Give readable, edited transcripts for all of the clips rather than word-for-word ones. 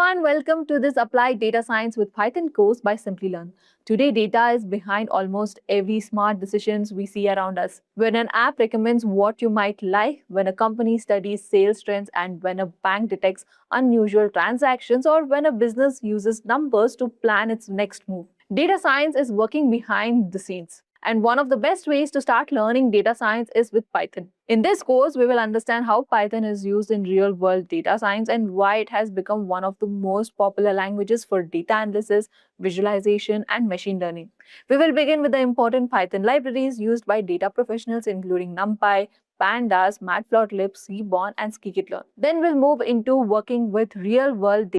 everyone, welcome to this Applied Data Science with Python course by Simplilearn. Today, data is behind almost every smart decisions we see around us. When an app recommends what you might like, when a company studies sales trends, and when a bank detects unusual transactions, or when a business uses numbers to plan its next move. Data science is working behind the scenes. And one of the best ways to start learning data science is with Python. In this course, we will understand how Python is used in real-world data science and why it has become one of the most popular languages for data analysis, visualization, and machine learning. We will begin with the important Python libraries used by data professionals, including NumPy, Pandas, Matplotlib, Seaborn, and Scikit-learn. Then we'll move into working with real-world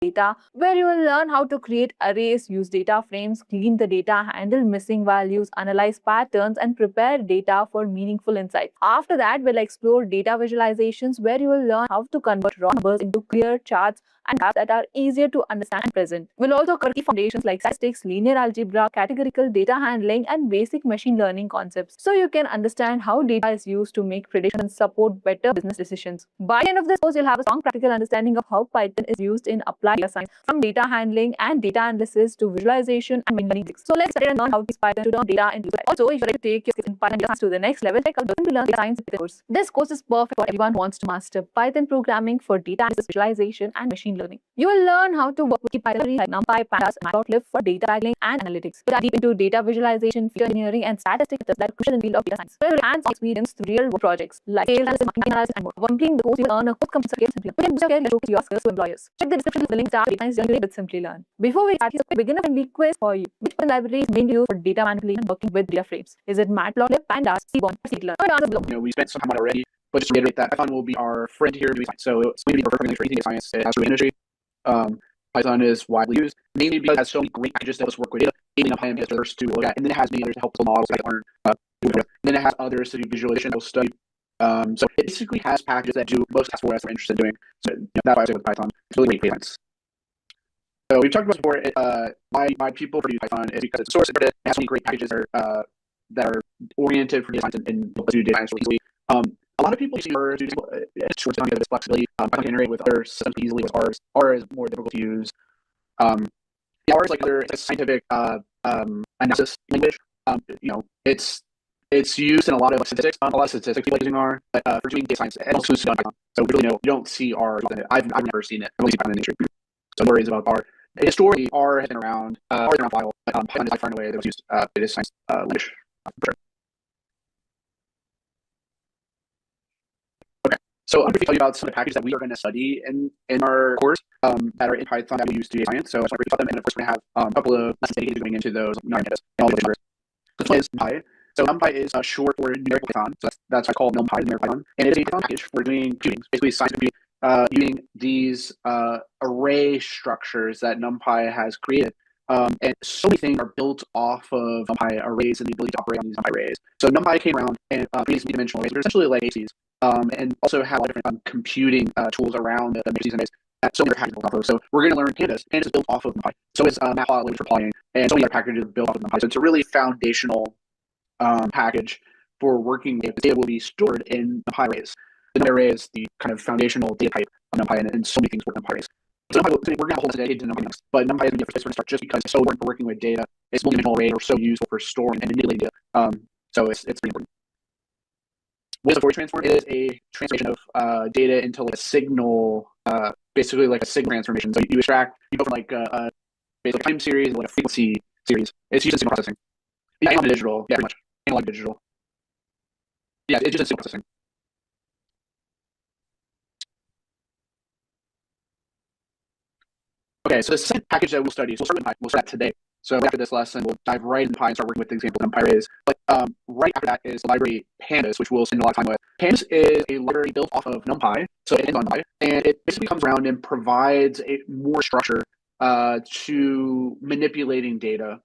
data, where you will learn how to create arrays, use data frames, clean the data, handle missing values, analyze patterns, and prepare data for meaningful insight. After that, we'll explore data visualizations, where you will learn how to convert raw numbers into clear charts and graphs that are easier to understand and present. We'll also cover key foundations like statistics, linear algebra, categorical data handling, and basic machine learning concepts, so you can understand how data is used to make predictions and support better business decisions. By the end of this course, you'll have a strong practical understanding of how Python is used in applied data science, from data handling and data analysis to visualization and machine learning. So let's study and learn how to use Python to turn data into insight. Also, if you're ready to take your skills in Python data science to the next level, check out the Simplilearn data science course. This course is perfect for everyone who wants to master Python programming for data analysis, visualization, and machine learning. You will learn how to work with key Python libraries like NumPy, Pandas, and Matplotlib for data tagging and analytics. Dive deep into data visualization, feature engineering, and statistics that are crucial in the field of data science. We'll hands-on experience through real-world projects like sales analysis, marketing analysis, and more. While completing the course, you will earn a core certificate in Simplilearn. You can boost your career and showcase your skills to employers. Check the description for the link to our data science journey with Simplilearn. Before we start, here's a beginner-friendly quiz for you. Which Python library is mainly used for data manipulation and working with data frames? Is it Matplotlib, Pandas, Seaborn, or Scikit-learn? We spent some time on it already, but just to reiterate that Python will be our friend here doing science. So it's going to be perfect for anything data science. It has to industry. Python is widely used, mainly because it has so many great packages that let us work with data. NumPy and the first to look at, and then it has many others to help the models that learn. And then it has others to do visualization that will study. So it basically has packages that do most tasks for us we're interested in doing. So that's why I say with Python, it's really great science. So we've talked about before. Why people use Python is because it's a source. It has so many great packages that are oriented for data science and do data science really easily. A lot of people use R to do it's short because of its flexibility. Python can integrate with other systems easily with R. R is more difficult to use. R is like it's a scientific analysis language. It's used in a lot of statistics. A lot of statistics people using R, but for doing data science, it also uses Python. So we really you don't see R. I've never seen it. I've only seen Python in nature. So no worries about R. Historically, R has been around. R has been around for a while. But Python is by far and away the most used data science language for sure. So I'm going to tell you about some of the packages that we are going to study in our course that are in Python that we use to do science. So I just want to talk about them, and of course we're going to have a couple of lessons dedicated to going into those Pandas and all the others. This one is NumPy. So NumPy is short for numerical Python. So that's why I call it NumPy, numerical Python. And it is a Python package for doing computing, basically science computing, using these array structures that NumPy has created. And so many things are built off of NumPy arrays and the ability to operate on these NumPy arrays. So NumPy came around and created some dimensional arrays. They're essentially like ACs. And also have a lot of different computing tools around the matrices and arrays that so many other packages built off of. So we're going to learn Pandas. Pandas is built off of NumPy. So is Matplotlib for plotting, and so many other packages built off of NumPy. So it's a really foundational package for working with data will be stored in NumPy arrays. The NumPy array is the kind of foundational data type of NumPy, and so many things work in NumPy arrays. So NumPy, we're going to have a whole dedicated to NumPy next, but NumPy is going to be the first place we're going to start just because it's so important for working with data. It's multi-dimensional arrays are so useful for storing and manipulating data. So it's pretty important. What is a Fourier transform? It is a transformation of data into like a signal, basically like a signal transformation. So you go from like basically a time series to like a frequency series. It's used in signal processing. Yeah, analog to digital. Yeah, pretty much. Analog to digital. Yeah, it's just in signal processing. Okay, so the second package that we'll study, so we'll start with NumPy. We'll start today. So after this lesson, we'll dive right into NumPy and start working with the example of NumPy arrays. But right after that is the library Pandas, which we'll spend a lot of time with. Pandas is a library built off of NumPy, so it ends on NumPy, and it basically comes around and provides a more structure to manipulating data.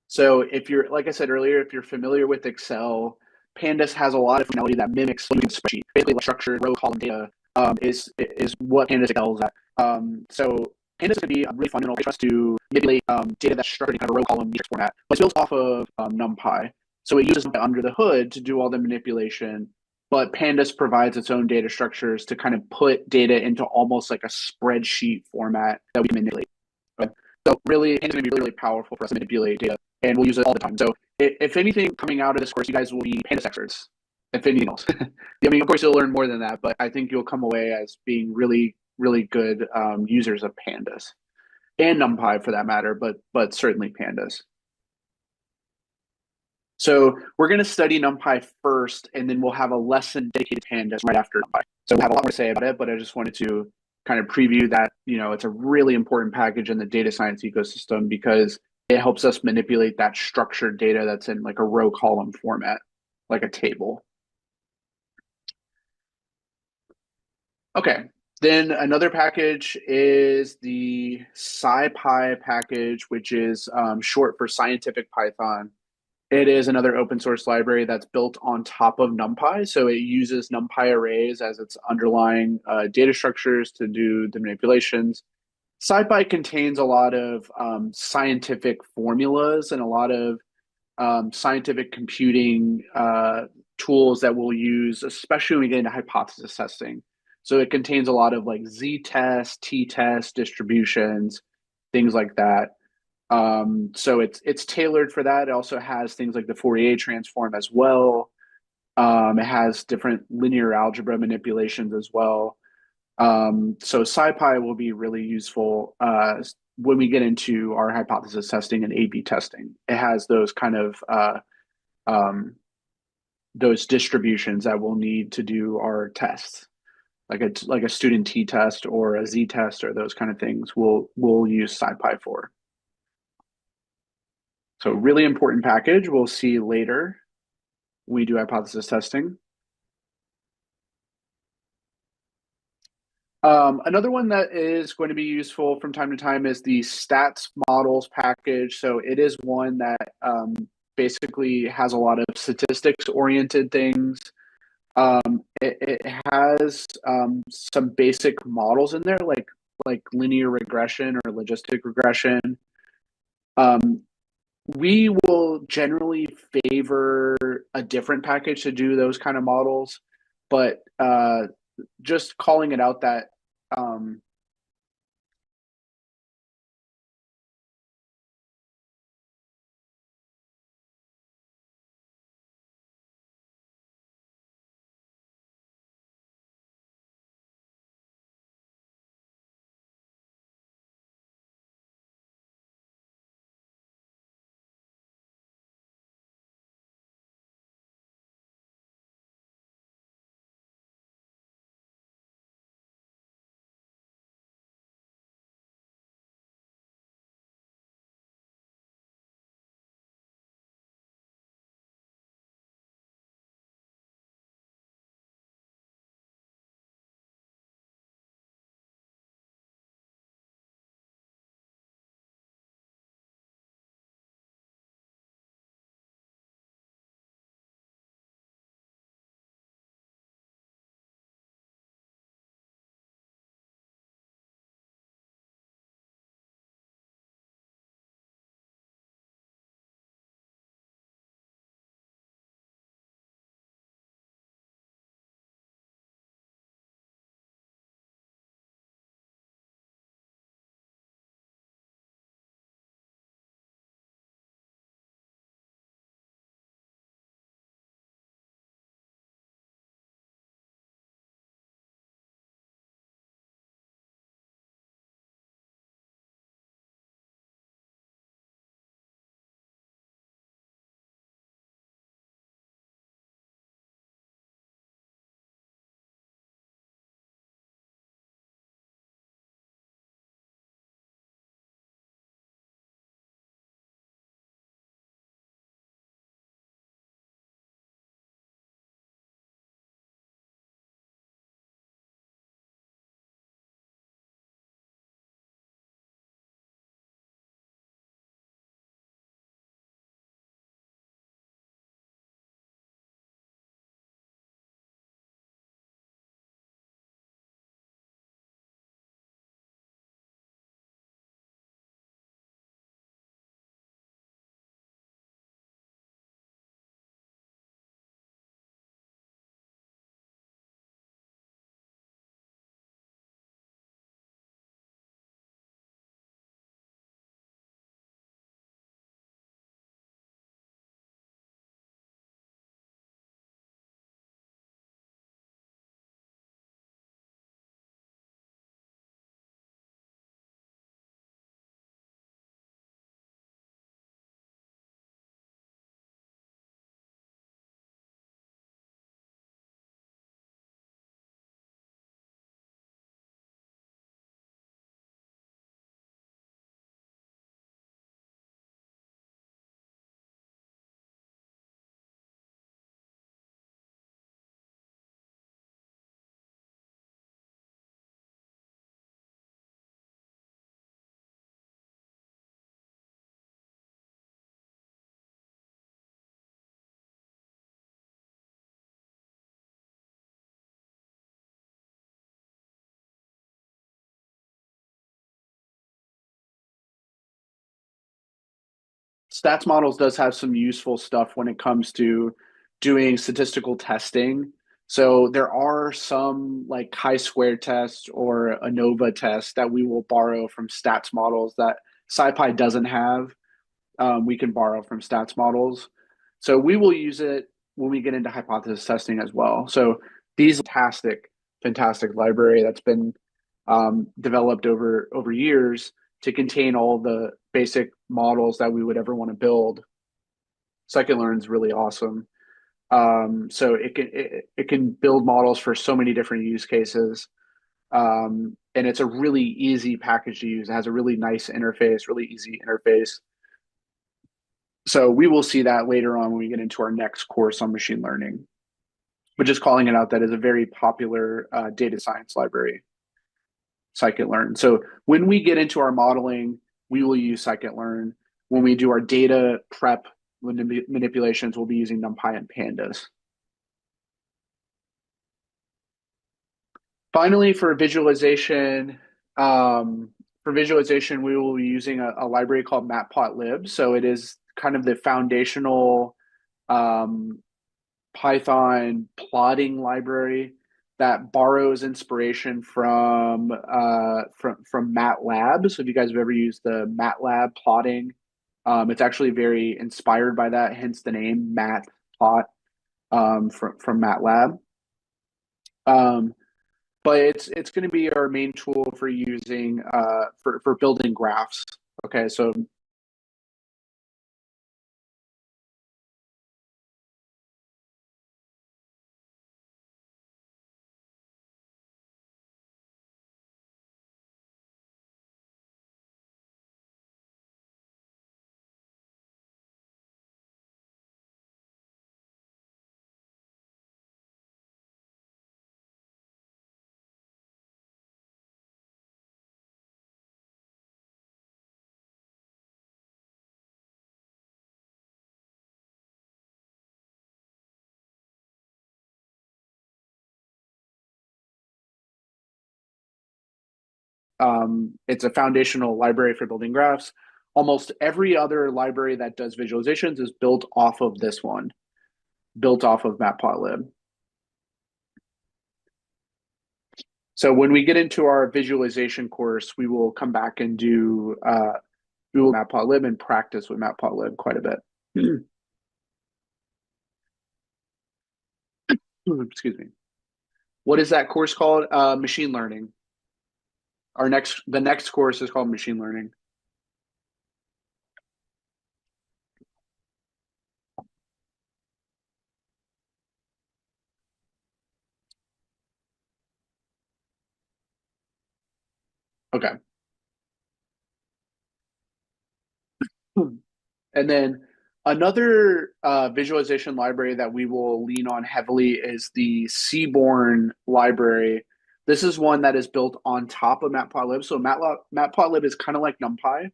So if you're, like I said earlier, if you're familiar with Excel, Pandas has a lot of functionality that mimics using a spreadsheet. Basically, like structured row column data is what Pandas excels at. So Pandas is going to be a really fundamental way for us to manipulate data that's structured in kind of a row column matrix format. But it's built off of NumPy. So it uses NumPy under the hood to do all the manipulation but Pandas provides its own data structures to kind of put data into almost like a spreadsheet format that we can manipulate. Okay? So really, Pandas is going to be really, really powerful for us to manipulate data, and we'll use it all the time. So if anything coming out of this course, you guys will be Pandas experts, if anything else. I mean, of course, you'll learn more than that, but I think you'll come away as being really, really good users of Pandas and NumPy for that matter, but certainly Pandas. So we're going to study NumPy first, and then we'll have a lesson dedicated to Pandas right after NumPy. So we'll have a lot more to say about it, but I just wanted to kind of preview that, it's a really important package in the data science ecosystem because it helps us manipulate that structured data that's in like a row column format, like a table. Okay, then another package is the SciPy package, which is short for Scientific Python. It is another open source library that's built on top of NumPy. So it uses NumPy arrays as its underlying data structures to do the manipulations. SciPy contains a lot of scientific formulas and a lot of scientific computing tools that we'll use, especially when we get into hypothesis testing. So it contains a lot of like z-test, t-test distributions, things like that. So it's tailored for that. It also has things like the Fourier transform as well. It has different linear algebra manipulations as well. So SciPy will be really useful when we get into our hypothesis testing and A/B testing. It has those kind of those distributions that we'll need to do our tests, like a student t-test or a z-test or those kind of things. We'll use SciPy for. So really important package. We'll see later. We do hypothesis testing. Another one that is going to be useful from time to time is the stats models package. So it is one that basically has a lot of statistics oriented things. It has some basic models in there, like linear regression or logistic regression. We will generally favor a different package to do those kind of models, but just calling it out that stats models does have some useful stuff when it comes to doing statistical testing. So there are some like chi-square tests or ANOVA tests that we will borrow from stats models that SciPy doesn't have. We can borrow from stats models. So we will use it when we get into hypothesis testing as well. So these fantastic library that's been developed over years to contain all the basic models that we would ever want to build. Scikit-learn is really awesome. So it can build models for so many different use cases. And it's a really easy package to use. It has a really nice interface, really easy interface. So we will see that later on when we get into our next course on machine learning. But just calling it out, that is a very popular data science library, Scikit-learn. So when we get into our modeling, we will use Scikit-learn. When we do our data prep manipulations, we'll be using NumPy and Pandas. Finally, for visualization, we will be using a library called Matplotlib. So it is kind of the foundational Python plotting library that borrows inspiration from MATLAB. So if you guys have ever used the MATLAB plotting, it's actually very inspired by that, hence the name Matplot from MATLAB. But it's going to be our main tool for using for building graphs. Okay, so it's a foundational library for building graphs. Almost every other library that does visualizations is built off of this one, built off of Matplotlib. So when we get into our visualization course, we will come back and do Matplotlib and practice with Matplotlib quite a bit. Excuse me. What is that course called? Machine learning. The next course is called machine learning. Okay. And then another visualization library that we will lean on heavily is the Seaborn library. This is one that is built on top of Matplotlib. So Matplotlib is kind of like NumPy.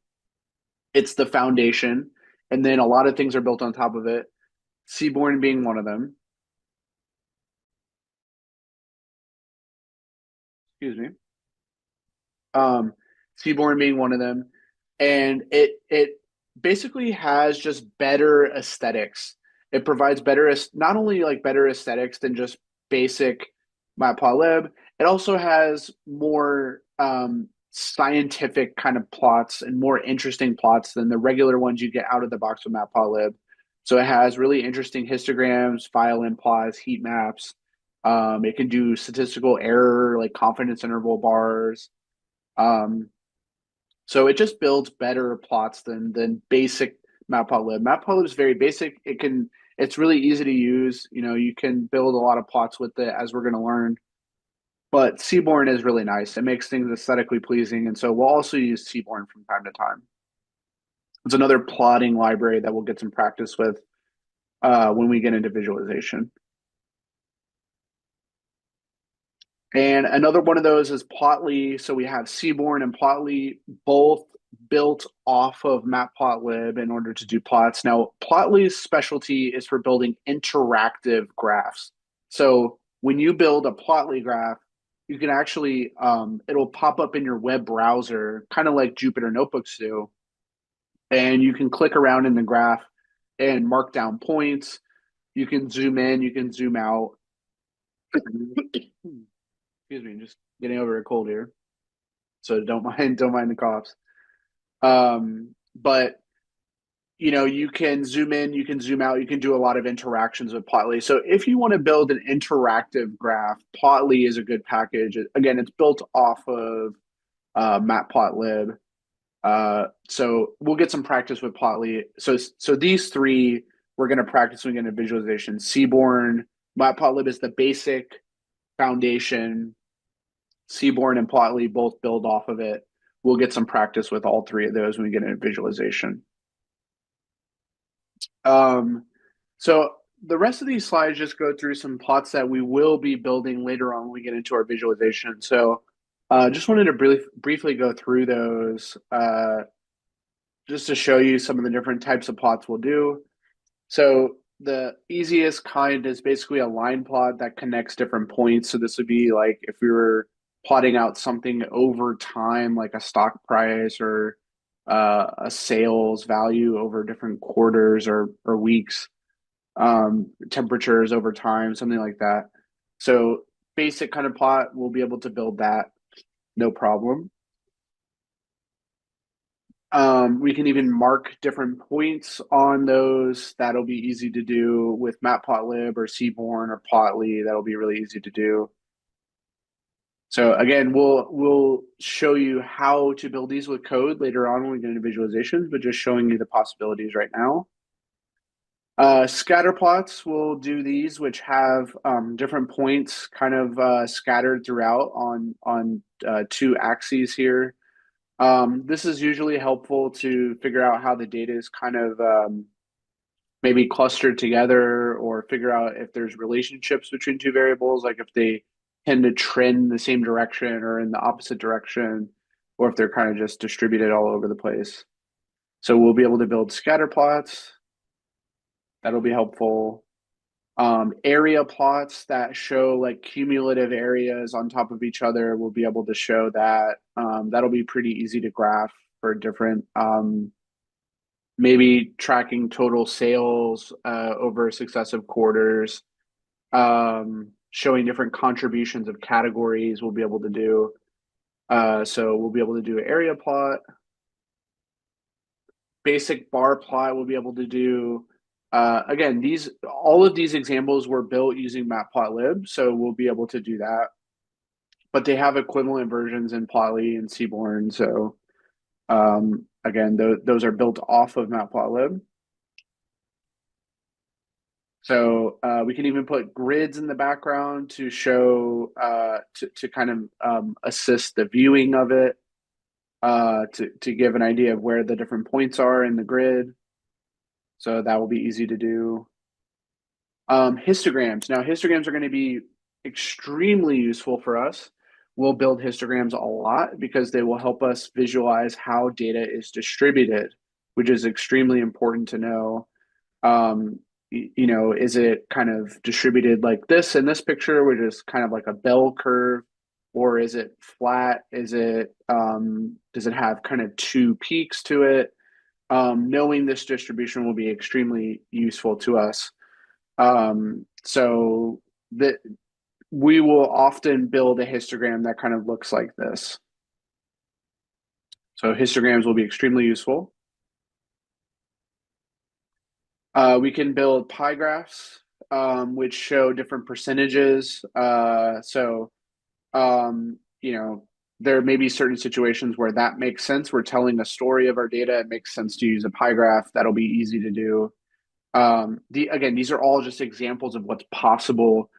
It's the foundation, and then a lot of things are built on top of it. Seaborn being one of them. Excuse me. Seaborn being one of them, and it basically has just better aesthetics. It provides better, not only like better aesthetics than just basic Matplotlib. It also has more scientific kind of plots and more interesting plots than the regular ones you get out of the box with Matplotlib. So it has really interesting histograms, file implots, heat maps. It can do statistical error, like confidence interval bars. So it just builds better plots than basic Matplotlib. Matplotlib is very basic. It's really easy to use. You can build a lot of plots with it, as we're going to learn. But Seaborn is really nice. It makes things aesthetically pleasing, and so we'll also use Seaborn from time to time. It's another plotting library that we'll get some practice with when we get into visualization. And another one of those is Plotly. So we have Seaborn and Plotly both built off of Matplotlib in order to do plots. Now, Plotly's specialty is for building interactive graphs. So when you build a Plotly graph, you can actually, it'll pop up in your web browser, kind of like Jupyter Notebooks do. And you can click around in the graph and mark down points. You can zoom in, you can zoom out. Excuse me, just getting over a cold here. So don't mind the coughs. But you can zoom in, you can zoom out, you can do a lot of interactions with Plotly. So if you want to build an interactive graph, Plotly is a good package. Again, it's built off of Matplotlib. So we'll get some practice with Plotly. So these three we're going to practice when we get into visualization. Seaborn, Matplotlib is the basic foundation. Seaborn and Plotly both build off of it. We'll get some practice with all three of those when we get into visualization. So the rest of these slides just go through some plots that we will be building later on when we get into our visualization. So just wanted to briefly go through those just to show you some of the different types of plots we'll do. So the easiest kind is basically a line plot that connects different points. So this would be like if we were plotting out something over time, like a stock price or a sales value over different quarters or weeks, temperatures over time, something like that. So basic kind of plot, we'll be able to build that, no problem. We can even mark different points on those. That'll be easy to do with Matplotlib or Seaborn or Plotly. That'll be really easy to do. So again, we'll show you how to build these with code later on when we get into visualizations, but just showing you the possibilities right now. Scatter plots will do these, which have different points kind of scattered throughout on two axes here. This is usually helpful to figure out how the data is kind of maybe clustered together or figure out if there's relationships between two variables, like if they tend to trend the same direction or in the opposite direction, or if they're kind of just distributed all over the place. So we'll be able to build scatter plots. That'll be helpful. Area plots that show like cumulative areas on top of each other, we'll be able to show that. That'll be pretty easy to graph for different, maybe tracking total sales over successive quarters, showing different contributions of categories we'll be able to do. So we'll be able to do an area plot. Basic bar plot we'll be able to do. Again, all of these examples were built using Matplotlib, so we'll be able to do that. But they have equivalent versions in Plotly and Seaborn, so again, those are built off of Matplotlib. So we can even put grids in the background to show to kind of assist the viewing of it, to give an idea of where the different points are in the grid. So that will be easy to do. Histograms. Now, histograms are going to be extremely useful for us. We'll build histograms a lot because they will help us visualize how data is distributed, which is extremely important to know. Is it kind of distributed like this in this picture, which is kind of like a bell curve, or is it flat? Does it have kind of two peaks to it? Knowing this distribution will be extremely useful to us. So that we will often build a histogram that kind of looks like this. So histograms will be extremely useful. We can build pie graphs, which show different percentages. There may be certain situations where that makes sense. We're telling a story of our data. It makes sense to use a pie graph. That'll be easy to do. Again, these are all just examples of what's possible.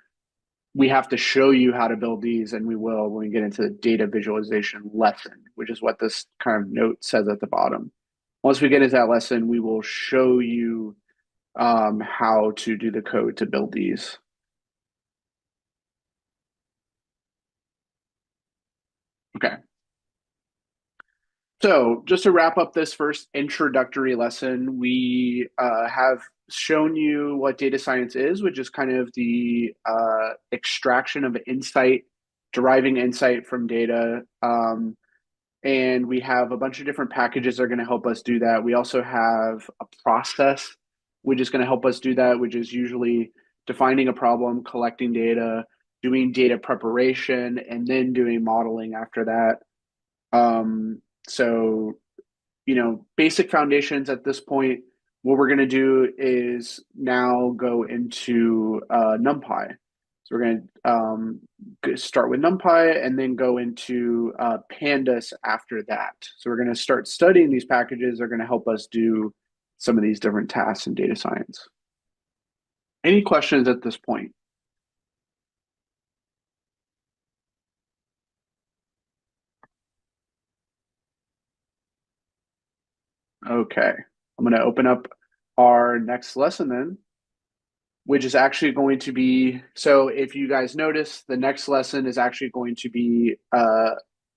We have to show you how to build these, and we will when we get into the data visualization lesson, which is what this kind of note says at the bottom. Once we get into that lesson, we will show you how to do the code to build these. Okay. So just to wrap up this first introductory lesson, we have shown you what data science is, which is kind of the extraction of insight, deriving insight from data. and we have a bunch of different packages that are going to help us do that. We also have a process which is going to help us do that, which is usually defining a problem, collecting data, doing data preparation, and then doing modeling after that. So, basic foundations at this point. What we're going to do is now go into NumPy. So we're going to start with NumPy and then go into Pandas after that. So we're going to start studying these packages. They're going to help us do some of these different tasks in data science. Any questions at this point? Okay, I'm going to open up our next lesson then, which is actually going to be, so if you guys notice, the next lesson is actually going to be,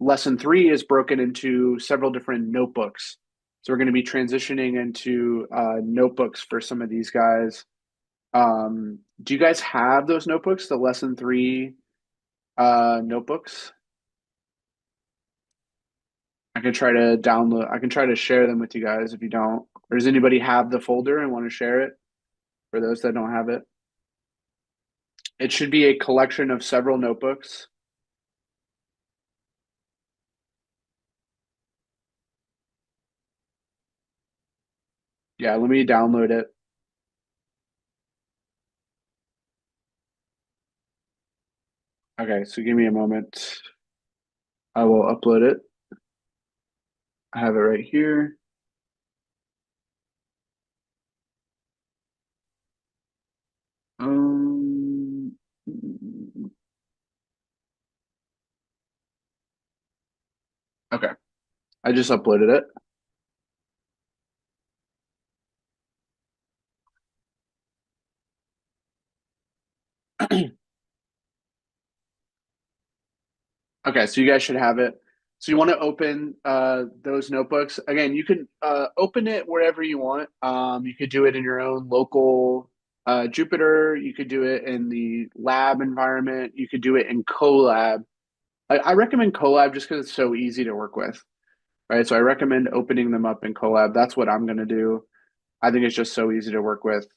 lesson 3 is broken into several different notebooks. So we're going to be transitioning into notebooks for some of these guys. Do you guys have those notebooks, the lesson 3 notebooks? I can try to share them with you guys if you don't. Or does anybody have the folder and want to share it for those that don't have it? It should be a collection of several notebooks. Yeah, let me download it. Okay, so give me a moment. I will upload it. I have it right here. Um, okay, I just uploaded it. Okay, so you guys should have it. So you want to open those notebooks. Again, you can open it wherever you want. You could do it in your own local Jupyter. You could do it in the lab environment. You could do it in Colab. I recommend Colab just because it's so easy to work with, right? So I recommend opening them up in Colab. That's what I'm going to do. I think it's just so easy to work with.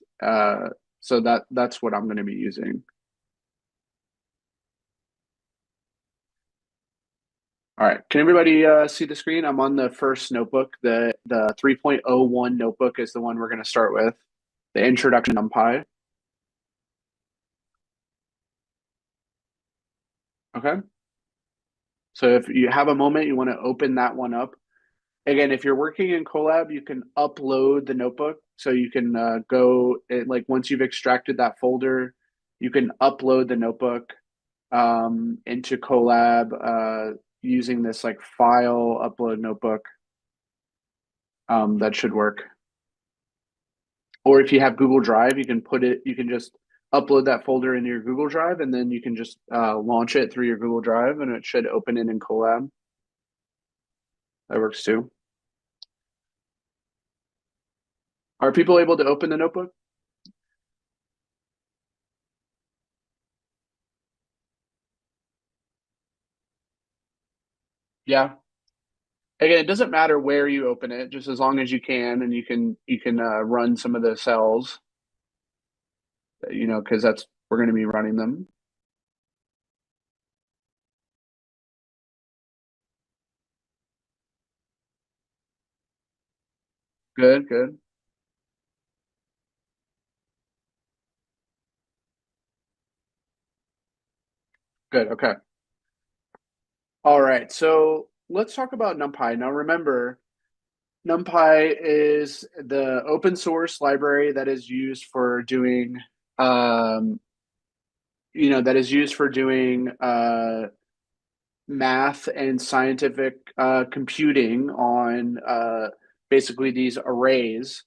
So that's what I'm going to be using. All right. Can everybody see the screen? I'm on the first notebook. The 3.01 notebook is the one we're going to start with. The introduction to NumPy. Okay. So if you have a moment, you want to open that one up. Again, if you're working in Colab, you can upload the notebook. So you can like once you've extracted that folder, you can upload the notebook into Colab using this like file upload notebook. That should work. Or if you have Google Drive, you can just upload that folder into your Google Drive, and then you can just launch it through your Google Drive, and it should open it in Colab. That works too. Are people able to open the notebook? Yeah. Again, it doesn't matter where you open it, just as long as you can, and you can run some of the cells, because we're going to be running them. Good, good, good. Okay. All right. So let's talk about NumPy. Now, remember, NumPy is the open source library that is used for doing, math and scientific computing on basically these arrays.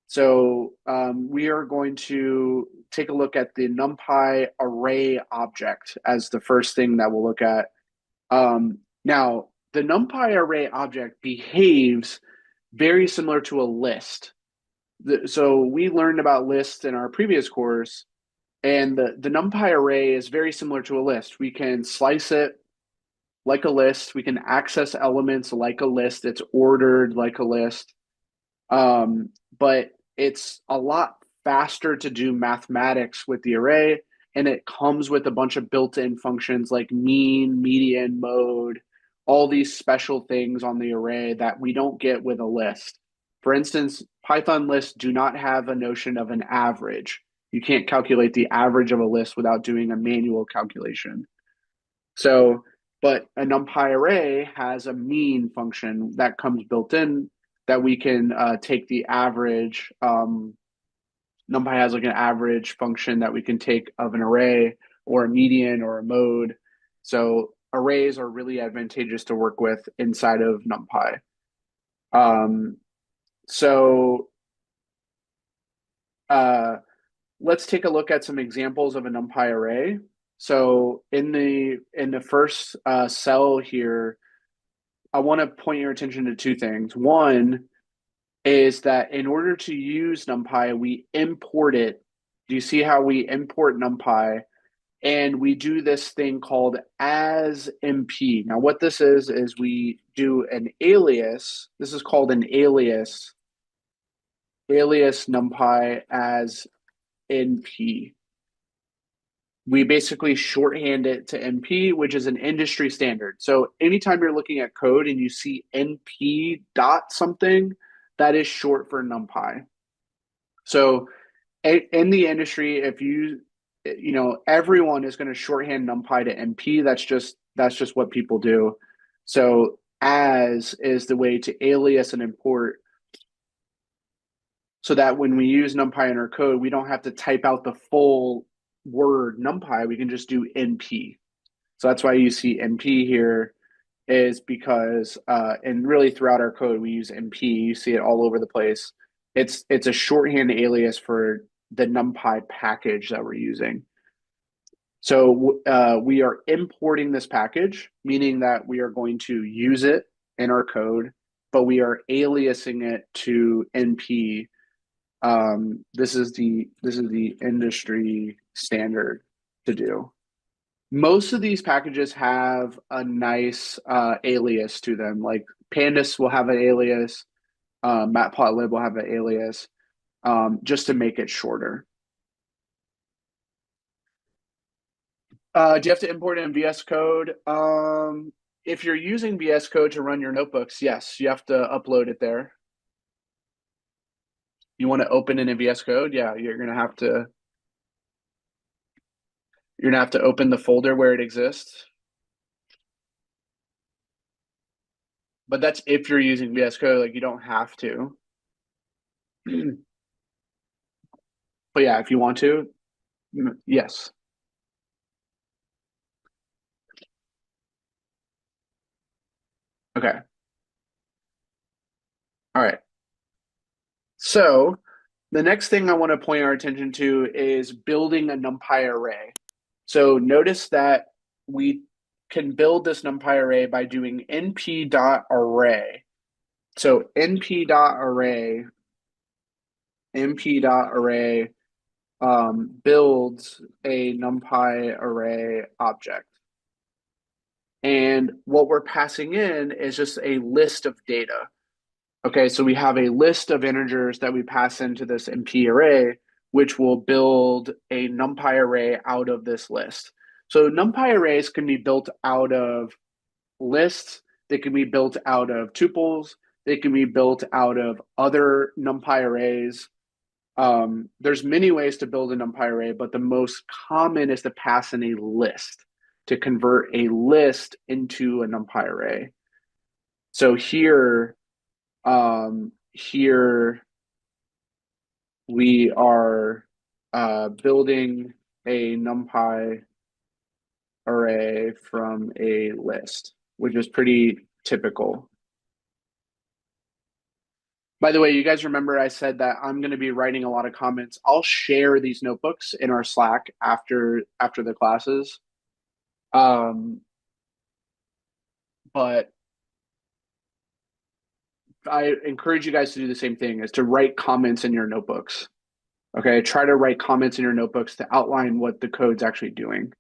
So we are going to take a look at the NumPy array object as the first thing that we'll look at. Now, the NumPy array object behaves very similar to a list. So we learned about lists in our previous course, and the NumPy array is very similar to a list. We can slice it like a list. We can access elements like a list. It's ordered like a list. But it's a lot faster to do mathematics with the array, and it comes with a bunch of built-in functions like mean, median, mode, all these special things on the array that we don't get with a list. For instance, Python lists do not have a notion of an average. You can't calculate the average of a list without doing a manual calculation. So, but a NumPy array has a mean function that comes built in that we can take the average. NumPy has like an average function that we can take of an array or a median or a mode. So arrays are really advantageous to work with inside of NumPy. So let's take a look at some examples of a NumPy array. So in the first cell here, I want to point your attention to two things. One is that in order to use NumPy, we import it. Do you see how we import NumPy? And we do this thing called as MP. Now, what this is we do an alias. This is called an alias NumPy as NP. We basically shorthand it to NP, which is an industry standard. So anytime you're looking at code and you see NP dot something, that is short for NumPy. So in the industry, if you know, everyone is going to shorthand NumPy to NP. That's just what people do. So as is the way to alias and import so that when we use NumPy in our code, we don't have to type out the full word NumPy. We can just do NP. So that's why you see NP here is because, and really throughout our code, we use NP. You see it all over the place. It's a shorthand alias for the NumPy package that we're using. So we are importing this package, meaning that we are going to use it in our code, but we are aliasing it to NP. This is the industry standard to do. Most of these packages have a nice alias to them. Like Pandas will have an alias, Matplotlib will have an alias, just to make it shorter. Do you have to import it in VS Code? If you're using VS Code to run your notebooks, yes, you have to upload it there. You want to open it in VS Code? Yeah, you're gonna have to open the folder where it exists. But that's if you're using VS Code, like you don't have to. But yeah, if you want to, yes. Okay. All right. So the next thing I want to point our attention to is building a NumPy array. So notice that we can build this NumPy array by doing np.array. So np.array builds a NumPy array object. And what we're passing in is just a list of data. Okay, so we have a list of integers that we pass into this NP array, which will build a NumPy array out of this list. So NumPy arrays can be built out of lists, they can be built out of tuples, they can be built out of other NumPy arrays. There's many ways to build a NumPy array, but the most common is to pass in a list, to convert a list into a NumPy array. So here we are building a NumPy array from a list, which is pretty typical. By the way, you guys remember I said that I'm going to be writing a lot of comments. I'll share these notebooks in our Slack after the classes. But I encourage you guys to do the same thing, is to write comments in your notebooks. Okay, try to write comments in your notebooks to outline what the code's actually doing.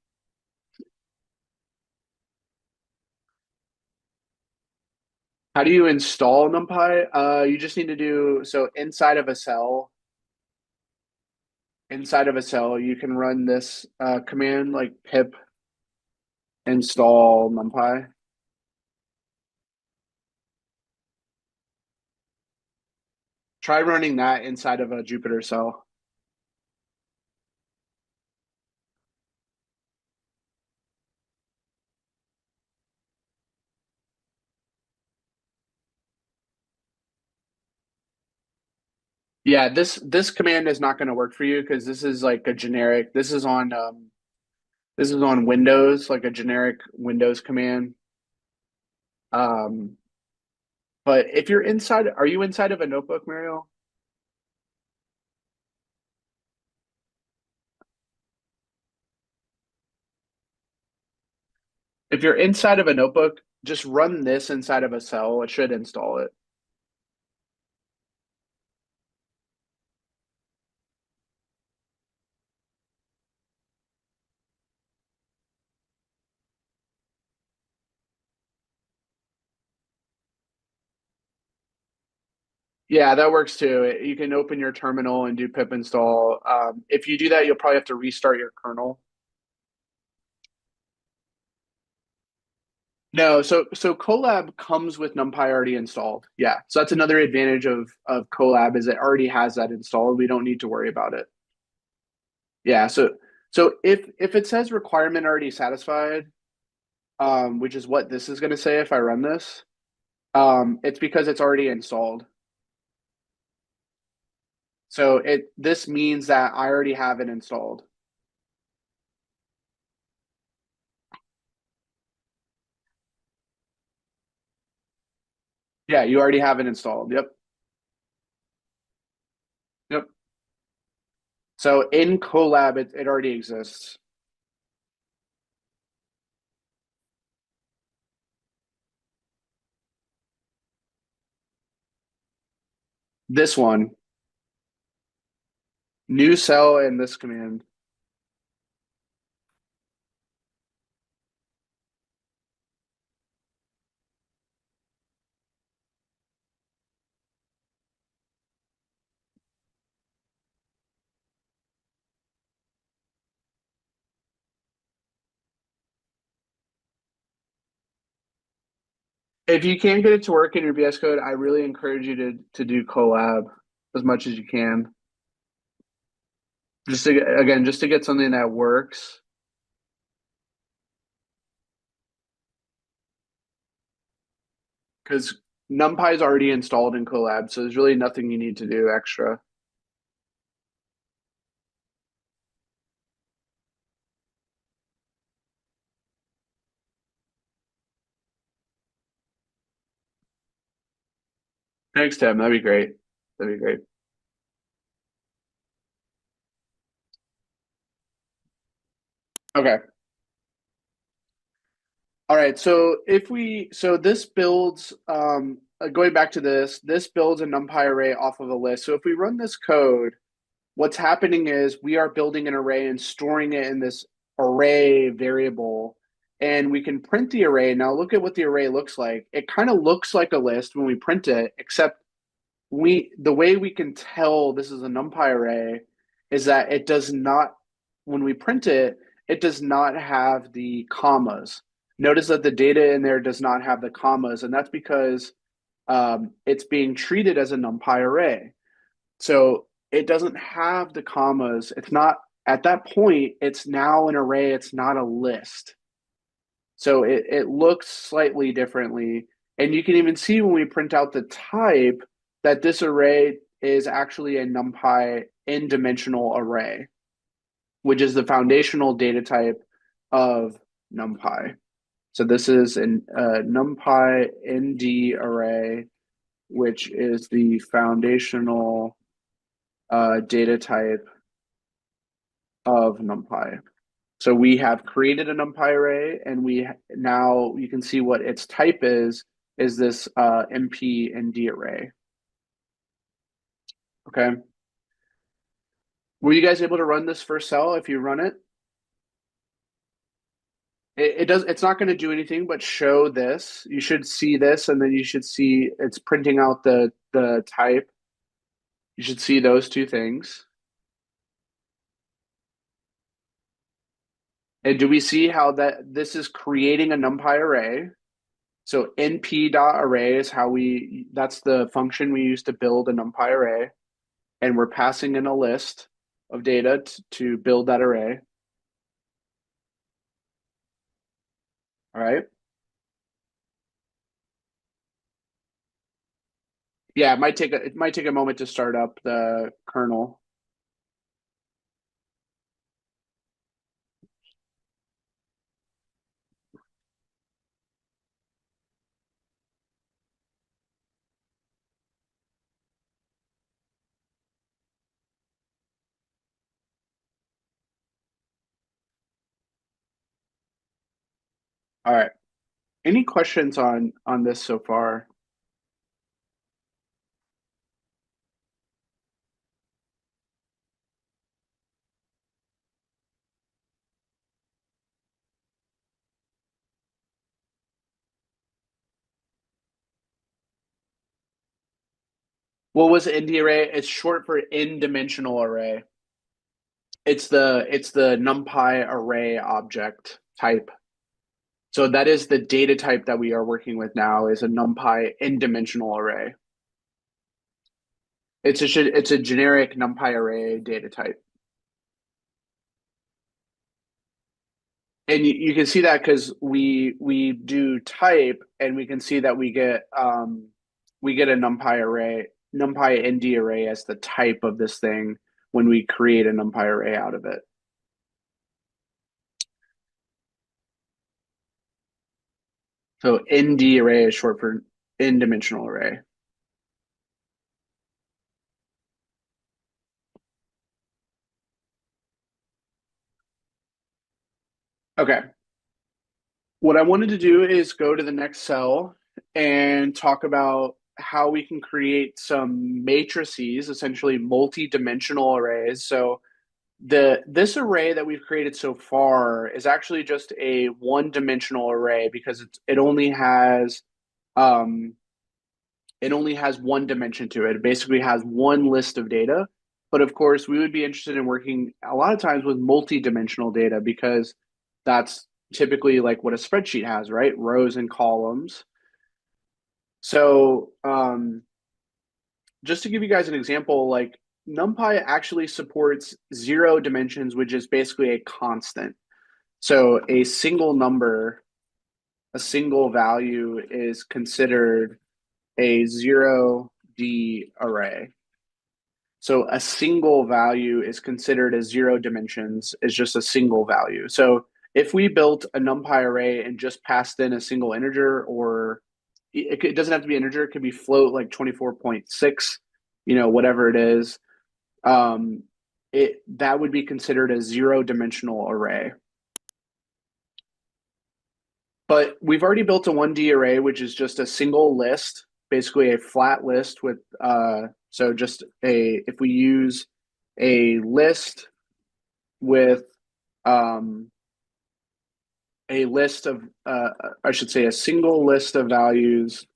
How do you install NumPy? You just need to do, so inside of a cell, you can run this command like pip install NumPy. Try running that inside of a Jupyter cell. Yeah, this command is not going to work for you because this is like a generic. This is on Windows, like a generic Windows command. Um, but if you're inside, are you inside of a notebook, Mariel? If you're inside of a notebook, just run this inside of a cell. It should install it. Yeah, that works too. You can open your terminal and do pip install. If you do that, you'll probably have to restart your kernel. No, so Colab comes with NumPy already installed. Yeah, so that's another advantage of Colab is it already has that installed. We don't need to worry about it. Yeah, so if it says requirement already satisfied, which is what this is going to say if I run this, it's because it's already installed. So this means that I already have it installed. Yeah, you already have it installed. Yep. Yep. So in Colab, it already exists. This one, new cell in this command. If you can't get it to work in your VS Code, I really encourage you to do Colab as much as you can. Just to get something that works. Because NumPy is already installed in Colab, so there's really nothing you need to do extra. Thanks, Tim. That'd be great. That'd be great. Okay. All right. So this builds, going back to this builds a NumPy array off of a list. So if we run this code, what's happening is we are building an array and storing it in this array variable, and we can print the array. Now look at what the array looks like. It kind of looks like a list when we print it, except the way we can tell this is a NumPy array is that it does not, when we print it, it does not have the commas. Notice that the data in there does not have the commas, and that's because it's being treated as a NumPy array. So it doesn't have the commas. It's not, at that point, it's now an array, it's not a list. So it looks slightly differently. And you can even see when we print out the type that this array is actually a NumPy n-dimensional array, which is the foundational data type of NumPy. So this is an NumPy ND array, which is the foundational data type of NumPy. So we have created a NumPy array, and now you can see what its type is this MP and D array. Okay. Were you guys able to run this first cell if you run it? It's not going to do anything but show this. You should see this, and then you should see it's printing out the type. You should see those two things. And do we see how that this is creating a NumPy array? So np.array is how that's the function we use to build a NumPy array. And we're passing in a list of data to build that array. All right. Yeah, it might take a moment to start up the kernel. All right. Any questions on this so far? What was ND array? It's short for n-dimensional array. It's the NumPy array object type. So that is the data type that we are working with now is a NumPy n-dimensional array. It's a generic NumPy array data type. And you can see that because we do type and we can see that we get a NumPy ND array as the type of this thing when we create a NumPy array out of it. So ND array is short for n-dimensional array. Okay. What I wanted to do is go to the next cell and talk about how we can create some matrices, essentially multi-dimensional arrays. So this array that we've created so far is actually just a one-dimensional array because um, it only has one dimension to it. It basically has one list of data. But of course, we would be interested in working a lot of times with multi-dimensional data because that's typically like what a spreadsheet has, right? Rows and columns. So just to give you guys an example, like NumPy actually supports 0 dimensions, which is basically a constant. So a single number, a single value is considered a 0D array. So a single value is considered as 0 dimensions, is just a single value. So if we built a NumPy array and just passed in a single integer, or it doesn't have to be integer, it could be float like 24.6, whatever it is, that would be considered a 0 dimensional array. But we've already built a 1D array, which is just a single list, basically a flat list with, so just if we use a list with a list of, I should say a single list of values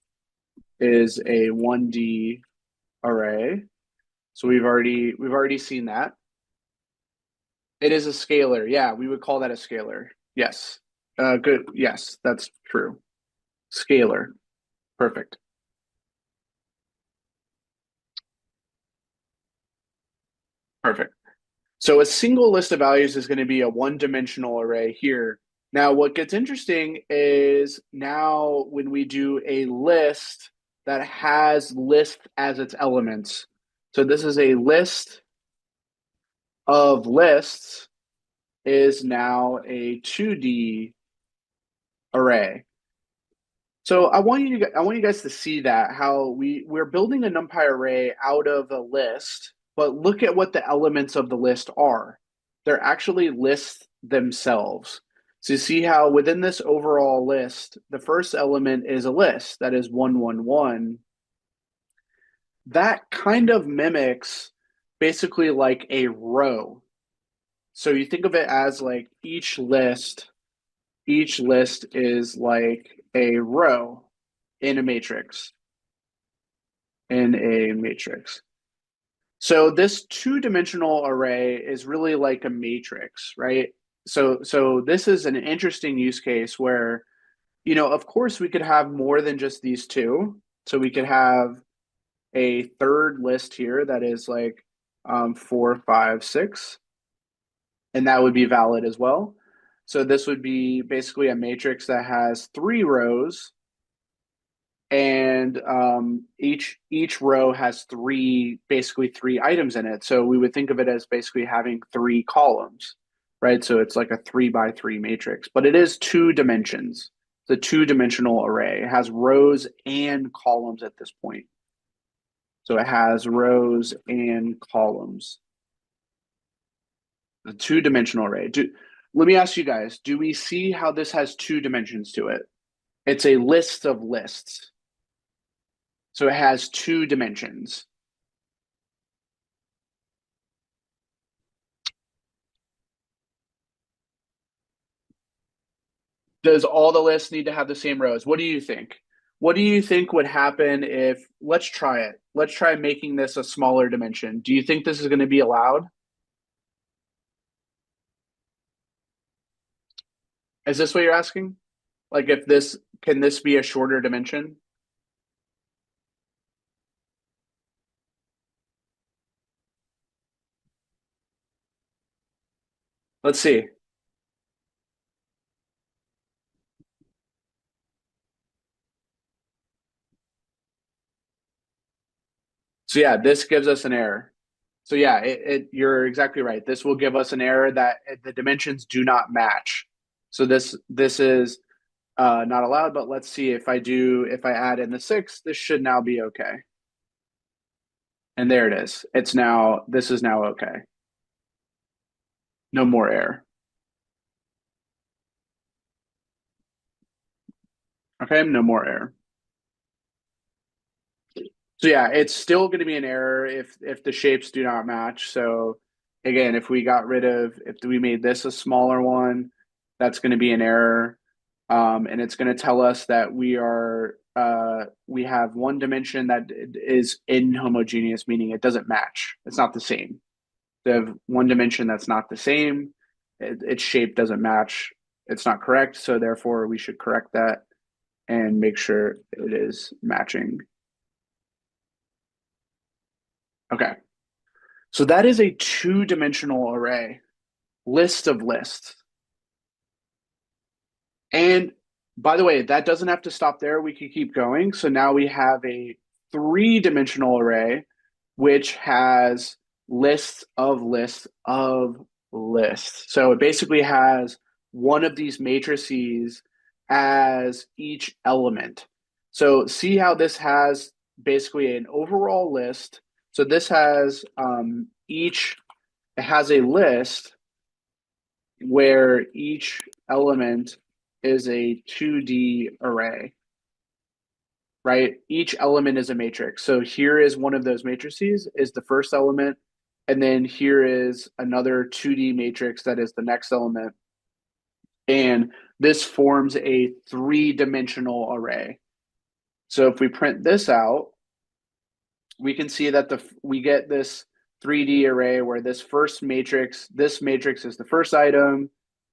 is a 1D array. So we've already seen that. It is a scalar. Yeah, we would call that a scalar. Yes. Good. Yes, that's true. Scalar. Perfect. Perfect. So a single list of values is going to be a one-dimensional array here. Now, what gets interesting is now when we do a list that has list as its elements. So this is a list of lists is now a 2D array. So I want you guys to see that how we're building a NumPy array out of a list, but look at what the elements of the list are. They're actually lists themselves. So you see how within this overall list, the first element is a list that is 111. That kind of mimics basically like a row. So you think of it as like each list each list is like a row in a matrix. So this two-dimensional array is really like a matrix, right? So this is an interesting use case where, of course we could have more than just these two. So we could have a third list here that is like 4, 5, 6, and that would be valid as well. So this would be basically a matrix that has 3 rows, and each row has basically three items in it. So we would think of it as basically having 3 columns, right? So it's like a 3 by 3 matrix, but it is 2 dimensions. The two-dimensional array. It has rows and columns at this point. So it has rows and columns. The two-dimensional array. Let me ask you guys, do we see how this has 2 dimensions to it? It's a list of lists. So it has 2 dimensions. Does all the lists need to have the same rows? What do you think? What do you think would happen if, let's try it. Let's try making this a smaller dimension. Do you think this is going to be allowed? Is this what you're asking? Like can this be a shorter dimension? Let's see. So yeah, this gives us an error. So yeah, you're exactly right. This will give us an error that the dimensions do not match. So this is not allowed, but let's see if I add in the 6, this should now be okay. And there it is. This is now okay. No more error. Okay, no more error. So yeah, it's still going to be an error if the shapes do not match. So again, if we made this a smaller one, that's going to be an error. And it's going to tell us that we have one dimension that is inhomogeneous, meaning it doesn't match. It's not the same. We have one dimension that's not the same. Its shape doesn't match. It's not correct. So therefore, we should correct that and make sure it is matching. Okay. So that is a two-dimensional array, list of lists. And by the way, that doesn't have to stop there. We could keep going. So now we have a three-dimensional array, which has lists of lists of lists. So it basically has one of these matrices as each element. So see how this has basically an overall list. So this has it has a list where each element is a 2D array, right? Each element is a matrix. So here is one of those matrices, is the first element, and then here is another 2D matrix that is the next element. And this forms a three-dimensional array. So if we print this out, we can see that we get this 3D array where this matrix is the first item,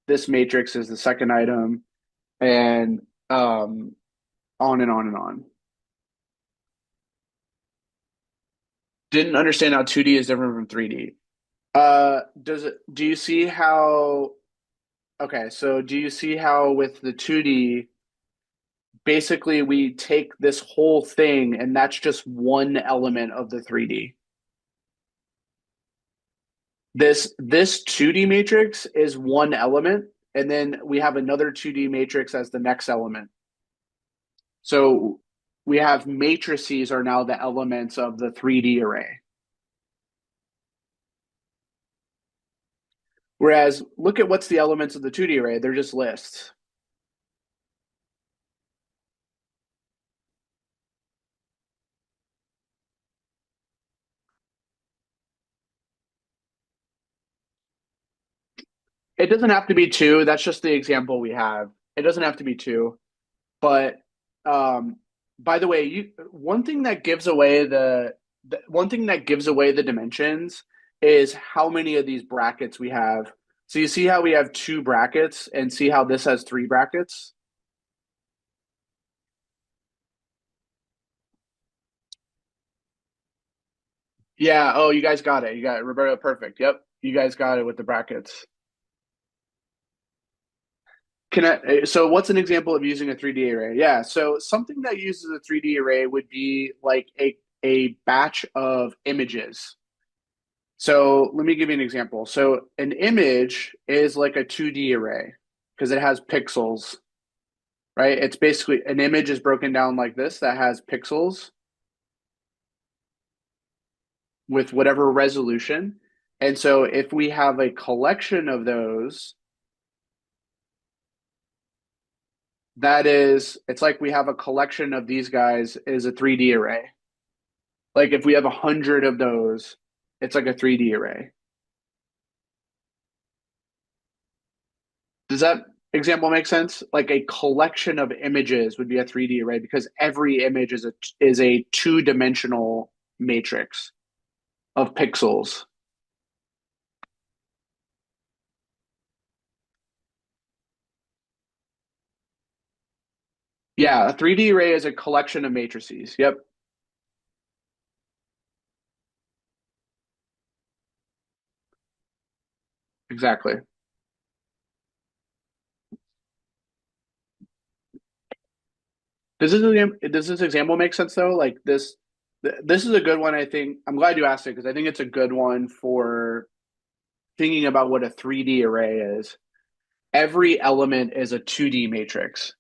this matrix is the second item, and on and on and on. Didn't understand how 2D is different from 3D. Do you see how, okay, so do you see how with the 2D, basically we take this whole thing and that's just one element of the 3D. This 2D matrix is one element, and then we have another 2D matrix as the next element. So we have matrices are now the elements of the 3D array. Whereas look at what's the elements of the 2D array, they're just lists. It doesn't have to be 2, that's just the example we have. It doesn't have to be two. But by the way, one thing that gives away the dimensions is how many of these brackets we have. So you see how we have two brackets and see how this has three brackets? Yeah. Oh, you guys got it. You got it, Roberto. Perfect. Yep. You guys got it with the brackets. So what's an example of using a 3D array? Yeah, so something that uses a 3D array would be like a batch of images. So let me give you an example. So an image is like a 2D array because it has pixels, right? It's basically an image is broken down like this that has pixels with whatever resolution. And so if we have a collection of those, it's like we have a collection of these guys is a 3D array. Like if we have 100 of those, it's like a 3D array. Does that example make sense? Like a collection of images would be a 3D array because every image is a two-dimensional matrix of pixels. Yeah, a 3D array is a collection of matrices. Yep, exactly. Does this example make sense though? Like this is a good one, I think. I'm glad you asked it because I think it's a good one for thinking about what a 3D array is. Every element is a 2D matrix.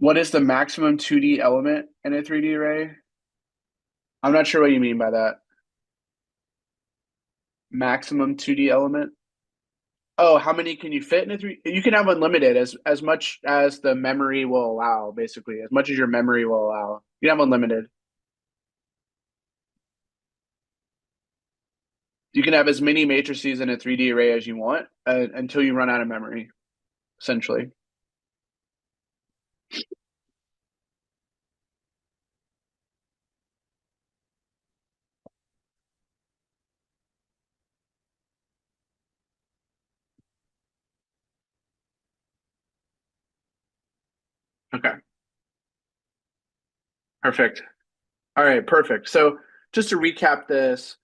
What is the maximum 2D element in a 3D array? I'm not sure what you mean by that. Maximum 2D element? Oh, how many can you fit in a three? You can have unlimited as much as the memory will allow, basically, as much as your memory will allow. You can have unlimited. You can have as many matrices in a 3D array as you want until you run out of memory, essentially. Okay, perfect. All right, perfect. So just to recap this,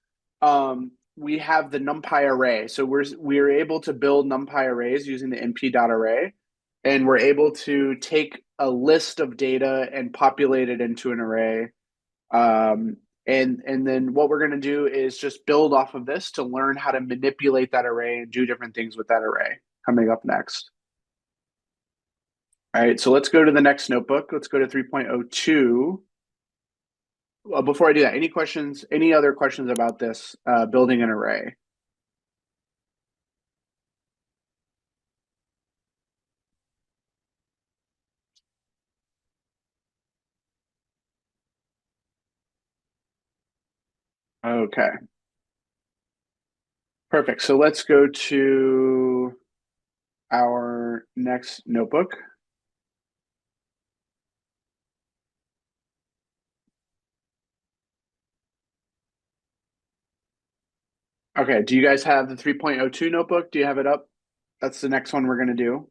we have the NumPy array. So we're able to build NumPy arrays using the np.array, and we're able to take a list of data and populate it into an array. And then what we're going to do is just build off of this to learn how to manipulate that array and do different things with that array. Coming up next. All right, so let's go to the next notebook. Let's go to 3.02. Well, before I do that, any questions, any other questions about this building an array? Okay, perfect. So let's go to our next notebook. Okay, do you guys have the 3.02 notebook? Do you have it up? That's the next one we're going to do.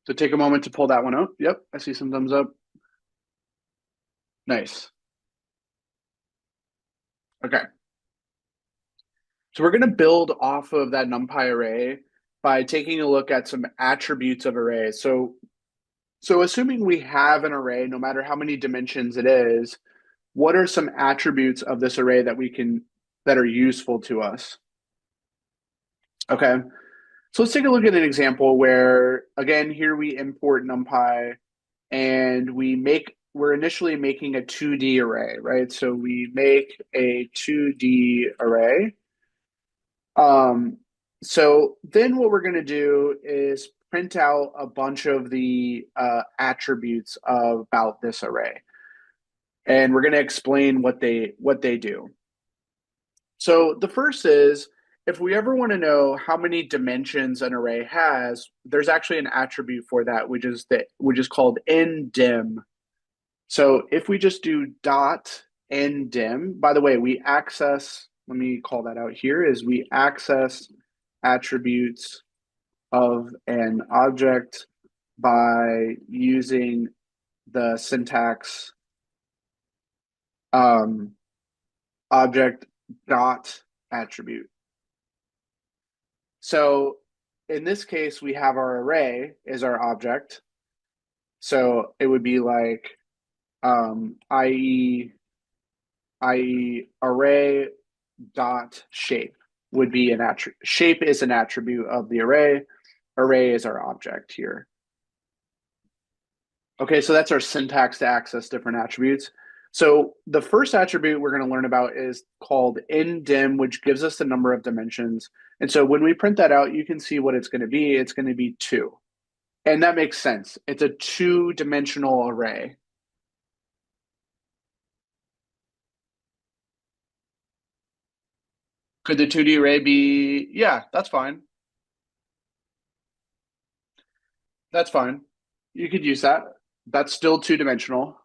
So take a moment to pull that one up. Yep, I see some thumbs up. Nice. Okay. So we're going to build off of that NumPy array by taking a look at some attributes of arrays. So assuming we have an array, no matter how many dimensions it is, what are some attributes of this array that are useful to us? Okay. So let's take a look at an example where, again, here we import NumPy and we're initially making a 2D array, right? So we make a 2D array. So then what we're going to do is print out a bunch of the attributes about this array. And we're going to explain what they do. So the first is, if we ever want to know how many dimensions an array has, there's actually an attribute for that, which is called ndim. So if we just do dot ndim, by the way, we access, let me call that out here, is we access attributes of an object by using the syntax object dot attribute. So in this case, we have our array is our object. So it would be like i.e. array dot shape would be an attribute. Shape is an attribute of the array. Array is our object here. Okay, so that's our syntax to access different attributes. So the first attribute we're going to learn about is called ndim, which gives us the number of dimensions. And so when we print that out, you can see what it's going to be. It's going to be 2. And that makes sense. It's a 2-dimensional array. Could the 2D array be, yeah, that's fine. That's fine. You could use that. That's still 2-dimensional.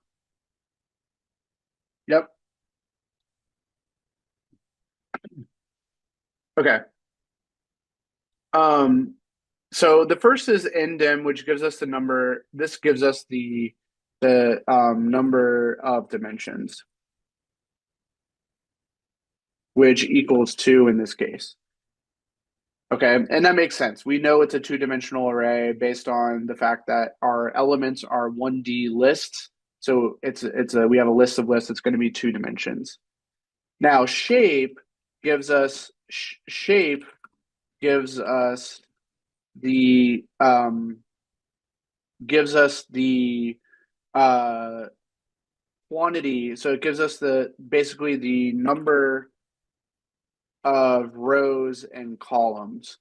Yep. Okay. So the first is ndim, which gives us the number. This gives us the number of dimensions, which equals 2 in this case. Okay, and that makes sense. We know it's a 2-dimensional array based on the fact that our elements are 1D lists. So we have a list of lists. It's going to be 2 dimensions. Now shape gives us the quantity. So it gives us basically the number of rows and columns.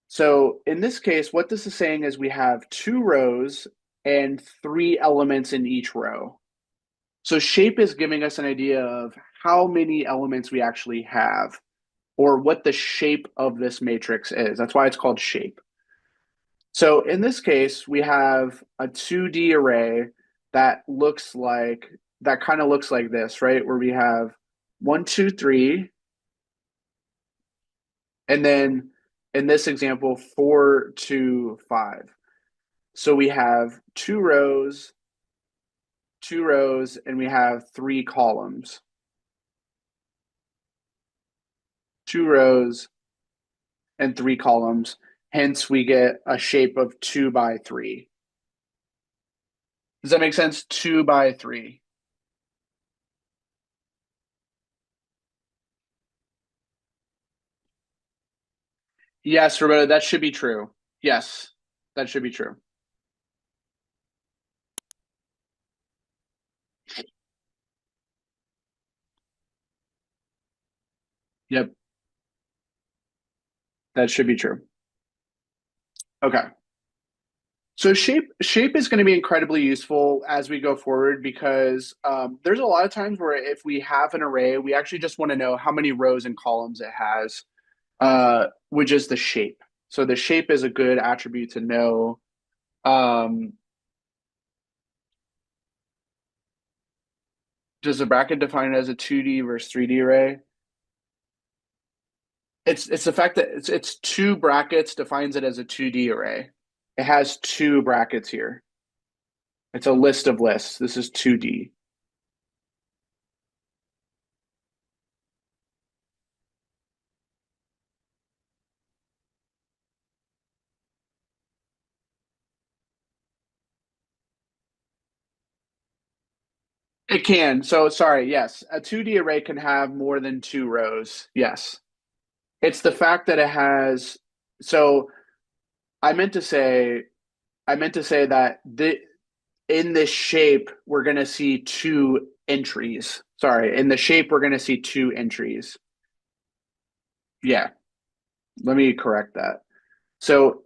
So in this case, what this is saying is we have 2 rows and 3 elements in each row. So shape is giving us an idea of how many elements we actually have, or what the shape of this matrix is. That's why it's called shape. So in this case, we have a 2D array that kind of looks like this, right? Where we have 1, 2, 3, and then in this example, 4, 2, 5. So we have 2 rows, and we have 3 columns. 2 rows and 3 columns. Hence, we get a shape of 2 by 3. Does that make sense? 2 by 3. Yes, Roberta, that should be true. Yes, that should be true. Yep. That should be true. Okay. So shape is going to be incredibly useful as we go forward because there's a lot of times where if we have an array, we actually just want to know how many rows and columns it has, which is the shape. So the shape is a good attribute to know. Does the bracket define it as a 2D versus 3D array? It's the fact that it's 2 brackets defines it as a 2D array. It has 2 brackets here. It's a list of lists. This is 2D. It can. So sorry, yes. A 2D array can have more than 2 rows. Yes. It's the fact that it has, so I meant to say that in this shape, we're going to see 2 entries. Sorry, in the shape, we're going to see 2 entries. Yeah, let me correct that. So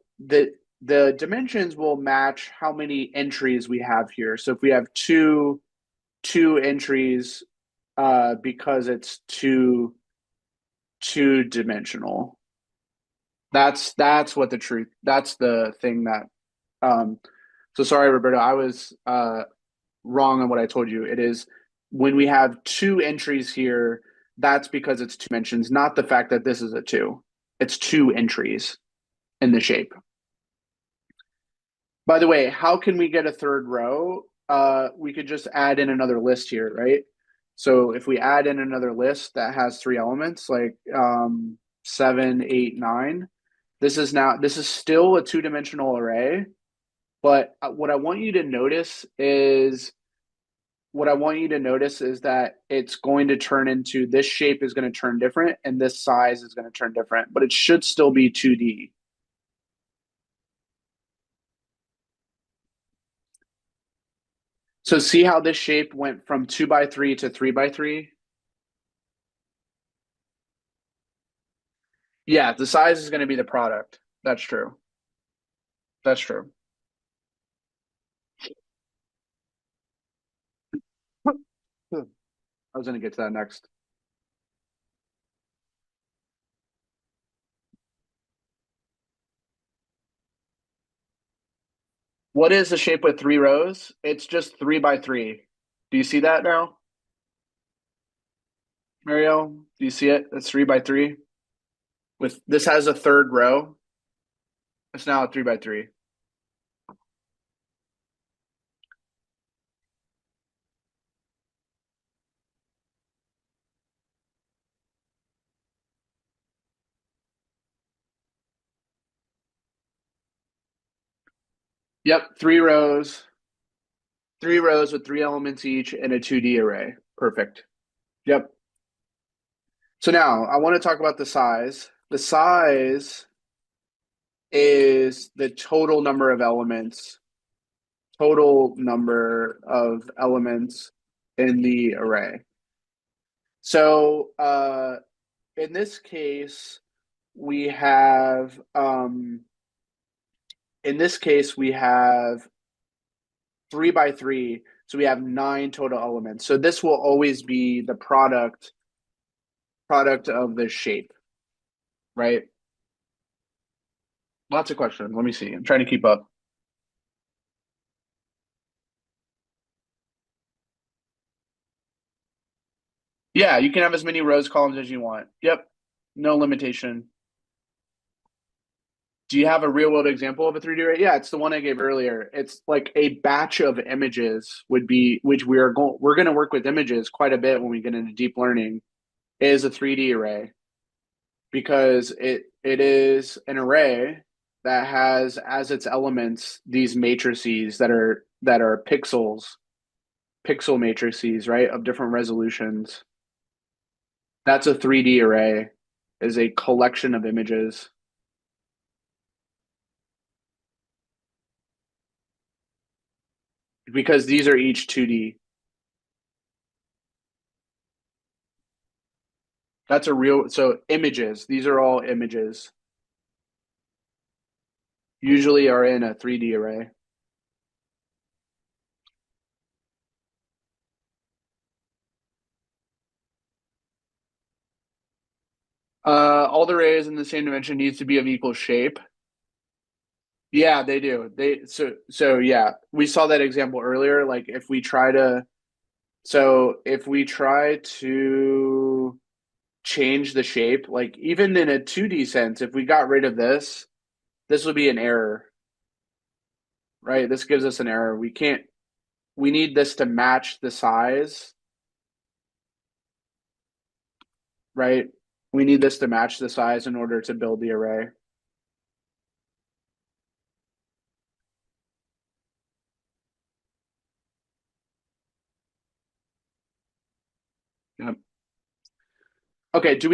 the dimensions will match how many entries we have here. So if we have two entries, because it's two-dimensional. That's what the truth. That's the thing that. So sorry, Roberto. I was wrong on what I told you. It is when we have two entries here. That's because it's two dimensions, not the fact that this is a two. It's two entries in the shape. By the way, how can we get a third row? We could just add in another list here, right? So if we add in another list that has three elements, like 7, 8, 9, this is still a two-dimensional array. But what I want you to notice is that it's going to turn into, this shape is going to turn different and this size is going to turn different, but it should still be 2D. So see how this shape went from 2x3 to 3x3? Yeah, the size is going to be the product. That's true. That's true. I was going to get to that next. What is a shape with three rows? It's just 3x3. Do you see that now, Mario? Do you see it? It's 3x3. With this has a third row. It's now a 3x3. Yep, three rows with three elements each and a 2D array. Perfect. Yep. So now I want to talk about the size. The size is the total number of elements in the array. So in this case, we have 3x3, so we have 9 total elements. So this will always be the product of the shape, right? Lots of questions. Let me see. I'm trying to keep up. Yeah, you can have as many rows, columns as you want. Yep. No limitation. Do you have a real world example of a 3D array? Yeah, it's the one I gave earlier. It's like a batch of images would be, which we're going to work with images quite a bit when we get into deep learning, is a 3D array because it is an array that has as its elements these matrices that are pixel matrices, right, of different resolutions. That's a 3D array, is a collection of images. Because these are each 2D. That's a real, so images, these are all images. Usually are in a 3D array. All the arrays in the same dimension needs to be of equal shape. Yeah, they do. So yeah, we saw that example earlier. Like if we try to change the shape, like even in a 2D sense, if we got rid of this would be an error, right? This gives us an error. We need this to match the size, right? We need this to match the size in order to build the array. Yep. Okay, do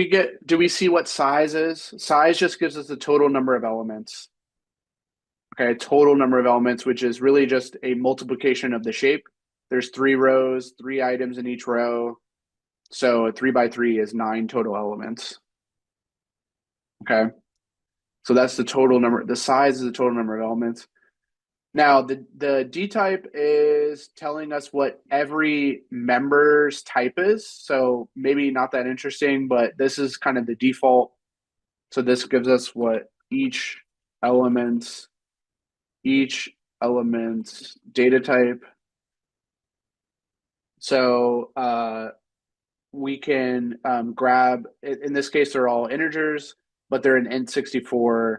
we see what size is? Size just gives us the total number of elements. Okay, total number of elements, which is really just a multiplication of the shape. There's 3 rows, 3 items in each row. So a 3x3 is 9 total elements. Okay. So that's the total number. The size is the total number of elements. Now, the D type is telling us what every member's type is. So maybe not that interesting, but this is kind of the default. So this gives us what each element's data type. So we can grab, in this case, they're all integers, but they're in int64.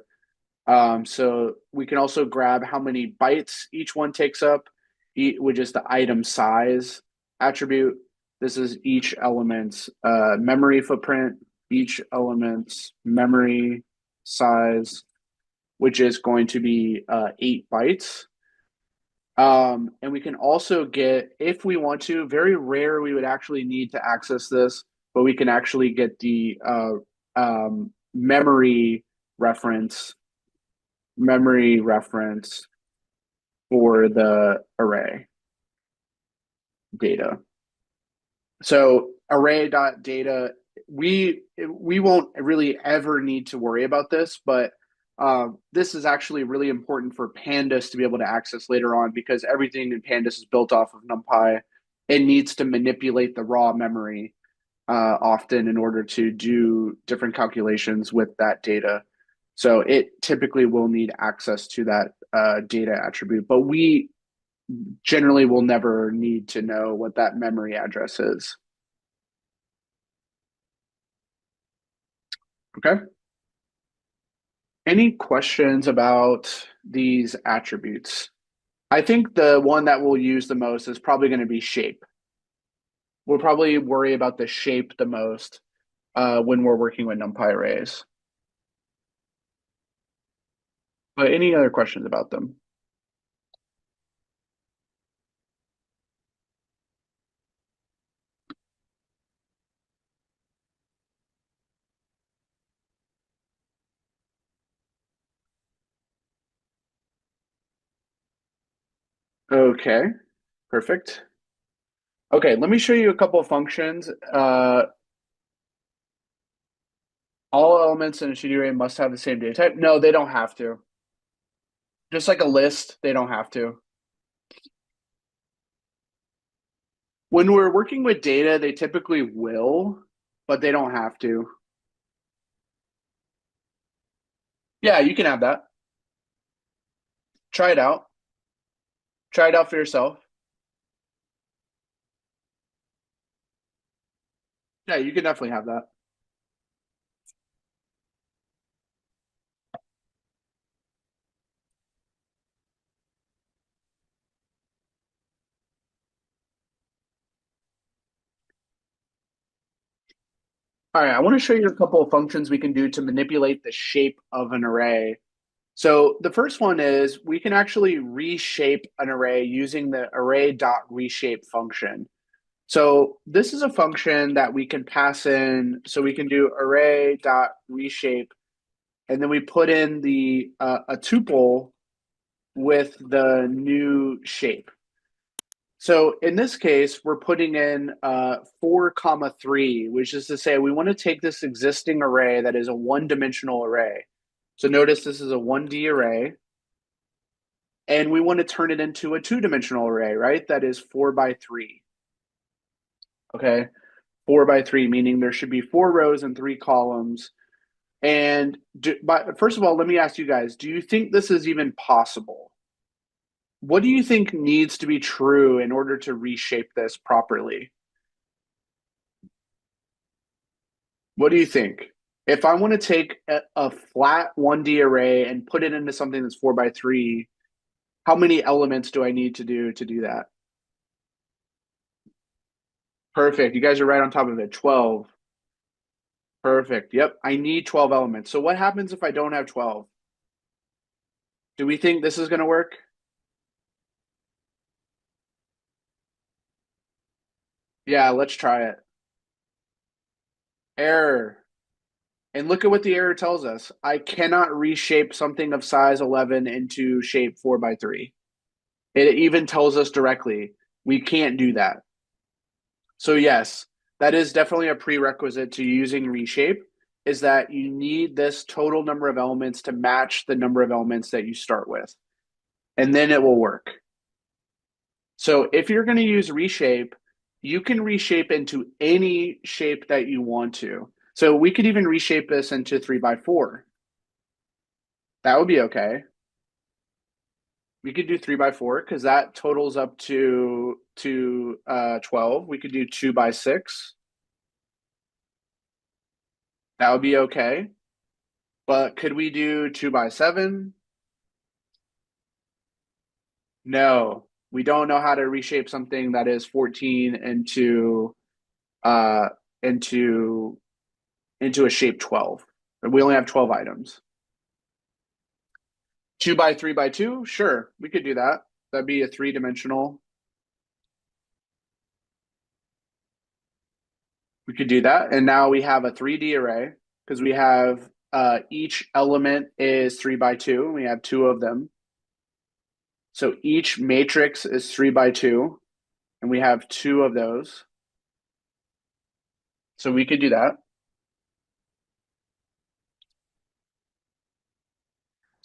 So we can also grab how many bytes each one takes up, which is the item size attribute. This is each element's memory footprint, each element's memory size, which is going to be 8 bytes. And we can also get, if we want to, very rare we would actually need to access this, but we can actually get the memory reference for the array data. So array.data, we won't really ever need to worry about this, but this is actually really important for Pandas to be able to access later on, because everything in Pandas is built off of NumPy. It needs to manipulate the raw memory often in order to do different calculations with that data. So it typically will need access to that data attribute, but we generally will never need to know what that memory address is. Okay. Any questions about these attributes? I think the one that we'll use the most is probably going to be shape. We'll probably worry about the shape the most when we're working with NumPy arrays. But any other questions about them? Okay, perfect. Okay, let me show you a couple of functions. All elements in a shitty array must have the same data type. No, they don't have to. Just like a list, they don't have to. When we're working with data, they typically will, but they don't have to. Yeah, you can have that. Try it out. Try it out for yourself. Yeah, you can definitely have that. All right, I want to show you a couple of functions we can do to manipulate the shape of an array. So the first one is we can actually reshape an array using the array.reshape function. So this is a function that we can pass in. So we can do array.reshape, and then we put in the a tuple with the new shape. So in this case, we're putting in 4,3, which is to say we want to take this existing array that is a one-dimensional array. So notice this is a 1D array, and we want to turn it into a two-dimensional array, right? That is 4x3. Okay, 4x3, meaning there should be 4 rows and 3 columns. And but first of all, let me ask you guys, do you think this is even possible? What do you think needs to be true in order to reshape this properly? What do you think? If I want to take a flat 1D array and put it into something that's 4x3, how many elements do I need to do that? Perfect. You guys are right on top of it. 12. Perfect. Yep. I need 12 elements. So what happens if I don't have 12? Do we think this is going to work? Yeah, let's try it. Error. And look at what the error tells us. I cannot reshape something of size 11 into shape 4x3. It even tells us directly, we can't do that. So yes, that is definitely a prerequisite to using reshape. is that you need this total number of elements to match the number of elements that you start with, and then it will work. So if you're going to use reshape, you can reshape into any shape that you want to. So we could even reshape this into 3x4. That would be okay. We could do 3x4 because that totals up to 12. We could do 2x6. That would be okay. But could we do 2x7? No, we don't know how to reshape something that is 14 into a shape 12. We only have 12 items. 2x3x2, sure, we could do that. That'd be a 3-dimensional. We could do that, and now we have a 3D array because we have each element is 3x2, and we have 2 of them. So each matrix is 3x2, and we have 2 of those. So we could do that.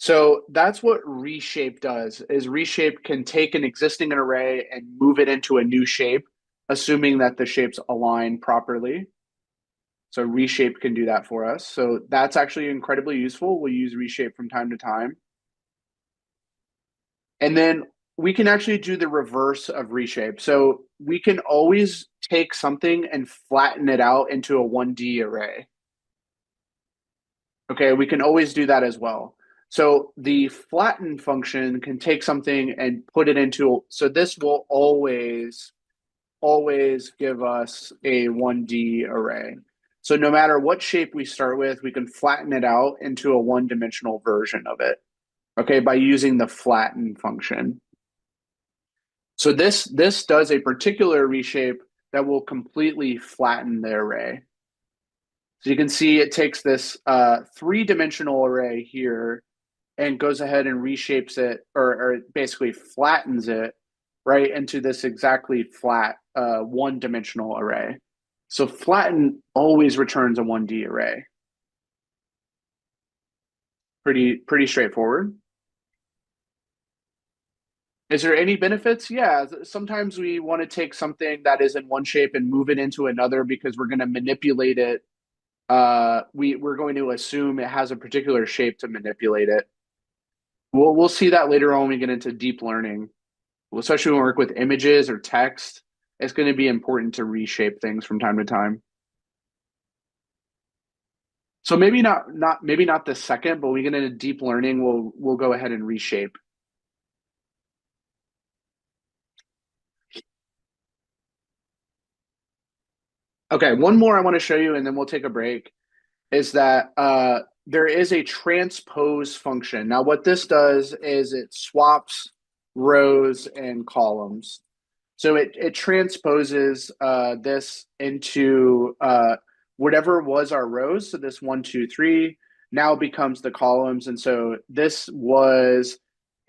So that's what reshape does, is reshape can take an existing array and move it into a new shape, assuming that the shapes align properly. So reshape can do that for us. So that's actually incredibly useful. We'll use reshape from time to time. And then we can actually do the reverse of reshape. So we can always take something and flatten it out into a 1D array. Okay, we can always do that as well. So the flatten function can take something and put it into, so this will always give us a 1D array. So no matter what shape we start with, we can flatten it out into a 1-dimensional version of it, okay, by using the flatten function. So this does a particular reshape that will completely flatten the array. So you can see it takes this 3-dimensional array here and goes ahead and reshapes it, or basically flattens it right into this exactly flat 1-dimensional array. So flatten always returns a 1D array. Pretty straightforward. Is there any benefits? Yeah, sometimes we want to take something that is in one shape and move it into another because we're going to manipulate it. We're going to assume it has a particular shape to manipulate it. We'll see that later on when we get into deep learning, especially when we work with images or text. It's going to be important to reshape things from time to time. So maybe not the second, but when we get into deep learning, we'll go ahead and reshape. Okay, one more I want to show you, and then we'll take a break, is that there is a transpose function. Now, what this does is it swaps rows and columns. So it transposes this into whatever was our rows. So this 1, 2, 3 now becomes the columns. And so this was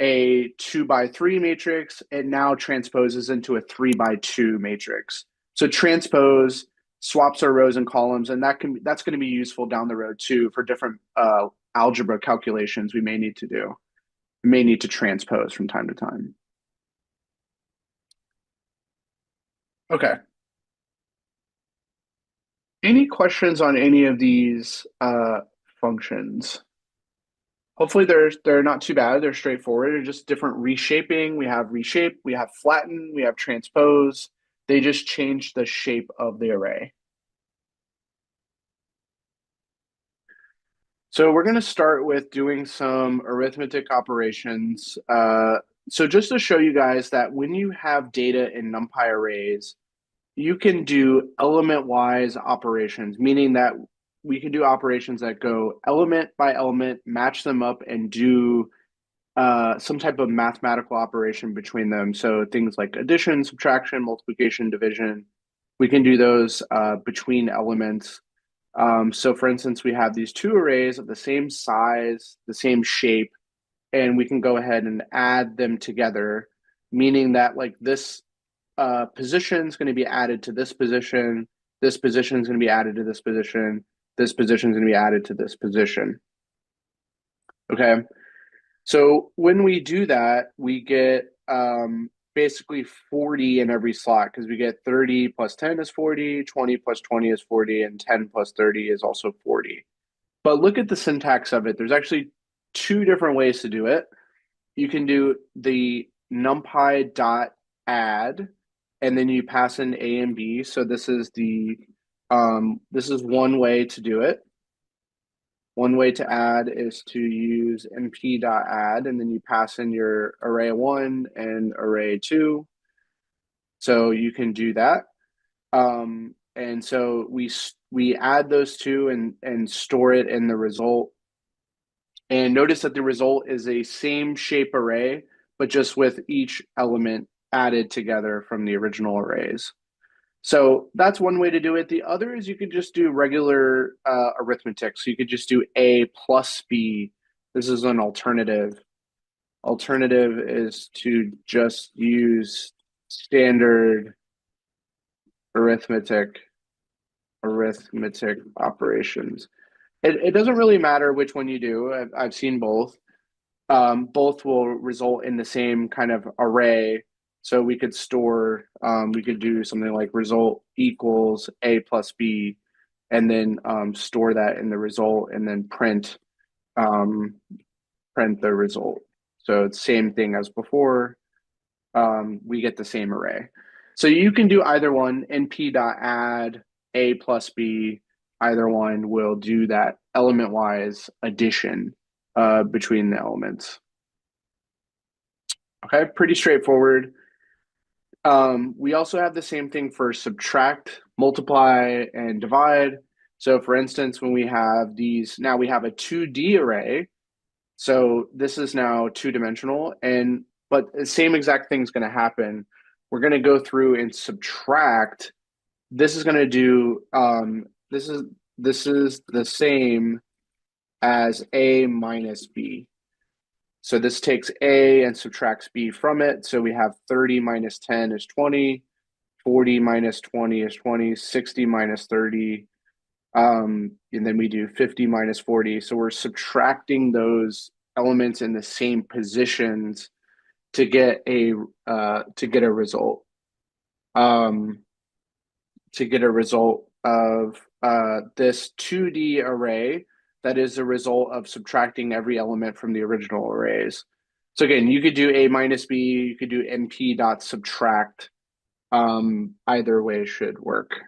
a 2x3 matrix. It now transposes into a 3x2 matrix. So transpose swaps our rows and columns, and that's going to be useful down the road too for different algebra calculations we may need to do. We may need to transpose from time to time. Okay. Any questions on any of these functions? Hopefully they're not too bad. They're straightforward. They're just different reshaping. We have reshape, we have flatten, we have transpose. They just change the shape of the array. So we're going to start with doing some arithmetic operations. So just to show you guys that when you have data in NumPy arrays, you can do element-wise operations, meaning that we can do operations that go element by element, match them up, and do some type of mathematical operation between them. So things like addition, subtraction, multiplication, division, we can do those between elements. So for instance, we have these two arrays of the same size, the same shape, and we can go ahead and add them together, meaning that like this position is going to be added to this position is going to be added to this position this position is going to be added to this position. Okay. So when we do that, we get basically 40 in every slot because we get 30 plus 10 is 40, 20 plus 20 is 40, and 10 plus 30 is also 40. But look at the syntax of it. There's actually two different ways to do it. You can do the numpy dot add, and then you pass in A and B. So this is one way to do it. One way to add is to use np.add, and then you pass in your array1 and array2. So you can do that. And so we add those two and store it in the result. And notice that the result is a same shape array, but just with each element added together from the original arrays. So that's one way to do it. The other is you could just do regular arithmetic. So you could just do A plus B. This is an alternative. Alternative is to just use standard arithmetic operations. It doesn't really matter which one you do. I've seen both. Both will result in the same kind of array. So we could store, we could do something like result equals A plus B, and then store that in the result, and then print the result. So it's same thing as before. We get the same array. So you can do either one. np.add A plus B. Either one will do that element-wise addition between the elements. Okay, pretty straightforward. We also have the same thing for subtract, multiply, and divide. So for instance, when we have these, now we have a 2D array. So this is now two-dimensional, but the same exact thing is going to happen. We're going to go through and subtract. This is going to do, this is the same as A minus B. So this takes A and subtracts B from it. So we have 30 minus 10 is 20, 40 minus 20 is 20, 60 minus 30, and then we do 50 minus 40. So we're subtracting those elements in the same positions to get a result. To get a result of this 2D array that is the result of subtracting every element from the original arrays. So again, you could do A minus B, you could do np.subtract. Either way should work.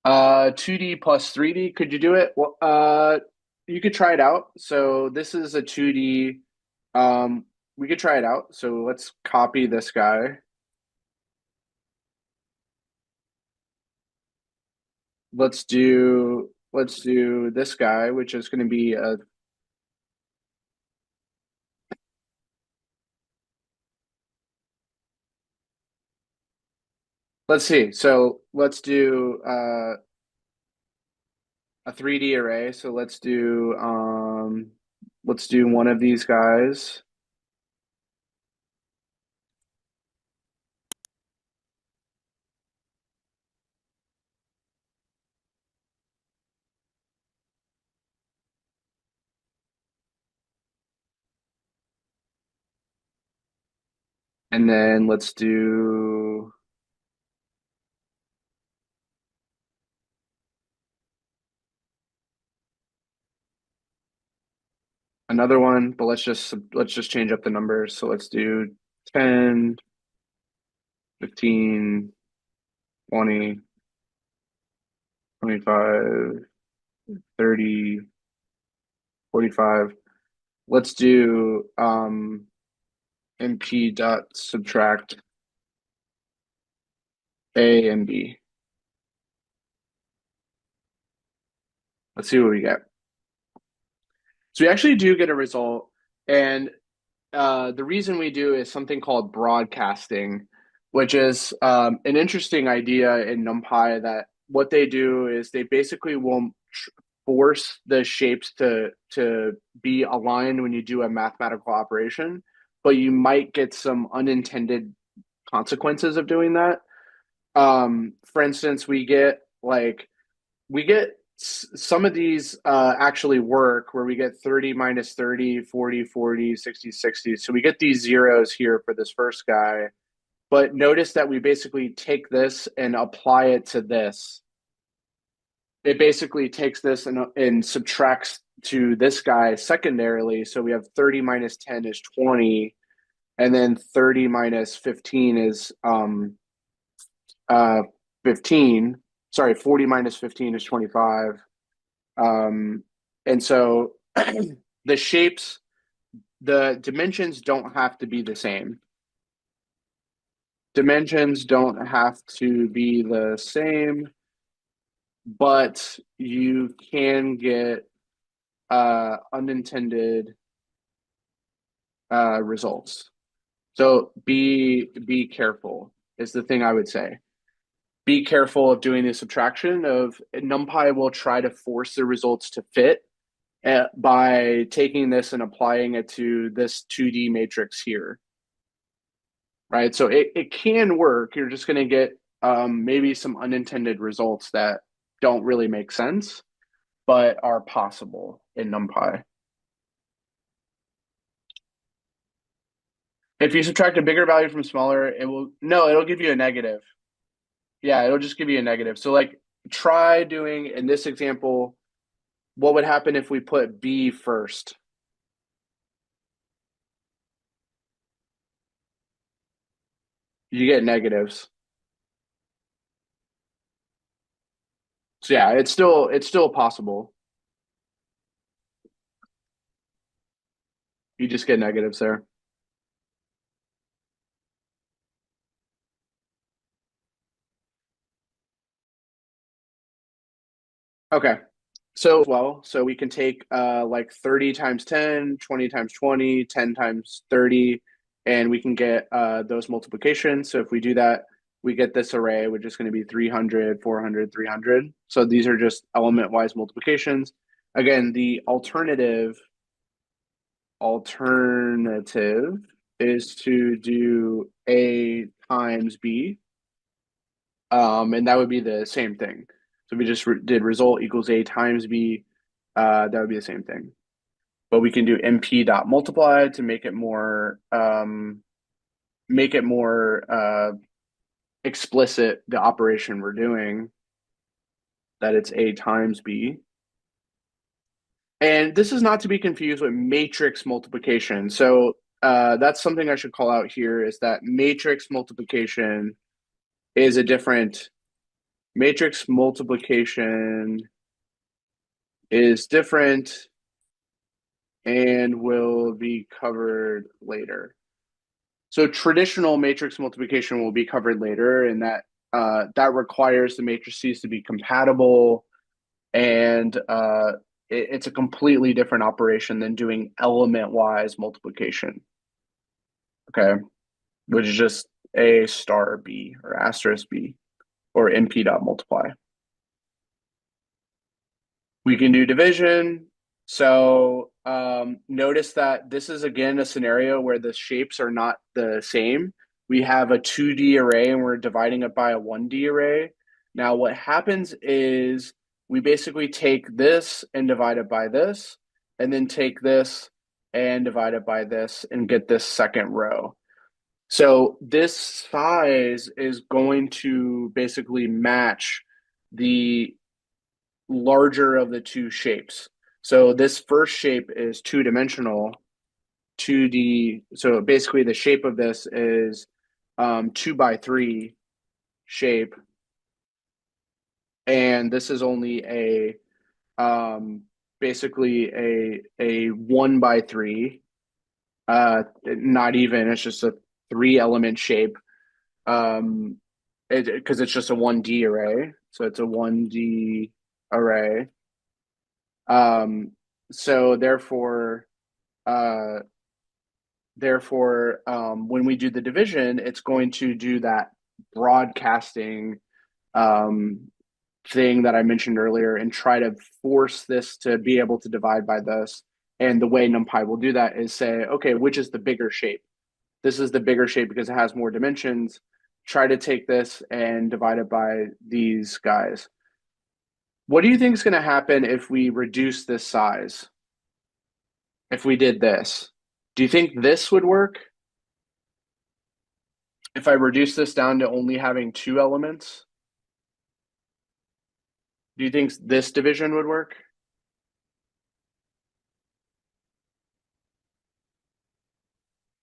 2D plus 3D, could you do it? Well, you could try it out. So this is a 2D. We could try it out. So let's copy this guy. Let's do this guy, which is going to be a let's see. So let's do a 3D array. So let's do one of these guys. And then let's do another one, but let's just change up the numbers. So let's do 10, 15, 20, 25, 30, 45. Let's do np.subtract A and B. Let's see what we get. So we actually do get a result, and the reason we do is something called broadcasting, which is an interesting idea in NumPy that what they do is they basically won't force the shapes to be aligned when you do a mathematical operation, but you might get some unintended consequences of doing that. For instance, we get like we get some of these actually work where we get 30 minus 30, 40, 40, 60, 60. So we get these zeros here for this first guy. But notice that we basically take this and apply it to this. It basically takes this and subtracts to this guy secondarily. So we have 30 minus 10 is 20. And then 30 minus 15 is 15. Sorry, 40 minus 15 is 25. And so the shapes, the dimensions don't have to be the same. Dimensions don't have to be the same, but you can get unintended results. So be careful is the thing I would say. Be careful of doing the subtraction of NumPy will try to force the results to fit by taking this and applying it to this 2D matrix here. Right? So it can work. You're just going to get maybe some unintended results that don't really make sense, but are possible in NumPy. If you subtract a bigger value from smaller, it'll give you a negative. Yeah, it'll just give you a negative. So like try doing in this example, what would happen if we put B first? You get negatives. So yeah, it's still possible. You just get negatives there. Okay. So we can take like 30 times 10, 20 times 20, 10 times 30, and we can get those multiplications. So if we do that, we get this array, which is going to be 300, 400, 300. So these are just element-wise multiplications. Again, the alternative is to do A times B, and that would be the same thing. So if we just did result equals A times B, that would be the same thing. But we can do np dot multiply to make it more explicit the operation we're doing, that it's A times B. And this is not to be confused with matrix multiplication. So that's something I should call out here, is that matrix multiplication is a different matrix multiplication is different and will be covered later. So traditional matrix multiplication will be covered later, and that requires the matrices to be compatible, and it's a completely different operation than doing element-wise multiplication. Okay, which is just A star B or asterisk B or np dot multiply. We can do division. So notice that this is again a scenario where the shapes are not the same. We have a 2D array and we're dividing it by a 1D array. Now what happens is we basically take this and divide it by this, and then take this and divide it by this and get this second row. So this size is going to basically match the larger of the two shapes. So this first shape is two-dimensional, 2D. So basically the shape of this is 2x3 shape. And this is only a basically a 1x3, not even, it's just a 3-element shape. Because it's just a 1D array. So it's a 1D array. So therefore, when we do the division, it's going to do that broadcasting thing that I mentioned earlier and try to force this to be able to divide by this. And the way NumPy will do that is say, okay, which is the bigger shape? This is the bigger shape because it has more dimensions. Try to take this and divide it by these guys. What do you think is going to happen if we reduce this size? If we did this, do you think this would work? If I reduce this down to only having 2 elements, do you think this division would work?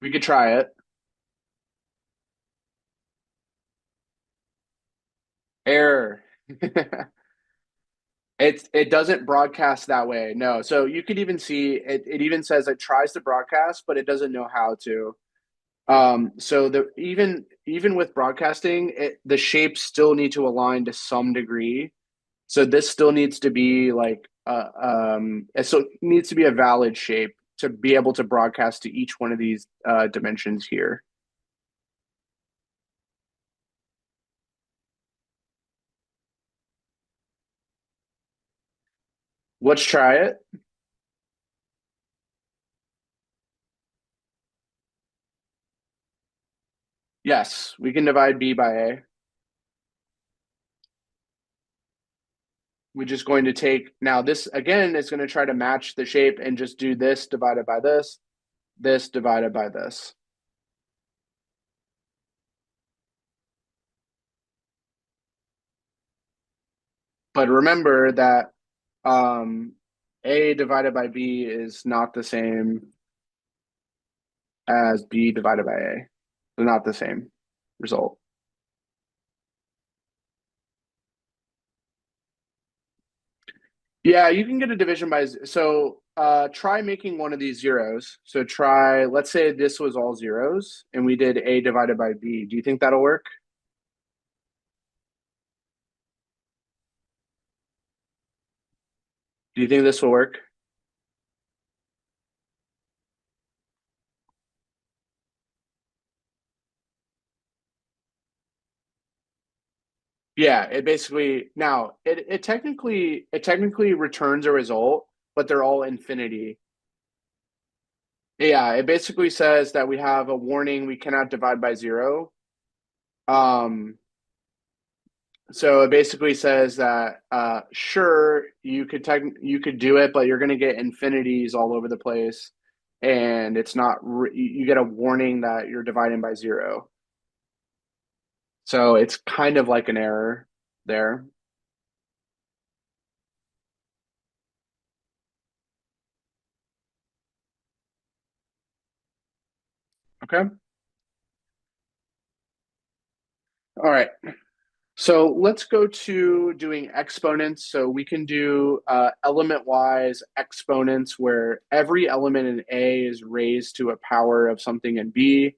We could try it. Error. It doesn't broadcast that way. No. So you could even see it even says it tries to broadcast, but it doesn't know how to. So even with broadcasting, the shapes still need to align to some degree. So this still needs to be like so it needs to be a valid shape to be able to broadcast to each one of these dimensions here. Let's try it. Yes, we can divide B by A. We're just going to take, now this again is going to try to match the shape and just do this divided by this divided by this. But remember that A divided by B is not the same as B divided by A. They're not the same result. Yeah, you can get a division by, so try making one of these zeros. So try, let's say this was all zeros and we did A divided by B. Do you think that'll work? Do you think this will work? Yeah, it basically now it technically returns a result, but they're all infinity. Yeah, it basically says that we have a warning we cannot divide by zero. Um, so it basically says that sure you could do it, but you're going to get infinities all over the place, and it's not you get a warning that you're dividing by zero. So it's kind of like an error there. Okay. All right. So let's go to doing exponents. So we can do element-wise exponents where every element in A is raised to a power of something in B.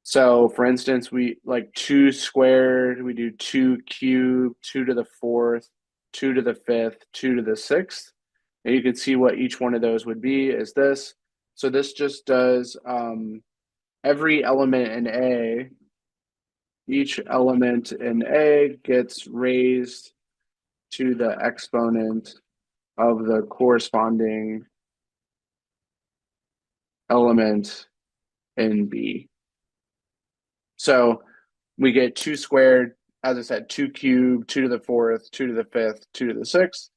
So for instance, we like 2 squared, we do 2 cubed, 2 to the fourth, 2 to the fifth, 2 to the sixth. And you can see what each one of those would be is this. So this just does every element in A, each element in A gets raised to the exponent of the corresponding element in B. So we get 2 squared, as I said, 2 cubed, 2 to the fourth, 2 to the fifth, 2 to the sixth.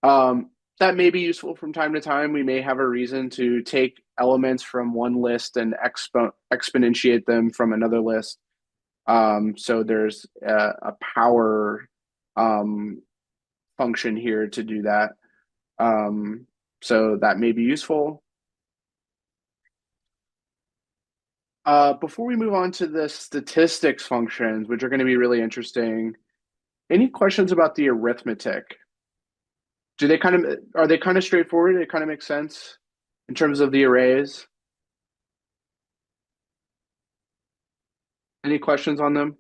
That may be useful from time to time. We may have a reason to take elements from one list and exponentiate them from another list. So there's a power function here to do that. So that may be useful. Before we move on to the statistics functions, which are going to be really interesting, any questions about the arithmetic? Are they kind of straightforward? They kind of make sense in terms of the arrays? Any questions on them?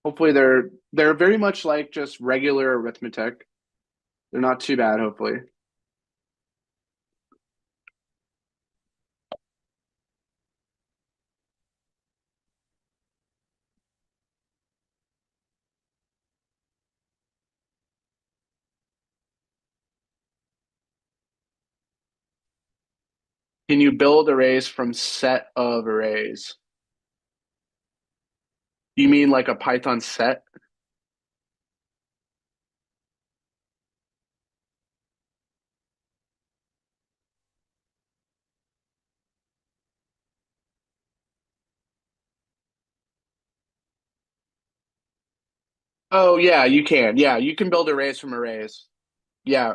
Hopefully they're very much like just regular arithmetic. They're not too bad, hopefully. Can you build arrays from set of arrays? You mean like a Python set? Oh yeah, you can. Yeah, you can build arrays from arrays. Yeah.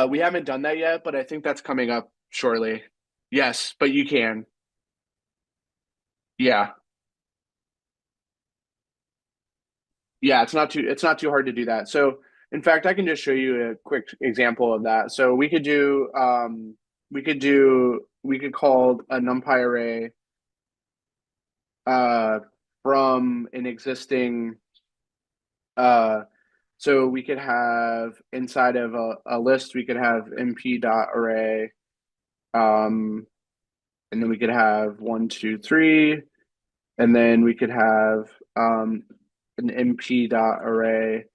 We haven't done that yet, but I think that's coming up shortly. Yes, but you can. Yeah. Yeah, it's not too hard to do that. So in fact, I can just show you a quick example of that. So we could call a NumPy array uh from an existing uh so we could have inside of a list we could have np dot array, and then we could have 1 2 3, and then we could have an np dot array,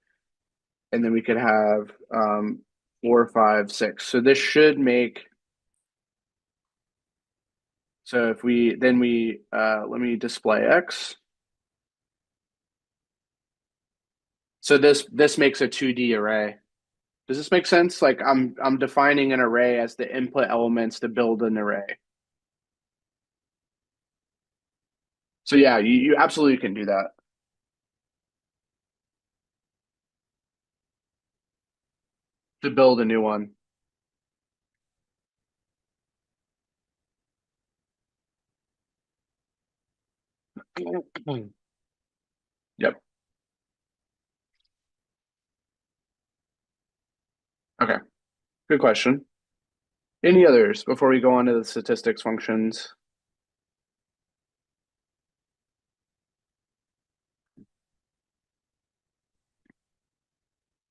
and then we could have 4 5 6. So this should make, so if we then we let me display x. So this makes a 2D array. Does this make sense? Like I'm defining an array as the input elements to build an array. So yeah, you absolutely can do that to build a new one. Yep. Okay. Good question. Any others before we go on to the statistics functions?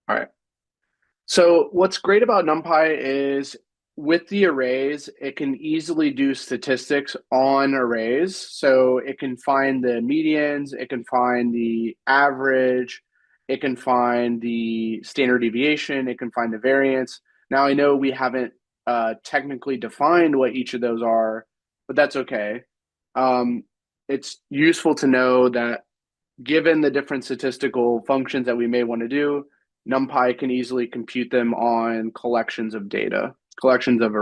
All right. So what's great about NumPy is with the arrays, it can easily do statistics on arrays. So it can find the medians, it can find the average, it can find the standard deviation, it can find the variance. Now I know we haven't technically defined what each of those are, but that's okay. Um, it's useful to know that given the different statistical functions that we may want to do, NumPy can easily compute them on collections of data, collections of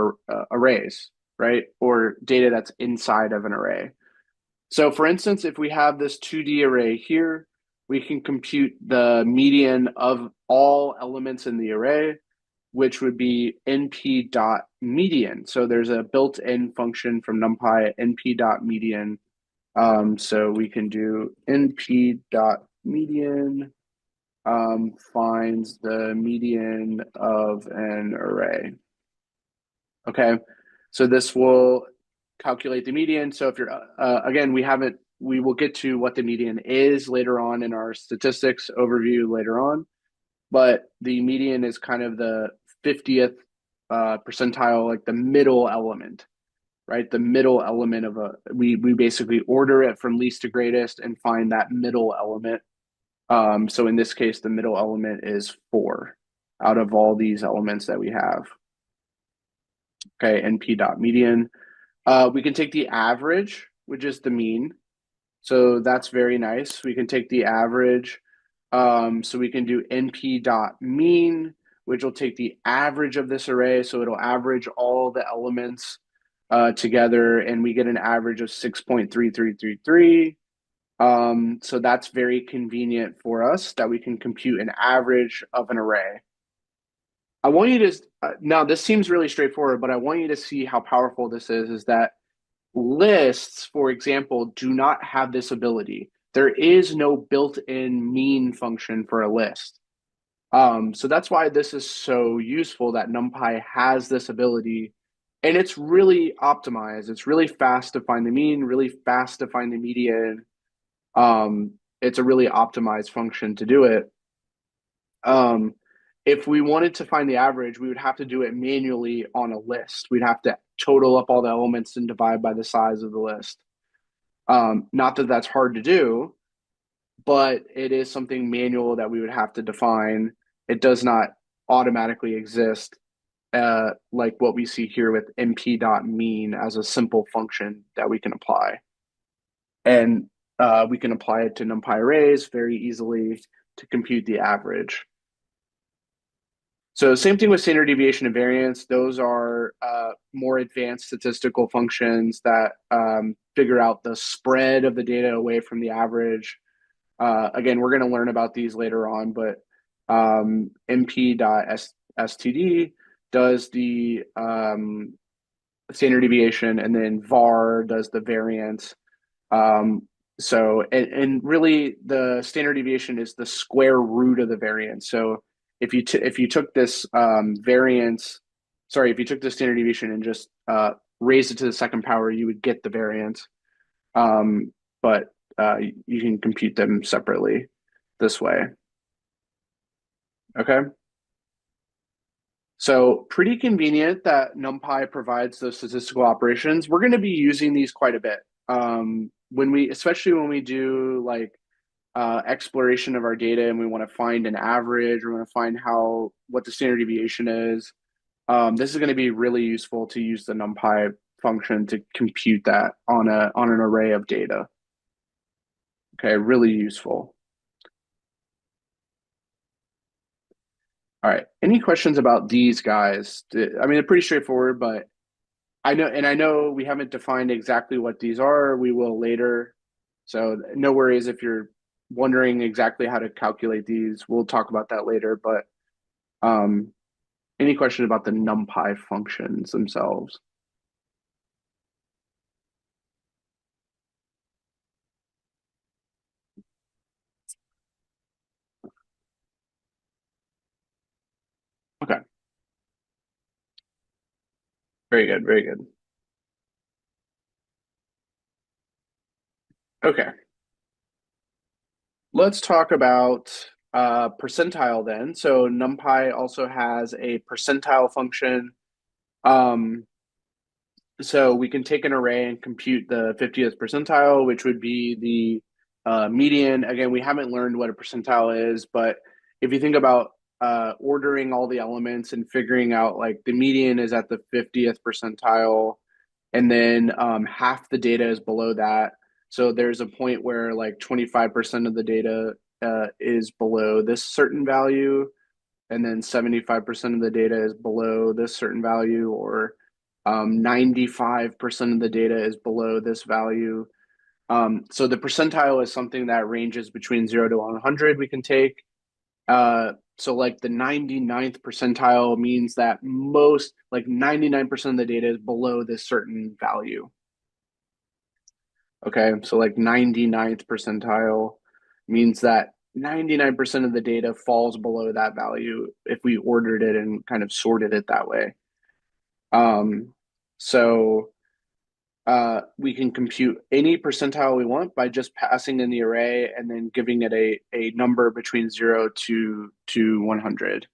arrays, right? Or data that's inside of an array. So for instance, if we have this 2D array here, we can compute the median of all elements in the array, which would be np.median. So there's a built-in function from NumPy, np.median. So we can do np.median finds the median of an array. Okay, so this will calculate the median. So if you're, again, we will get to what the median is later on in our statistics overview later on, but the median is kind of the 50th percentile, like the middle element, right? The middle element of we basically order it from least to greatest and find that middle element. So in this case, the middle element is 4 out of all these elements that we have. Okay, np dot median. We can take the average, which is the mean. So that's very nice. We can take the average. So we can do np dot mean, which will take the average of this array. So it'll average all the elements together, and we get an average of 6.3333. So that's very convenient for us that we can compute an average of an array. I want you to, now this seems really straightforward, but I want you to see how powerful this is that lists, for example, do not have this ability. There is no built-in mean function for a list. So that's why this is so useful that NumPy has this ability, and it's really optimized. It's really fast to find the mean, really fast to find the median. It's a really optimized function to do it. If we wanted to find the average, we would have to do it manually on a list. We'd have to total up all the elements and divide by the size of the list. Not that that's hard to do, but it is something manual that we would have to define. It does not automatically exist, like what we see here with np.mean as a simple function that we can apply. And we can apply it to NumPy arrays very easily to compute the average. So same thing with standard deviation and variance. Those are more advanced statistical functions that figure out the spread of the data away from the average. Again, we're going to learn about these later on, but np.std does the standard deviation, and then var does the variance. And really the standard deviation is the square root of the variance. So if you took this if you took the standard deviation and just raised it to the second power, you would get the variance. But you can compute them separately this way. Okay. So pretty convenient that NumPy provides those statistical operations. We're going to be using these quite a bit. Especially when we do like exploration of our data and we want to find an average, we want to find what the standard deviation is. This is going to be really useful to use the NumPy function to compute that on an array of data. Okay, really useful. All right, any questions about these guys? I mean, they're pretty straightforward, but I know we haven't defined exactly what these are. We will later. So no worries if you're wondering exactly how to calculate these. We'll talk about that later, but any question about the NumPy functions themselves? Okay. Very good, very good. Okay. Let's talk about percentile then. So NumPy also has a percentile function. So we can take an array and compute the 50th percentile, which would be the median. Again, we haven't learned what a percentile is, but if you think about ordering all the elements and figuring out like the median is at the 50th percentile, and then half the data is below that. So there's a point where like 25% of the data is below this certain value, and then 75% of the data is below this certain value, or 95% of the data is below this value. So the percentile is something that ranges between 0 to 100 we can take. So like the 99th percentile means that most, like 99% of the data is below this certain value. Okay, so like 99th percentile means that 99% of the data falls below that value if we ordered it and kind of sorted it that way. So we can compute any percentile we want by just passing in the array and then giving it a number between 0 to 100.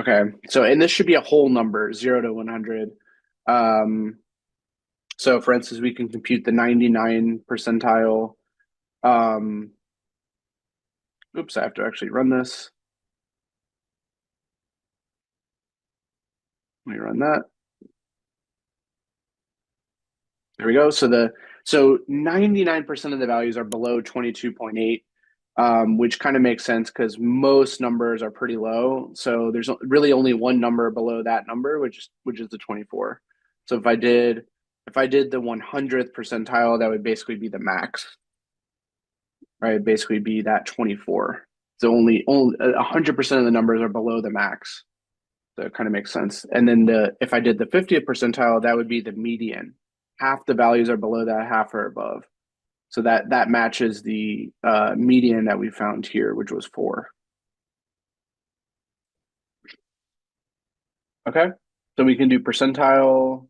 Okay, so and this should be a whole number, 0 to 100. So for instance, we can compute the 99 percentile. Oops, I have to actually run this. Let me run that. There we go. So 99% of the values are below 22.8, which kind of makes sense because most numbers are pretty low. So there's really only one number below that number, which is the 24. So if I did the 100th percentile, that would basically be the max, right? It'd basically be that 24. So only 100% of the numbers are below the max. So it kind of makes sense. And then if I did the 50th percentile, that would be the median. Half the values are below that, half are above. So that matches the median that we found here, which was 4. Okay, so we can do percentile.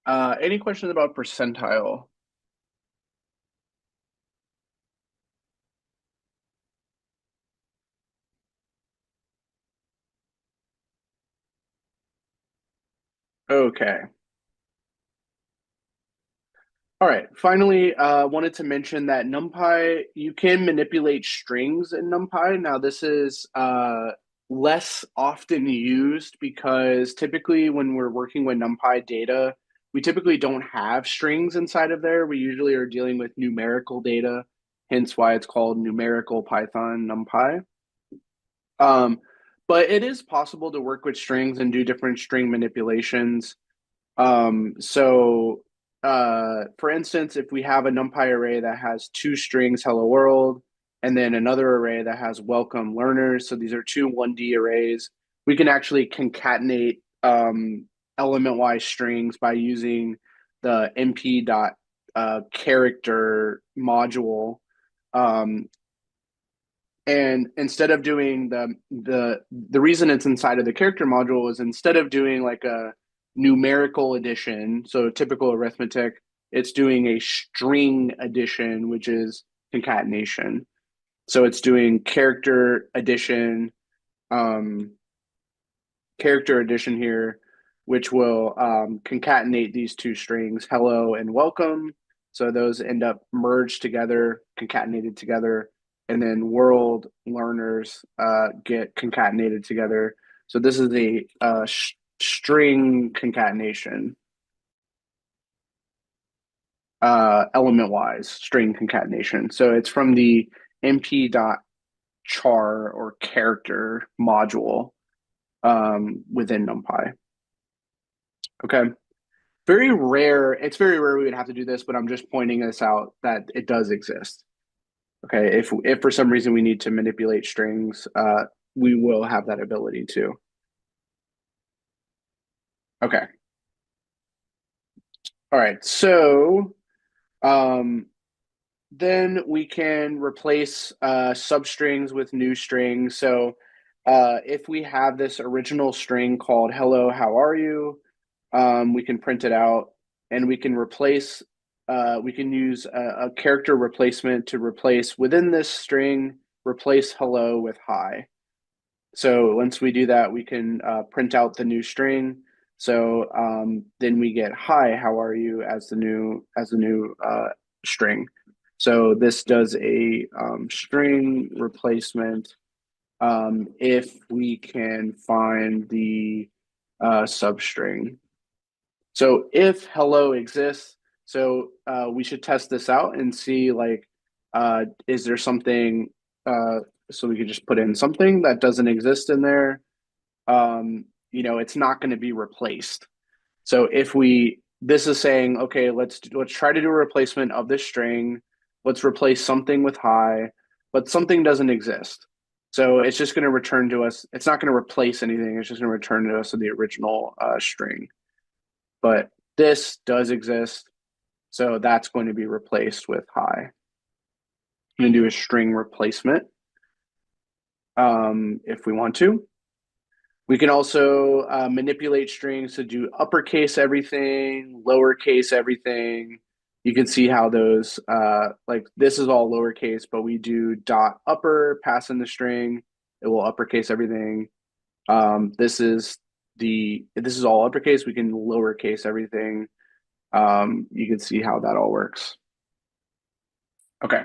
Any questions about percentile? Okay. All right. Finally, wanted to mention that NumPy, you can manipulate strings in NumPy. Now, this is less often used because typically when we're working with NumPy data, we typically don't have strings inside of there. We usually are dealing with numerical data, hence why it's called numerical Python NumPy. But it is possible to work with strings and do different string manipulations. So for instance, if we have a NumPy array that has two strings hello world, and then another array that has welcome learners, so these are two 1D arrays, we can actually concatenate element-wise strings by using the np.character module. And instead of doing the reason it's inside of the character module is instead of doing like a numerical addition, so typical arithmetic, it's doing a string addition, which is concatenation. So it's doing character addition here, which will concatenate these two strings, hello and welcome. So those end up merged together, concatenated together, and then world learners get concatenated together. So this is a string concatenation, element-wise string concatenation. So it's from the np.char or character module within NumPy. Okay. It's very rare we would have to do this, but I'm just pointing this out that it does exist. Okay, if for some reason we need to manipulate strings, we will have that ability too. Okay. All right, so then we can replace substrings with new strings. So if we have this original string called hello, how are you? We can print it out and we can replace, we can use a character replacement to replace within this string, replace hello with hi. So once we do that, we can print out the new string. So then we get hi, how are you as the new string. So this does a string replacement if we can find the substring. So if hello exists, so we should test this out and see like, is there something, so we could just put in something that doesn't exist in there. It's not going to be replaced. So this is saying, okay, let's try to do a replacement of this string. Let's replace something with hi, but something doesn't exist. So it's just going to return to us. It's not going to replace anything. It's just going to return to us the original string. But this does exist. So that's going to be replaced with hi. I'm going to do a string replacement if we want to. We can also manipulate strings to do uppercase everything, lowercase everything. You can see how those, like this is all lowercase, but we do dot upper, pass in the string, it will uppercase everything. This is all uppercase, we can lowercase everything. You can see how that all works. Okay.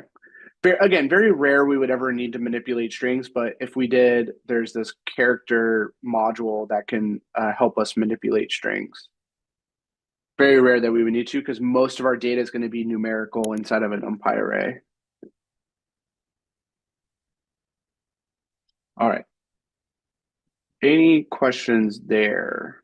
Again, very rare we would ever need to manipulate strings, but if we did, there's this character module that can help us manipulate strings. Very rare that we would need to because most of our data is going to be numerical inside of an NumPy array. All right. Any questions there?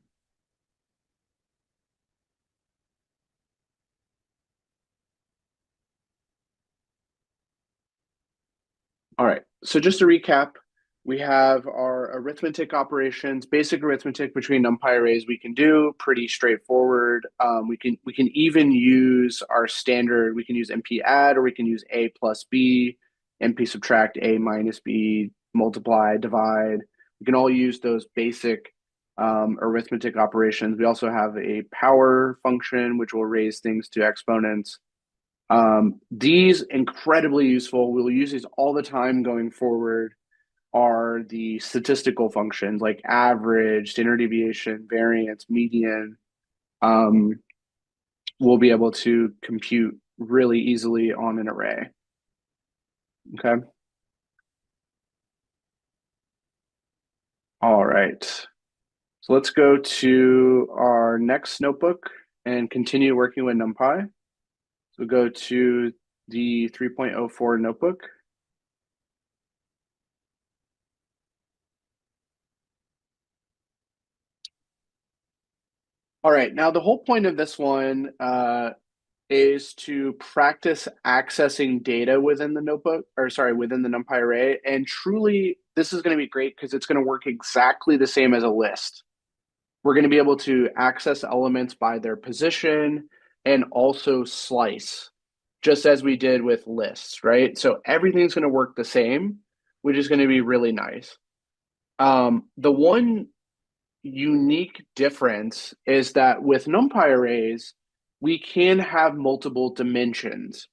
All right, so just to recap, we have our arithmetic operations, basic arithmetic between NumPy arrays we can do, pretty straightforward. We can even use our standard, we can use NP add or we can use A plus B, NP subtract, A minus B, multiply, divide. We can all use those basic arithmetic operations. We also have a power function, which will raise things to exponents. These incredibly useful. We'll use these all the time going forward. Are the statistical functions like average, standard deviation, variance, median. We'll be able to compute really easily on an array. Okay. All right. So let's go to our next notebook and continue working with NumPy. So go to the 3.04 notebook. All right, now the whole point of this one is to practice accessing data within the notebook, or sorry, within the NumPy array. And truly, this is going to be great because it's going to work exactly the same as a list. We're going to be able to access elements by their position and also slice, just as we did with lists, right? So everything's going to work the same, which is going to be really nice. The one unique difference is that with NumPy arrays, we can have multiple dimensions.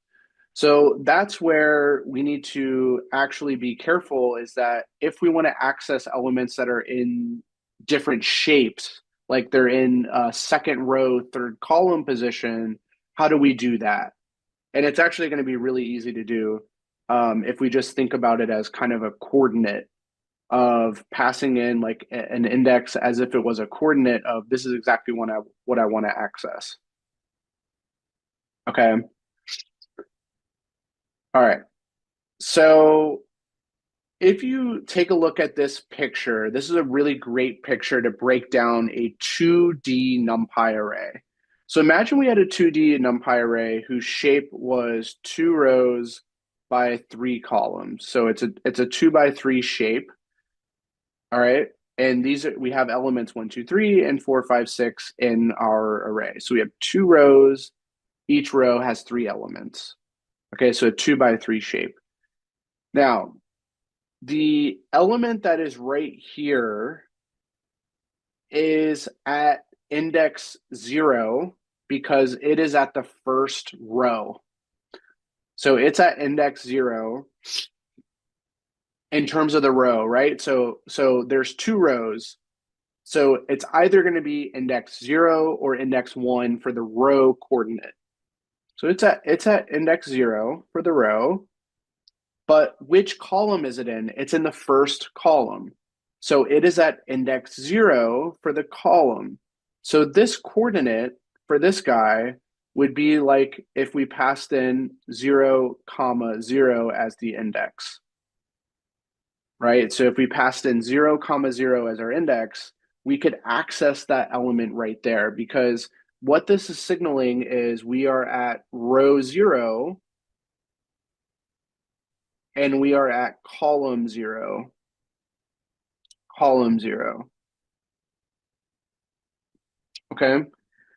So that's where we need to actually be careful, is that if we want to access elements that are in different shapes, like they're in a second row, third column position, how do we do that? And it's actually going to be really easy to do if we just think about it as kind of a coordinate of passing in like an index as if it was a coordinate of this is exactly what I want to access. Okay. All right. So if you take a look at this picture, this is a really great picture to break down a 2D NumPy array. So imagine we had a 2D NumPy array whose shape was 2 rows by 3 columns. So it's a 2 by 3 shape. All right. And we have elements 1, 2, 3, and 4, 5, 6 in our array. So we have 2 rows. Each row has 3 elements. Okay, so a 2 by 3 shape. Now, the element that is right here is at index 0 because it is at the first row. So it's at index 0 in terms of the row, right? So there's 2 rows. So it's either going to be index 0 or index 1 for the row coordinate. So it's at index 0 for the row. But which column is it in? It's in the first column. So it is at index 0 for the column. So this coordinate for this guy would be like if we passed in 0, 0 as the index, right? So if we passed in 0, 0 as our index, we could access that element right there, because what this is signaling is we are at row 0 and we are at column 0. Okay.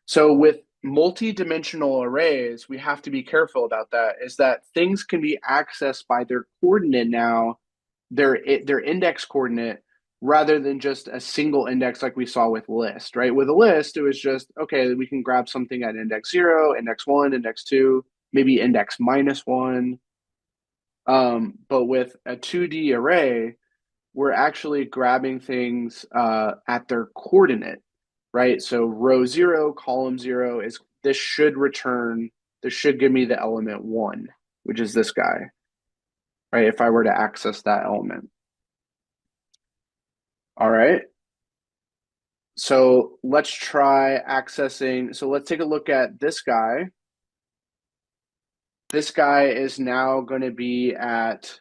So with multi-dimensional arrays, we have to be careful about that, is that things can be accessed by their coordinate now, their index coordinate, rather than just a single index like we saw with list, right? With a list, it was just, okay, we can grab something at index 0, index 1, index 2, maybe index -1. But with a 2D array, we're actually grabbing things at their coordinate, right? So row 0, column 0 is, this should give me the element 1, which is this guy, right? If I were to access that element. All right. So let's try accessing. So let's take a look at this guy. This guy is now going to be at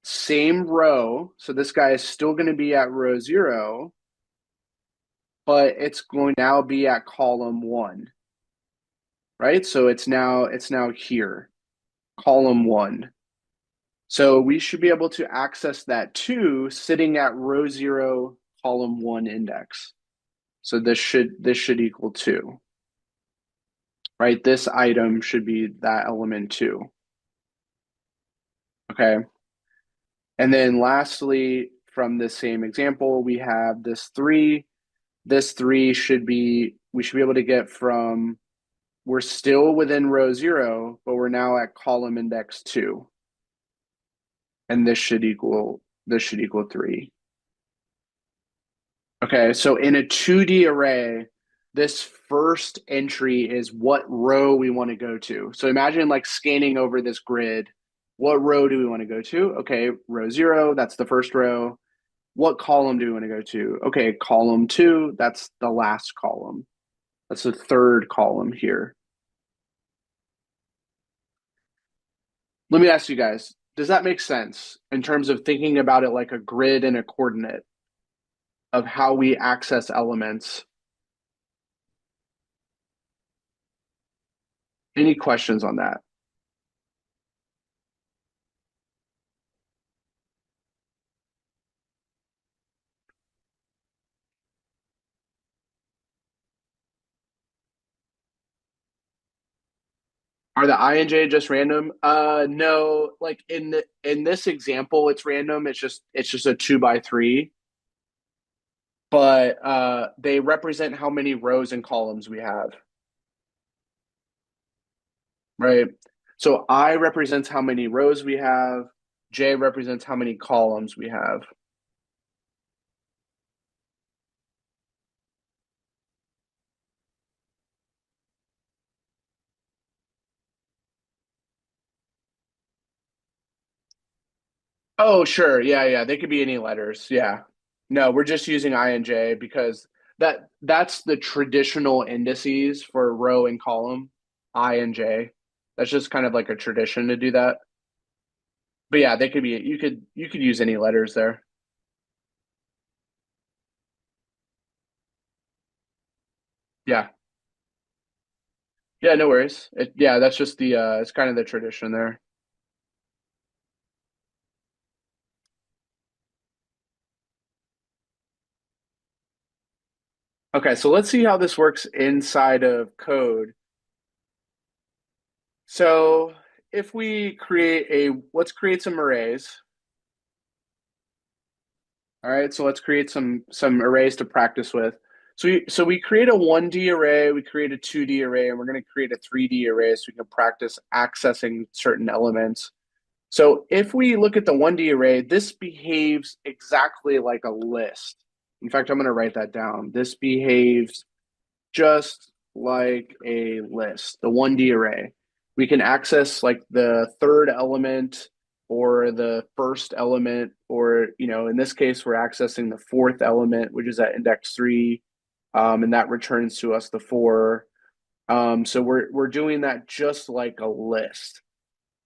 same row. So this guy is still going to be at row 0, but it's going to now be at column 1, right? So it's now here, column 1. So we should be able to access that too, sitting at row 0, column 1 index. So this should equal 2, right? This item should be that element 2. Okay. And then lastly, from this same example, we have this 3. This 3 we should be able to get from, we're still within row 0, but we're now at column index 2. And this should equal 3. Okay, so in a 2D array, this first entry is what row we want to go to. So imagine like scanning over this grid. What row do we want to go to? Okay, row 0, that's the first row. What column do we want to go to? Okay, column 2, that's the last column. That's the third column here. Let me ask you guys, does that make sense in terms of thinking about it like a grid and a coordinate of how we access elements? Any questions on that? Are the I and J just random? No. Like in this example, it's random. It's just a 2 by 3, but they represent how many rows and columns we have, right? So I represents how many rows we have. J represents how many columns we have. Oh, sure. Yeah, yeah. They could be any letters. Yeah. No, we're just using I and J because that's the traditional indices for row and column, I and J. That's just kind of like a tradition to do that. But yeah, they could be you could use any letters there. Yeah. Yeah, no worries. Yeah, that's just the it's kind of the tradition there. Okay, so let's see how this works inside of code. So if we let's create some arrays. All right, so let's create some arrays to practice with. So we create a 1D array, we create a 2D array, and we're going to create a 3D array so we can practice accessing certain elements. So if we look at the 1D array, this behaves exactly like a list. In fact, I'm going to write that down. This behaves just like a list, the 1D array. We can access like the third element or the first element, or, in this case, we're accessing the fourth element, which is at index 3, and that returns to us the 4. So we're doing that just like a list.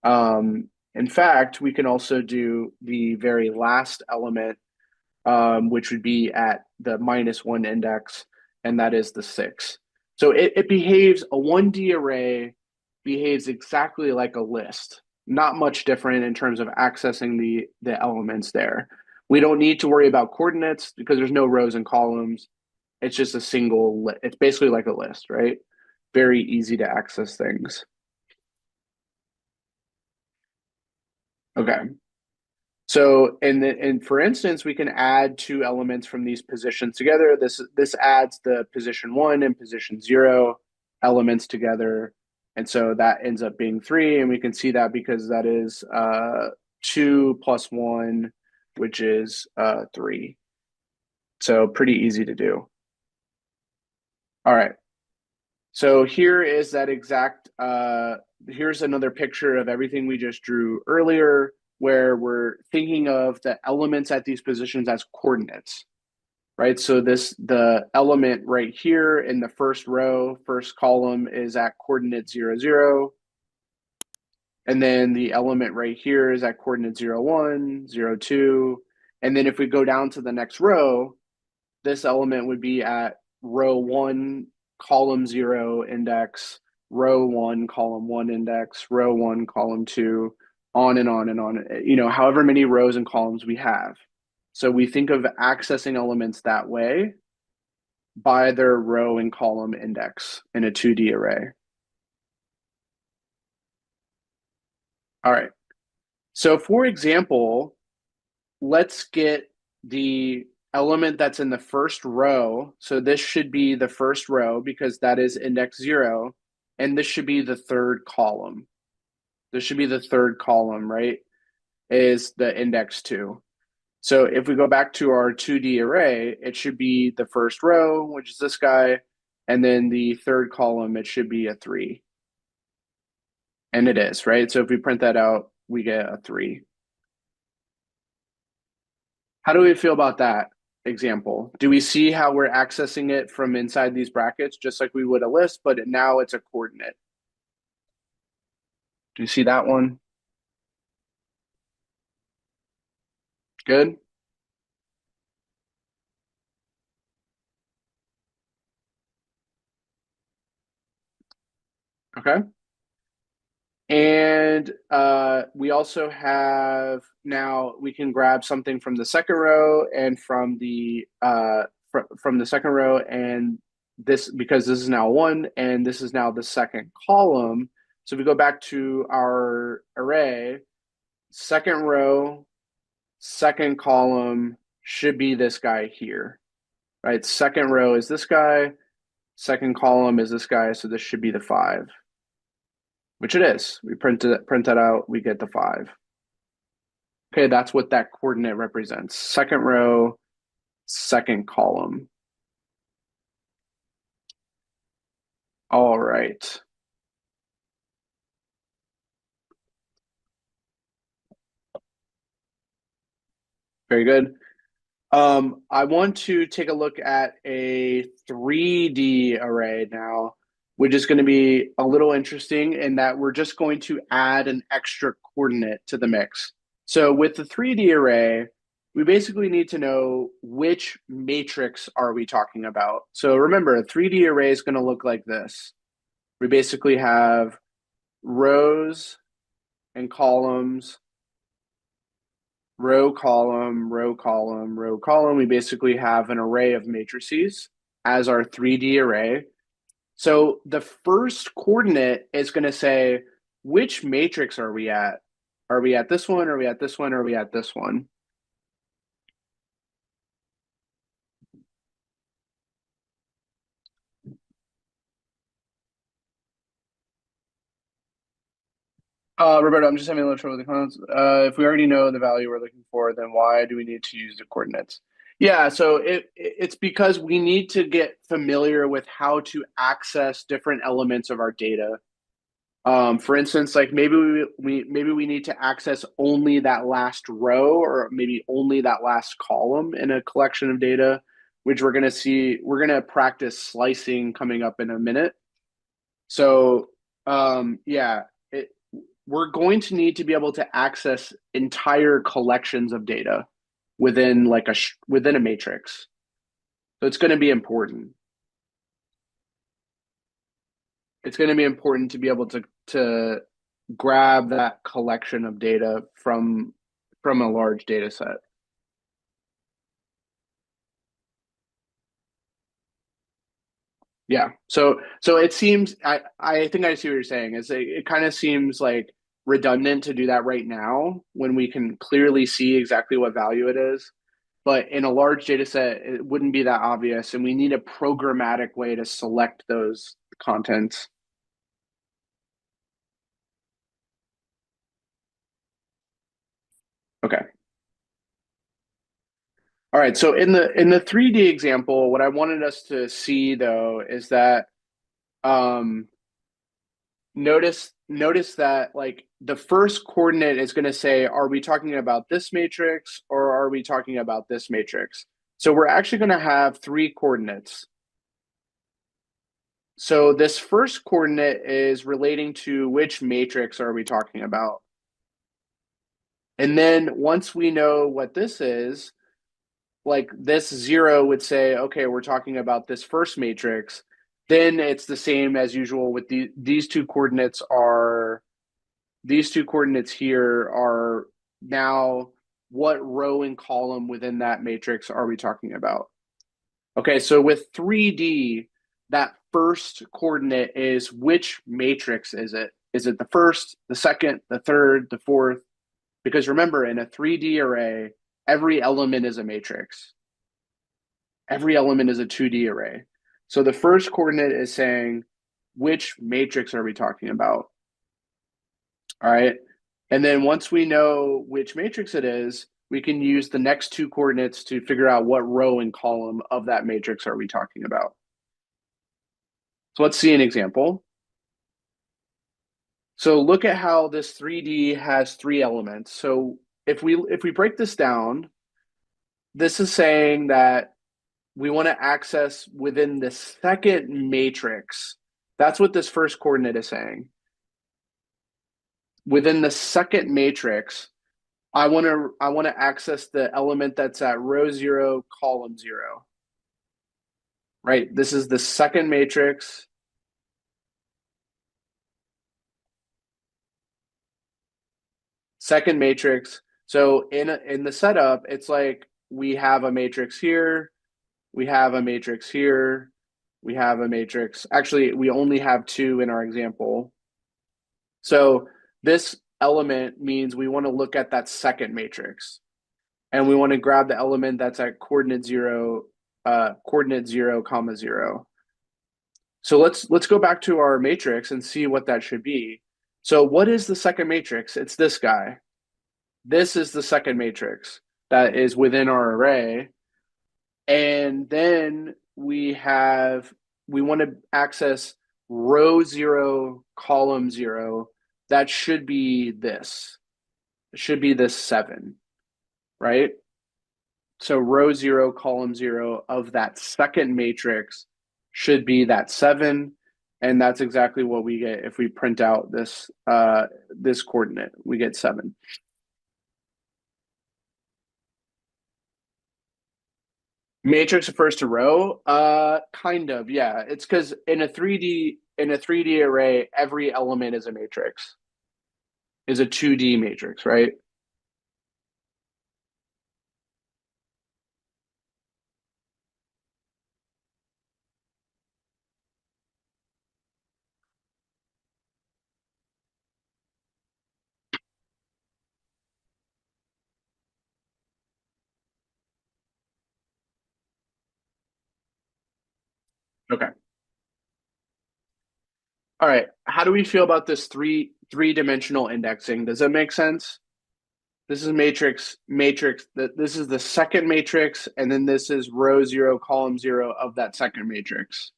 In fact, we can also do the very last element, which would be at the -1 index, and that is the 6. So it behaves, a 1D array behaves exactly like a list, not much different in terms of accessing the elements there. We don't need to worry about coordinates because there's no rows and columns. It's just a it's basically like a list, right? Very easy to access things. Okay. So, and for instance, we can add two elements from these positions together. This adds the position 1 and position 0 elements together, and so that ends up being 3. And we can see that because that is 2 plus 1, which is 3. So pretty easy to do. All right. So here is that exact, here's another picture of everything we just drew earlier, where we're thinking of the elements at these positions as coordinates, right? So the element right here in the first row, first column is at coordinate 0, 0. And then the element right here is at coordinate 0, 1, 0, 2. And then if we go down to the next row, this element would be at row 1, column 0 index, row 1, column 1 index, row 1, column 2, on and on and on, however many rows and columns we have. So we think of accessing elements that way by their row and column index in a 2D array. All right. So for example, let's get the element that's in the first row. So this should be the first row because that is index 0. And this should be the third column. This should be the third column, right? Is the index 2. So if we go back to our 2D array, it should be the first row, which is this guy. And then the third column, it should be a 3. And it is, right? So if we print that out, we get a 3. How do we feel about that example? Do we see how we're accessing it from inside these brackets, just like we would a list, but now it's a coordinate? Do you see that one? Good? Okay. And we also have, now we can grab something from the second row and from the second row, and this, because this is now 1 and this is now the second column. So if we go back to our array, second row, second column should be this guy here, right? Second row is this guy, second column is this guy, so this should be the 5. Which it is. We print that out, we get the 5. Okay, that's what that coordinate represents. Second row, second column. All right. Very good. I want to take a look at a 3D array now, which is going to be a little interesting in that we're just going to add an extra coordinate to the mix. So with the 3D array, we basically need to know which matrix are we talking about. So remember, a 3D array is going to look like this. We basically have rows and columns, row, column, row, column, row, column. We basically have an array of matrices as our 3D array. So the first coordinate is going to say, which matrix are we at? Are we at this one? Are we at this one? Are we at this one? Roberto, I'm just having a little trouble with the comments. If we already know the value we're looking for, then why do we need to use the coordinates? Yeah, so it's because we need to get familiar with how to access different elements of our data. For instance, like maybe we need to access only that last row, or maybe only that last column in a collection of data, which we're going to see. We're going to practice slicing coming up in a minute. So yeah, we're going to need to be able to access entire collections of data within within a matrix. So it's going to be important. It's going to be important to be able to grab that collection of data from a large data set. Yeah. So it seems, I think I see what you're saying, is it kind of seems like redundant to do that right now when we can clearly see exactly what value it is. But in a large data set, it wouldn't be that obvious, and we need a programmatic way to select those contents. Okay. All right. So in the 3D example, what I wanted us to see though is that um, notice that like the first coordinate is going to say, are we talking about this matrix or are we talking about this matrix? So we're actually going to have 3 coordinates. So this first coordinate is relating to which matrix are we talking about. And then once we know what this is, like this 0 would say, okay, we're talking about this first matrix. Then it's the same as usual with these two coordinates here are now what row and column within that matrix are we talking about? Okay, so with 3D, that first coordinate is which matrix is it? Is it the first, the second, the third, the fourth? Because remember, in a 3D array, every element is a matrix. Every element is a 2D array. So the first coordinate is saying, which matrix are we talking about? All right. And then once we know which matrix it is, we can use the next 2 coordinates to figure out what row and column of that matrix are we talking about. So let's see an example. So look at how this 3D has 3 elements. So if we break this down, this is saying that we want to access within the second matrix. That's what this first coordinate is saying. Within the second matrix, I want to access the element that's at row 0, column 0. Right? This is the second matrix. second matrix. So in the setup, it's like we have a matrix here, we have a matrix here, we have a matrix. Actually, we only have two in our example. So this element means we want to look at that second matrix. And we want to grab the element that's at coordinate 0, comma 0. So let's go back to our matrix and see what that should be. So what is the second matrix? It's this guy. This is the second matrix that is within our array. And then we want to access row 0, column 0. That should be this. It should be this 7, right? So row 0, column 0 of that second matrix should be that 7. And that's exactly what we get if we print out this this coordinate. We get 7. Matrix refers to row? Kind of, yeah. It's because in a 3D array, every element is a matrix. Is a 2D matrix, right? Okay. All right. How do we feel about this three-dimensional indexing? Does that make sense? This is matrix. This is the second matrix, and then this is row 0, column 0 of that second matrix.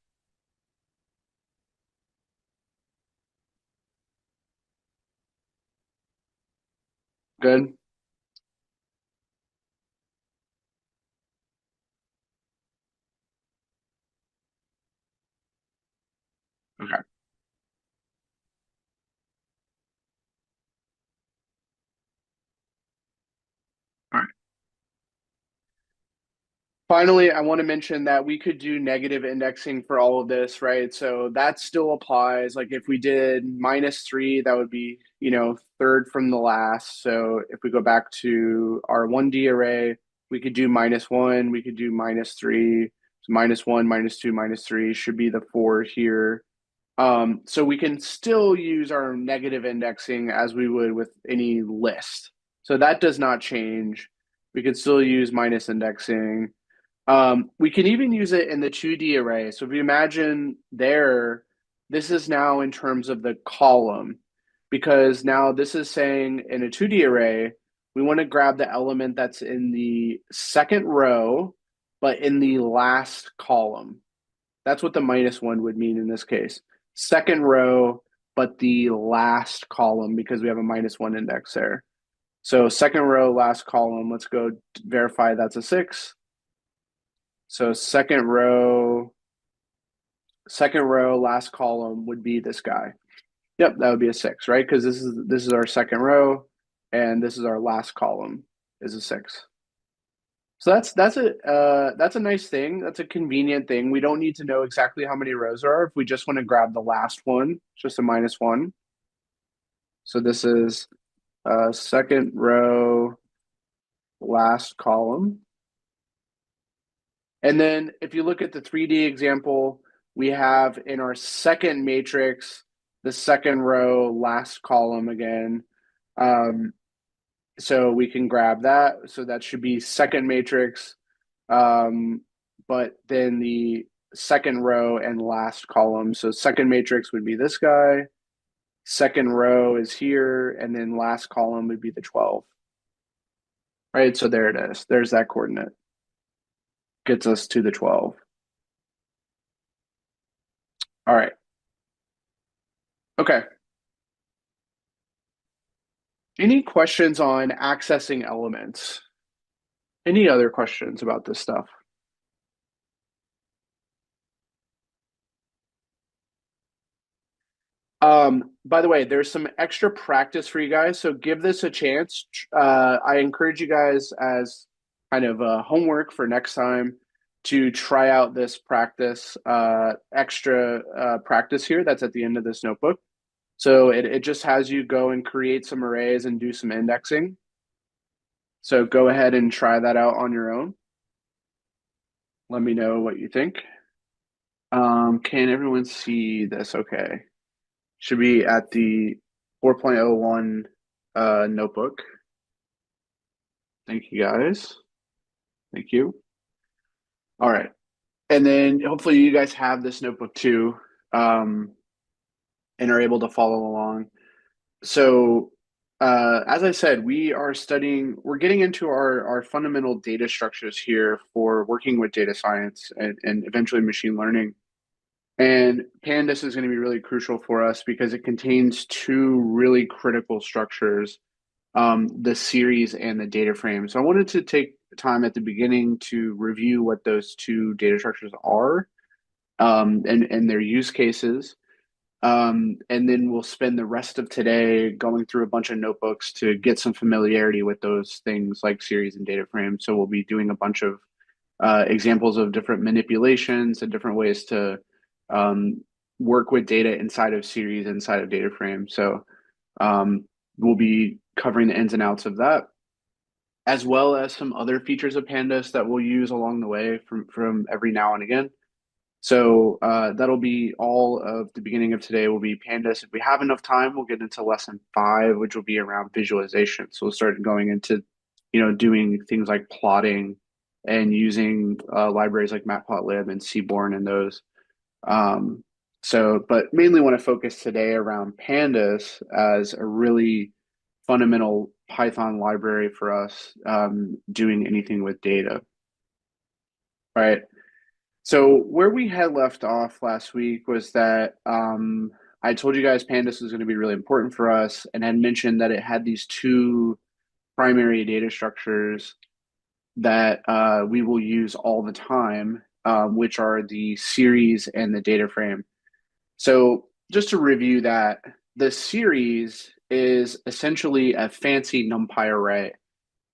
Good? Okay. All right. Finally, I want to mention that we could do negative indexing for all of this, right? So that still applies. Like if we did -3, that would be, third from the last. So if we go back to our 1D array, we could do -1, we could do -3. So -1, -2, -3 should be the 4 here. So we can still use our negative indexing as we would with any list. So that does not change. We could still use minus indexing. We can even use it in the 2D array. So if you imagine there, this is now in terms of the column, because now this is saying in a 2D array, we want to grab the element that's in the second row, but in the last column. That's what the -1 would mean in this case. Second row, but the last column, because we have a -1 index there. So second row, last column, let's go verify that's a 6. So second row, last column would be this guy. Yep, that would be a 6, right? Because this is our second row, and this is our last column is a 6. So that's a nice thing. That's a convenient thing. We don't need to know exactly how many rows there are if we just want to grab the last one, just a -1. So this is second row, last column. And then if you look at the 3D example, we have in our second matrix, the second row, last column again. So we can grab that. So that should be second matrix, but then the second row and last column. So second matrix would be this guy. Second row is here, and then last column would be the 12. Right, so there it is. There's that coordinate. Gets us to the 12. All right. Okay. Any questions on accessing elements? Any other questions about this stuff? By the way, there's some extra practice for you guys, so give this a chance. I encourage you guys as kind of homework for next time to try out this practice, extra practice here that's at the end of this notebook. So it just has you go and create some arrays and do some indexing. So go ahead and try that out on your own. Let me know what you think. Can everyone see this? Okay. Should be at the 4.01 notebook. Thank you guys. Thank you. All right. And then hopefully you guys have this notebook too, and are able to follow along. So as I said, we're getting into our fundamental data structures here for working with data science and eventually machine learning. And Pandas is going to be really crucial for us because it contains two really critical structures, the series and the data frame. So I wanted to take time at the beginning to review what those two data structures are, and their use cases. And then we'll spend the rest of today going through a bunch of notebooks to get some familiarity with those things like series and data frame. So we'll be doing a bunch of examples of different manipulations and different ways to um, work with data inside of series, inside of data frame. So we'll be covering the ins and outs of that, as well as some other features of Pandas that we'll use along the way from every now and again. So that'll be all of the beginning of today will be Pandas. If we have enough time, we'll get into lesson 5, which will be around visualization. So we'll start going into, doing things like plotting and using libraries like Matplotlib and Seaborn and those. But mainly want to focus today around Pandas as a really fundamental Python library for us doing anything with data. All right. So where we had left off last week was that I told you guys Pandas was going to be really important for us and had mentioned that it had these two primary data structures that we will use all the time, which are the series and the data frame. So just to review that, the series is essentially a fancy NumPy array.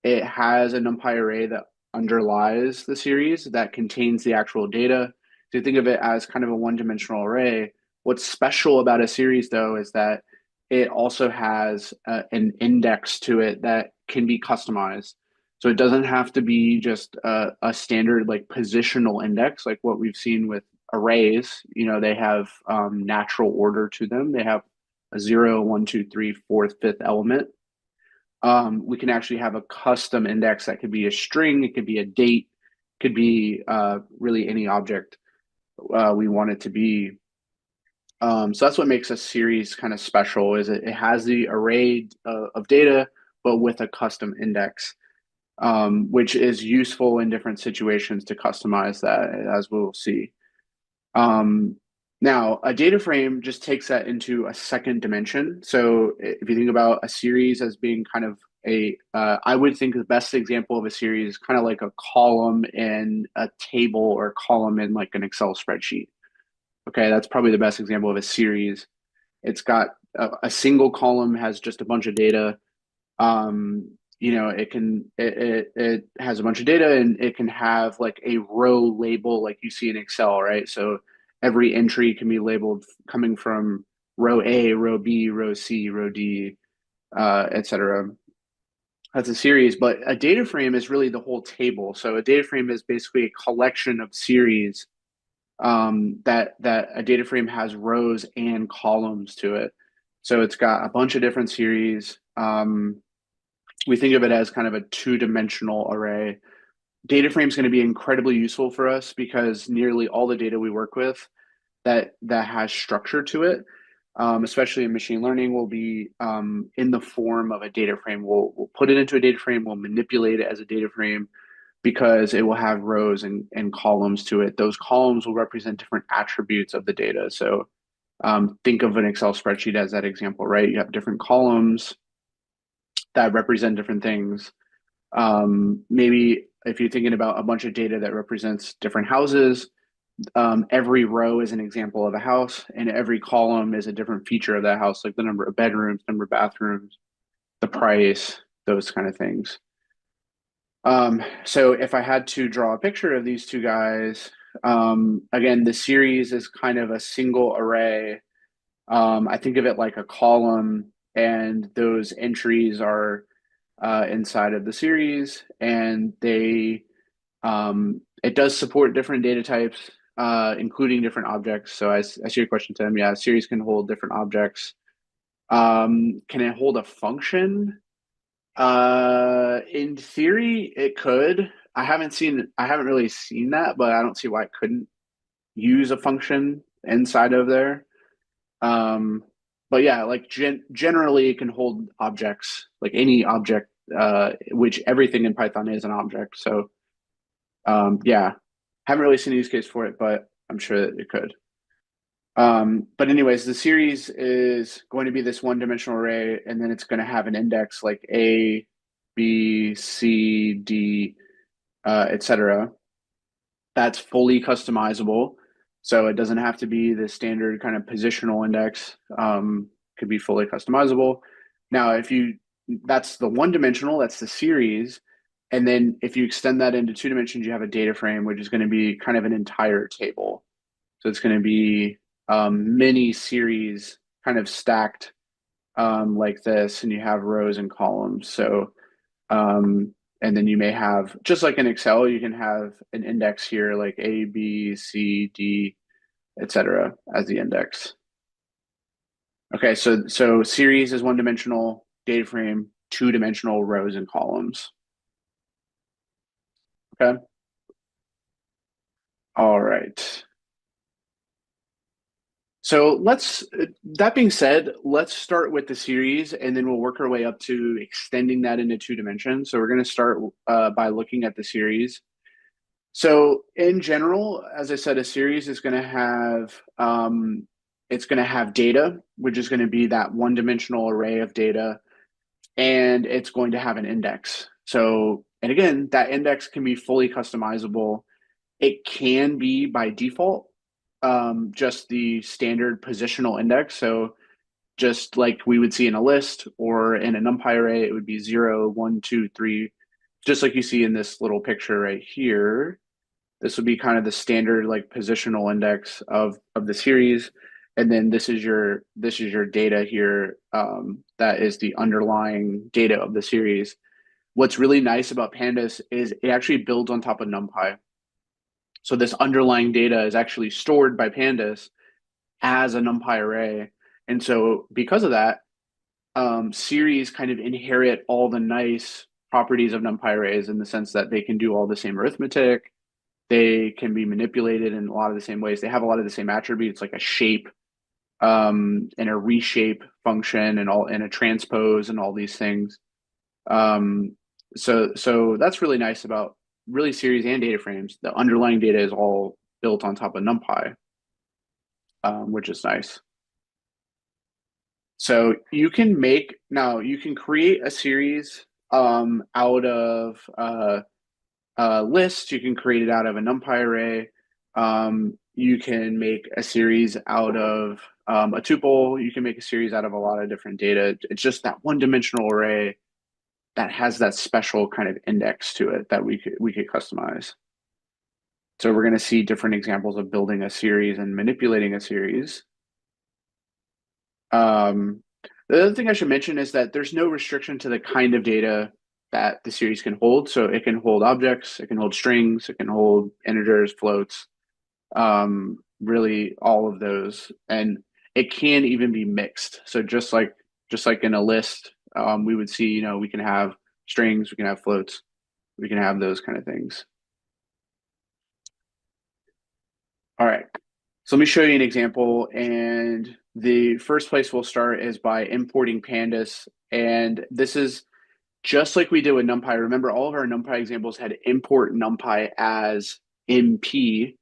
It has a NumPy array that underlies the series that contains the actual data. So you think of it as kind of a one-dimensional array. What's special about a series, though, is that it also has an index to it that can be customized. So it doesn't have to be just a standard like positional index, like what we've seen with arrays. They have natural order to them. They have a 0, 1, 2, 3, 4th, 5th element. We can actually have a custom index that could be a string, it could be a date, could be really any object we want it to be. So that's what makes a series kind of special, is it has the array of data, but with a custom index, which is useful in different situations to customize that, as we'll see. Now, a data frame just takes that into a second dimension. So if you think about a series as being kind of I would think the best example of a series is kind of like a column in a table or a column in like an Excel spreadsheet. Okay, that's probably the best example of a series. It's got a single column has just a bunch of data. It has a bunch of data and it can have like a row label like you see in Excel, right? So every entry can be labeled coming from row A, row B, row C, row D, etc. That's a series, but a data frame is really the whole table. So a data frame is basically a collection of series, that a data frame has rows and columns to it. So it's got a bunch of different series. We think of it as kind of a two-dimensional array. Data frame is going to be incredibly useful for us because nearly all the data we work with that has structure to it, especially in machine learning, will be in the form of a data frame. We'll put it into a data frame, we'll manipulate it as a data frame because it will have rows and columns to it. Those columns will represent different attributes of the data. So think of an Excel spreadsheet as that example, right? You have different columns that represent different things. Maybe if you're thinking about a bunch of data that represents different houses, every row is an example of a house, and every column is a different feature of that house, like the number of bedrooms, number of bathrooms, the price, those kind of things. So if I had to draw a picture of these two guys, again, the series is kind of a single array I think of it like a column, and those entries are inside of the series, and it does support different data types, including different objects. So I see your question, Tim. Yeah, a series can hold different objects. Can it hold a function? In theory, it could. I haven't really seen that, but I don't see why it couldn't use a function inside of there. Um, but yeah, like generally it can hold objects, like any object, which everything in Python is an object. So yeah, haven't really seen a use case for it, but I'm sure that it could. But anyways, the series is going to be this one-dimensional array, and then it's going to have an index like A, B, C, D, etc. That's fully customizable. So it doesn't have to be the standard kind of positional index. Could be fully customizable. Now, that's the one dimensional, that's the series. And then if you extend that into 2 dimensions, you have a data frame, which is going to be kind of an entire table. So it's going to be many series kind of stacked like this, and you have rows and columns. So and then you may have, just like in Excel, you can have an index here like A, B, C, D, etc. as the index. Okay, so series is one-dimensional, data frame, 2-dimensional rows and columns. Okay. All right. So that being said, let's start with the series, and then we'll work our way up to extending that into 2 dimensions. So we're going to start by looking at the series. So in general, as I said, a series is going to have it's going to have data, which is going to be that one-dimensional array of data, and it's going to have an index. So, and again, that index can be fully customizable. It can be by default just the standard positional index. So just like we would see in a list or in a NumPy array, it would be 0, 1, 2, 3, just like you see in this little picture right here. This would be kind of the standard like positional index of the series. And then this is your data here. That is the underlying data of the series. What's really nice about Pandas is it actually builds on top of NumPy. So this underlying data is actually stored by Pandas as a NumPy array. And so because of that, series kind of inherit all the nice properties of NumPy arrays in the sense that they can do all the same arithmetic. They can be manipulated in a lot of the same ways. They have a lot of the same attributes, like a shape, and a reshape function, and a transpose, and all these things. So that's really nice about really series and data frames. The underlying data is all built on top of NumPy, which is nice. So you can create a series out of list. You can create it out of a NumPy array. You can make a series out of a tuple. You can make a series out of a lot of different data. It's just that one-dimensional array that has that special kind of index to it that we could customize. So we're going to see different examples of building a series and manipulating a series. The other thing I should mention is that there's no restriction to the kind of data that the series can hold. So it can hold objects, it can hold strings, it can hold integers, floats, really all of those. And it can even be mixed. So just like in a list, we would see, we can have strings, we can have floats, we can have those kind of things. All right. So let me show you an example. And the first place we'll start is by importing Pandas. And this is just like we did with NumPy. Remember, all of our NumPy examples had import NumPy as MP.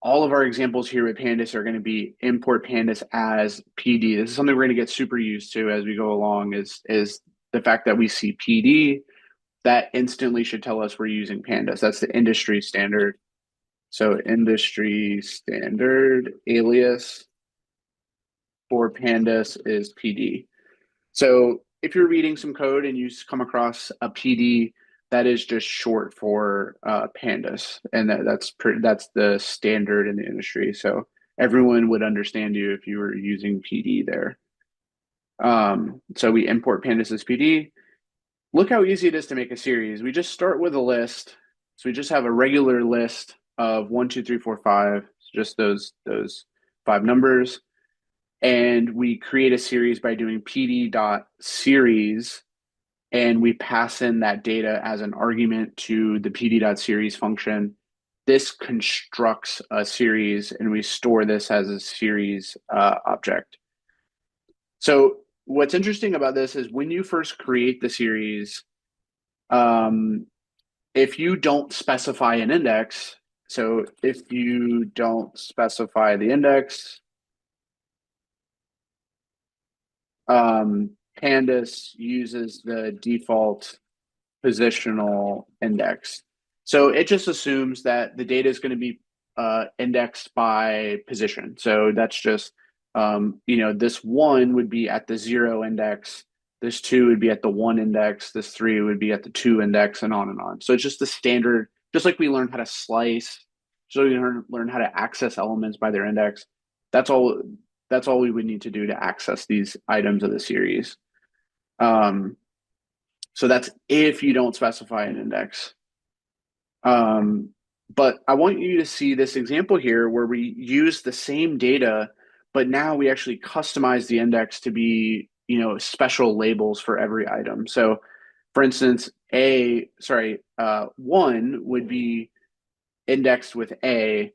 All of our examples here with Pandas are going to be import Pandas as PD. This is something we're going to get super used to as we go along, is the fact that we see PD, that instantly should tell us we're using Pandas. That's the industry standard. So industry standard alias for Pandas is PD. So if you're reading some code and you come across a PD, that is just short for Pandas, and that's the standard in the industry. So everyone would understand you if you were using PD there. So we import Pandas as PD. Look how easy it is to make a series. We just start with a list. So we just have a regular list of 1, 2, 3, 4, 5, just those 5 numbers. And we create a series by doing pd.series, and we pass in that data as an argument to the pd.series function. This constructs a series, and we store this as a series object. So what's interesting about this is when you first create the series, if you don't specify an index, so if you don't specify the index, Pandas uses the default positional index. So it just assumes that the data is going to be indexed by position. So that's just, this 1 would be at the 0 index, this 2 would be at the 1 index, this 3 would be at the 2 index, and on and on. So it's just the standard, just like we learned how to slice, so we learn how to access elements by their index. That's all we would need to do to access these items of the series. So that's if you don't specify an index. But I want you to see this example here where we use the same data, but now we actually customize the index to be, special labels for every item. So for instance, 1 would be indexed with A,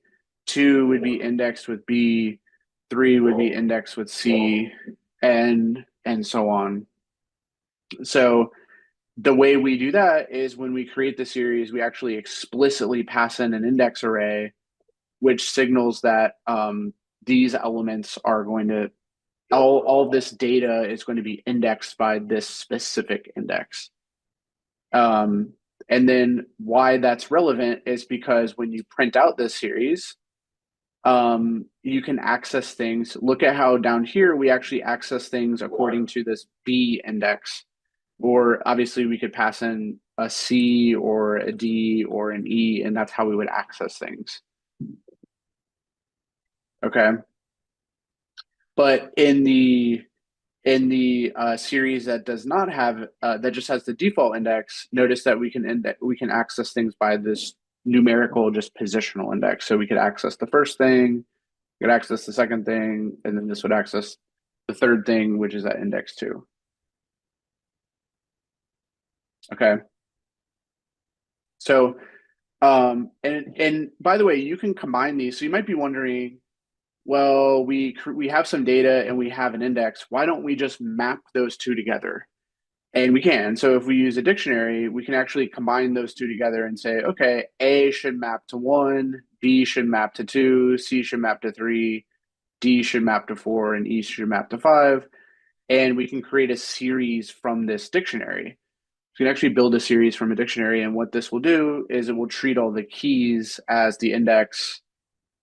2 would be indexed with B, 3 would be indexed with C, and so on. So the way we do that is when we create the series, we actually explicitly pass in an index array, which signals that these elements are going to, all of this data is going to be indexed by this specific index. And then why that's relevant is because when you print out this series, you can access things. Look at how down here we actually access things according to this B index. Or obviously we could pass in a C or a D or an E, and that's how we would access things. Okay. But in the series that does not have that just has the default index, notice that we can access things by this numerical just positional index. So we could access the first thing, we could access the second thing, and then this would access the third thing, which is at index 2. Okay. So, and by the way, you can combine these. So you might be wondering, well, we have some data and we have an index. Why don't we just map those two together? And we can. So if we use a dictionary, we can actually combine those two together and say, okay, A should map to 1, B should map to 2, C should map to 3, D should map to 4, and E should map to 5. And we can create a series from this dictionary. You can actually build a series from a dictionary, and what this will do is it will treat all the keys as the index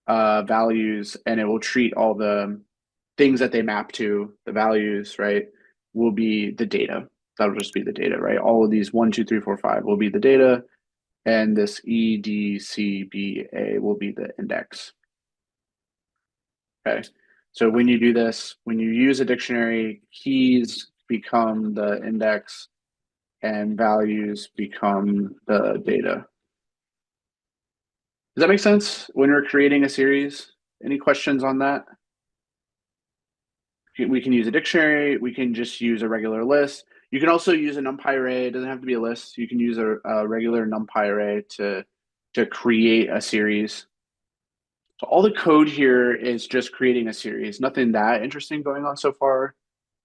values, and it will treat all the things that they map to, the values, right, will be the data. That'll just be the data, right? All of these 1, 2, 3, 4, 5 will be the data, and this E, D, C, B, A will be the index. Okay, so when you do this, when you use a dictionary, keys become the index, and values become the data. Does that make sense when we're creating a series? Any questions on that? We can use a dictionary. We can just use a regular list. You can also use a NumPy array. It doesn't have to be a list. You can use a regular NumPy array to create a series. So all the code here is just creating a series. Nothing that interesting going on so far,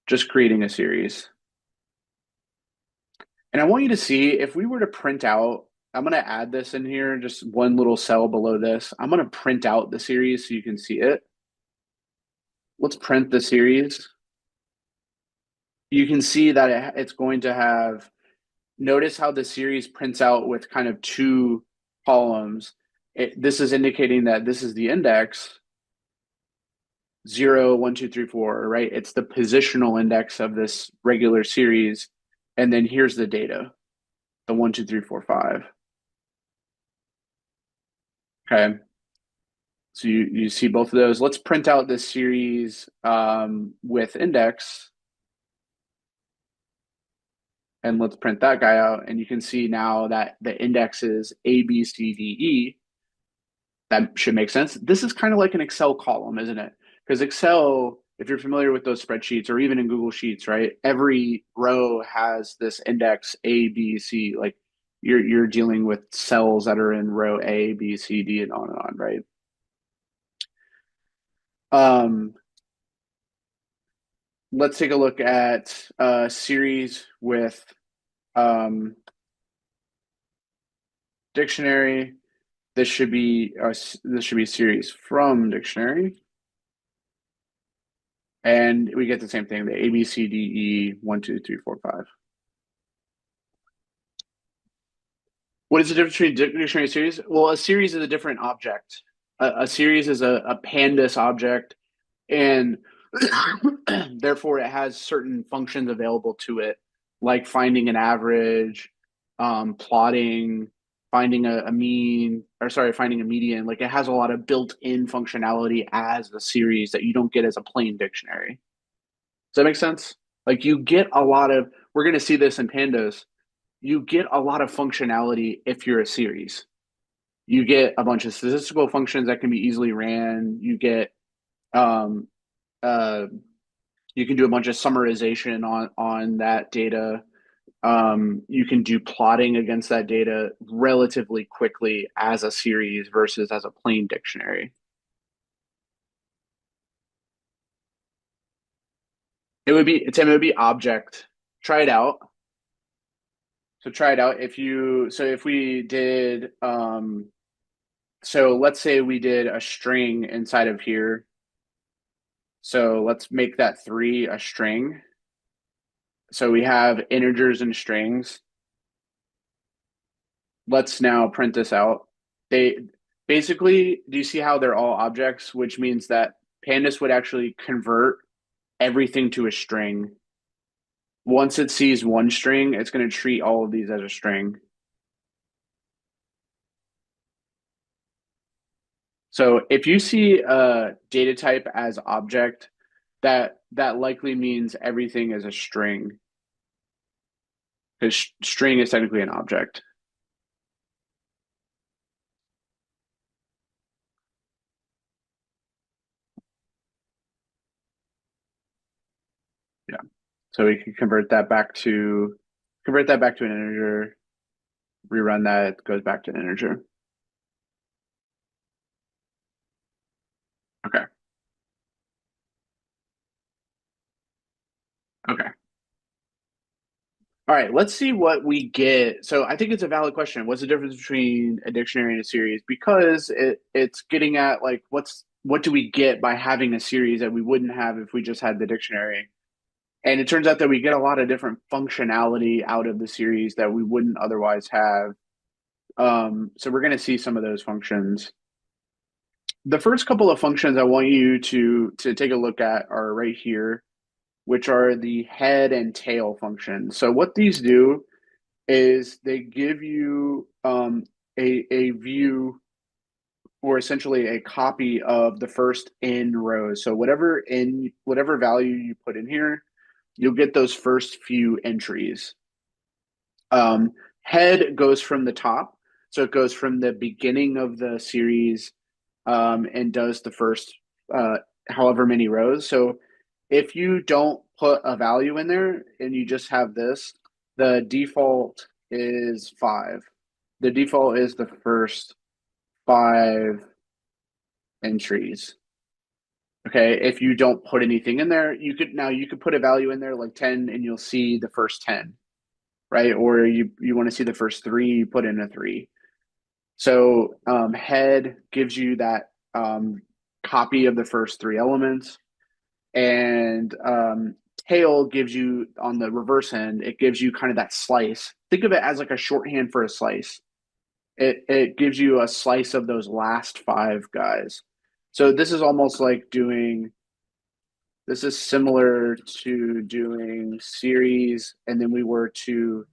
just creating a series. And I want you to see, if we were to print out, I'm going to add this in here, just one little cell below this. I'm going to print out the series so you can see it. Let's print the series. You can see that it's going to have, notice how the series prints out with kind of 2 columns. This is indicating that this is the index, 0, 1, 2, 3, 4, right? It's the positional index of this regular series. And then here's the data, the 1, 2, 3, 4, 5. Okay. So you see both of those. Let's print out this series with index. And let's print that guy out. And you can see now that the index is A, B, C, D, E. That should make sense. This is kind of like an Excel column, isn't it? Because Excel, if you're familiar with those spreadsheets or even in Google Sheets, right? Every row has this index A, B, C. Like you're dealing with cells that are in row A, B, C, D, and on, right? Let's take a look at a series with dictionary. This should be series from dictionary. And we get the same thing, the A, B, C, D, E, 1, 2, 3, 4, 5. What is the difference between dictionary and series? Well, a series is a different object. A series is a pandas object, and therefore it has certain functions available to it, like finding an average, plotting, finding a mean, or sorry, finding a median. Like it has a lot of built-in functionality as a series that you don't get as a plain dictionary. Does that make sense? Like you get a lot of, we're going to see this in pandas, you get a lot of functionality if you're a series. You get a bunch of statistical functions that can be easily ran. You get, um, you can do a bunch of summarization on that data. You can do plotting against that data relatively quickly as a series versus as a plain dictionary. It would be object. Try it out. So try it out. If we did, so let's say we did a string inside of here. So let's make that 3 a string. So we have integers and strings. Let's now print this out. They basically, do you see how they're all objects, which means that Pandas would actually convert everything to a string. Once it sees one string, it's going to treat all of these as a string. So if you see a data type as object, that likely means everything is a string, because string is technically an object. Yeah. So we can convert that back to an integer, rerun that, it goes back to an integer. Okay. Okay. All right, let's see what we get. So I think it's a valid question. What's the difference between a dictionary and a series? Because it's getting at like what do we get by having a series that we wouldn't have if we just had the dictionary? And it turns out that we get a lot of different functionality out of the series that we wouldn't otherwise have. So we're going to see some of those functions. The first couple of functions I want you to take a look at are right here, which are the head and tail functions. So what these do is they give you a view, or essentially a copy of the first n rows. So whatever value you put in here, you'll get those first few entries. Head goes from the top, so it goes from the beginning of the series and does the first however many rows. So if you don't put a value in there and you just have this, the default is 5. The default is the first 5 entries. Okay, if you don't put anything in there, you could put a value in there like 10 and you'll see the first 10, right? Or you want to see the first 3, you put in a 3. So head gives you that copy of the first 3 elements, and tail gives you, on the reverse end, it gives you kind of that slice. Think of it as like a shorthand for a slice. It gives you a slice of those last 5 guys. So this is almost like this is similar to doing series, and then we were to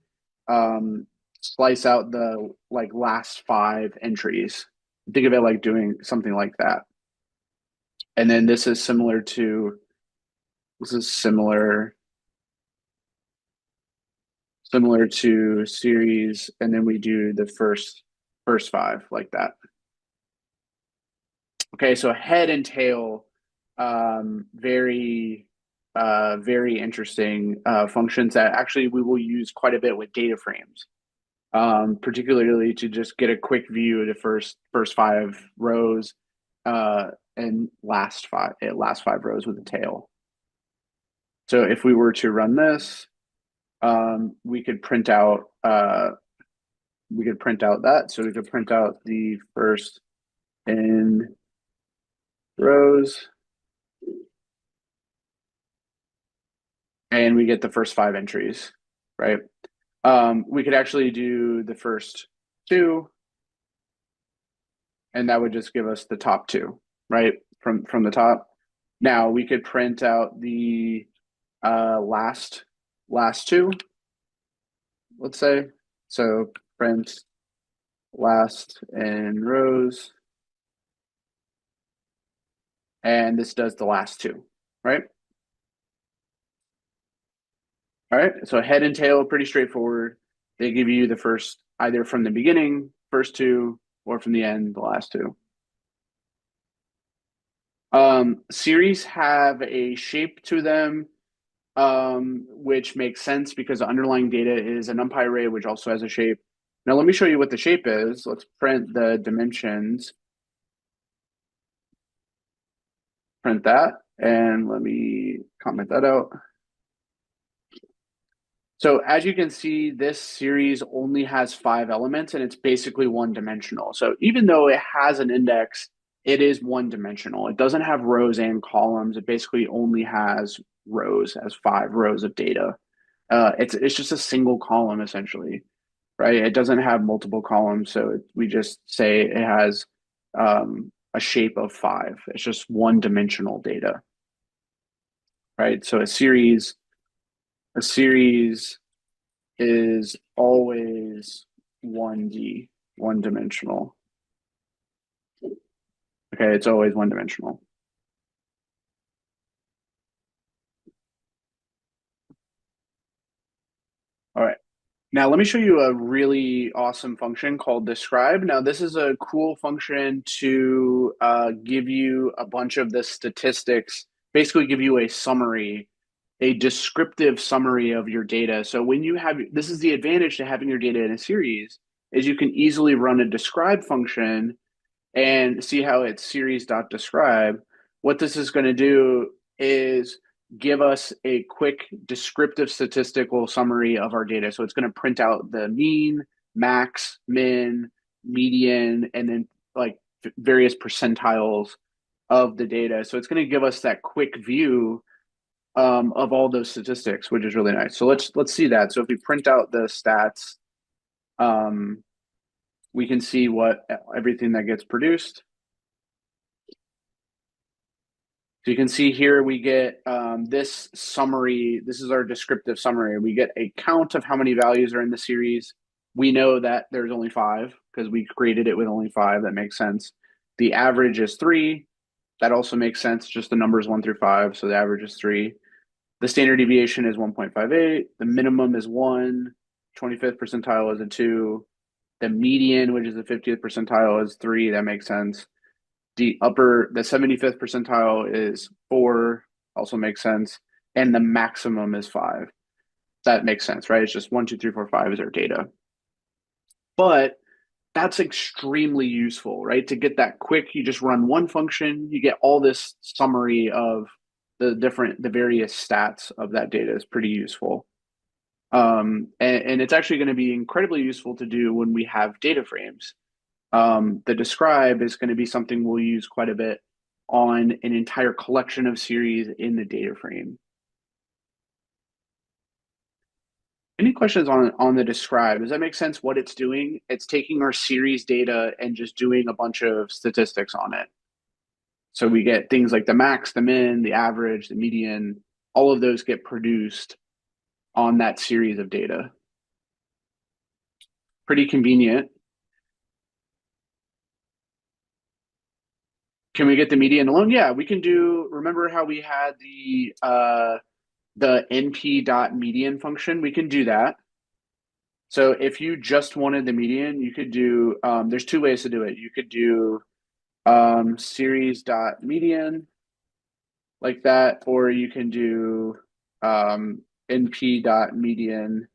slice out the like last 5 entries. Think of it like doing something like that. And then this is similar to series, and then we do the first five like that. Okay, so head and tail, very interesting functions that actually we will use quite a bit with data frames, particularly to just get a quick view of the first five rows and last five rows with the tail. So if we were to run this, we could print out that. So we could print out the first n rows, and we get the first five entries, right? We could actually do the first two, and that would just give us the top two, right? From the top. Now we could print out the last two, let's say. So print last n rows, and this does the last two, right? All right, so head and tail, pretty straightforward. They give you the first, either from the beginning, first two, or from the end, the last two. Series have a shape to them, which makes sense because the underlying data is a NumPy array, which also has a shape. Now let me show you what the shape is. Let's print the dimensions. Print that, and let me comment that out. So as you can see, this series only has 5 elements, and it's basically one-dimensional. So even though it has an index, it is one-dimensional. It doesn't have rows and columns. It basically only has rows, as 5 rows of data. It's just a single column, essentially, right? It doesn't have multiple columns, so we just say it has a shape of 5. It's just one-dimensional data, right? So a series is always 1D, one-dimensional. Okay, it's always one-dimensional. All right. Now let me show you a really awesome function called describe. Now this is a cool function to give you a bunch of the statistics, basically give you a summary, a descriptive summary of your data. So when you have, this is the advantage to having your data in a series, is you can easily run a describe function and see how it's series.describe. What this is going to do is give us a quick descriptive statistical summary of our data. So it's going to print out the mean, max, min, median, and then like various percentiles of the data. So it's going to give us that quick view of all those statistics, which is really nice. So let's see that. So if we print out the stats, we can see everything that gets produced. So you can see here we get this summary. This is our descriptive summary. We get a count of how many values are in the series. We know that there's only 5 because we created it with only 5. That makes sense. The average is 3. That also makes sense. Just the numbers 1 through 5. So the average is 3. The standard deviation is 1.58. The minimum is 1. 25th percentile is a 2. The median, which is the 50th percentile, is 3. That makes sense. The 75th percentile is 4, also makes sense. And the maximum is 5. That makes sense, right? It's just 1, 2, 3, 4, 5 is our data. But that's extremely useful, right? To get that quick, you just run one function, you get all this summary of the various stats of that data. Is pretty useful. And it's actually going to be incredibly useful to do when we have data frames. The describe is going to be something we'll use quite a bit on an entire collection of series in the data frame. Any questions on the describe? Does that make sense what it's doing? It's taking our series data and just doing a bunch of statistics on it. So we get things like the max, the min, the average, the median, all of those get produced on that series of data. Pretty convenient. Can we get the median alone? Yeah, we can do, remember how we had the np.median function? We can do that. So if you just wanted the median, you could do, there's two ways to do it. You could do series.median like that, or you can do np.median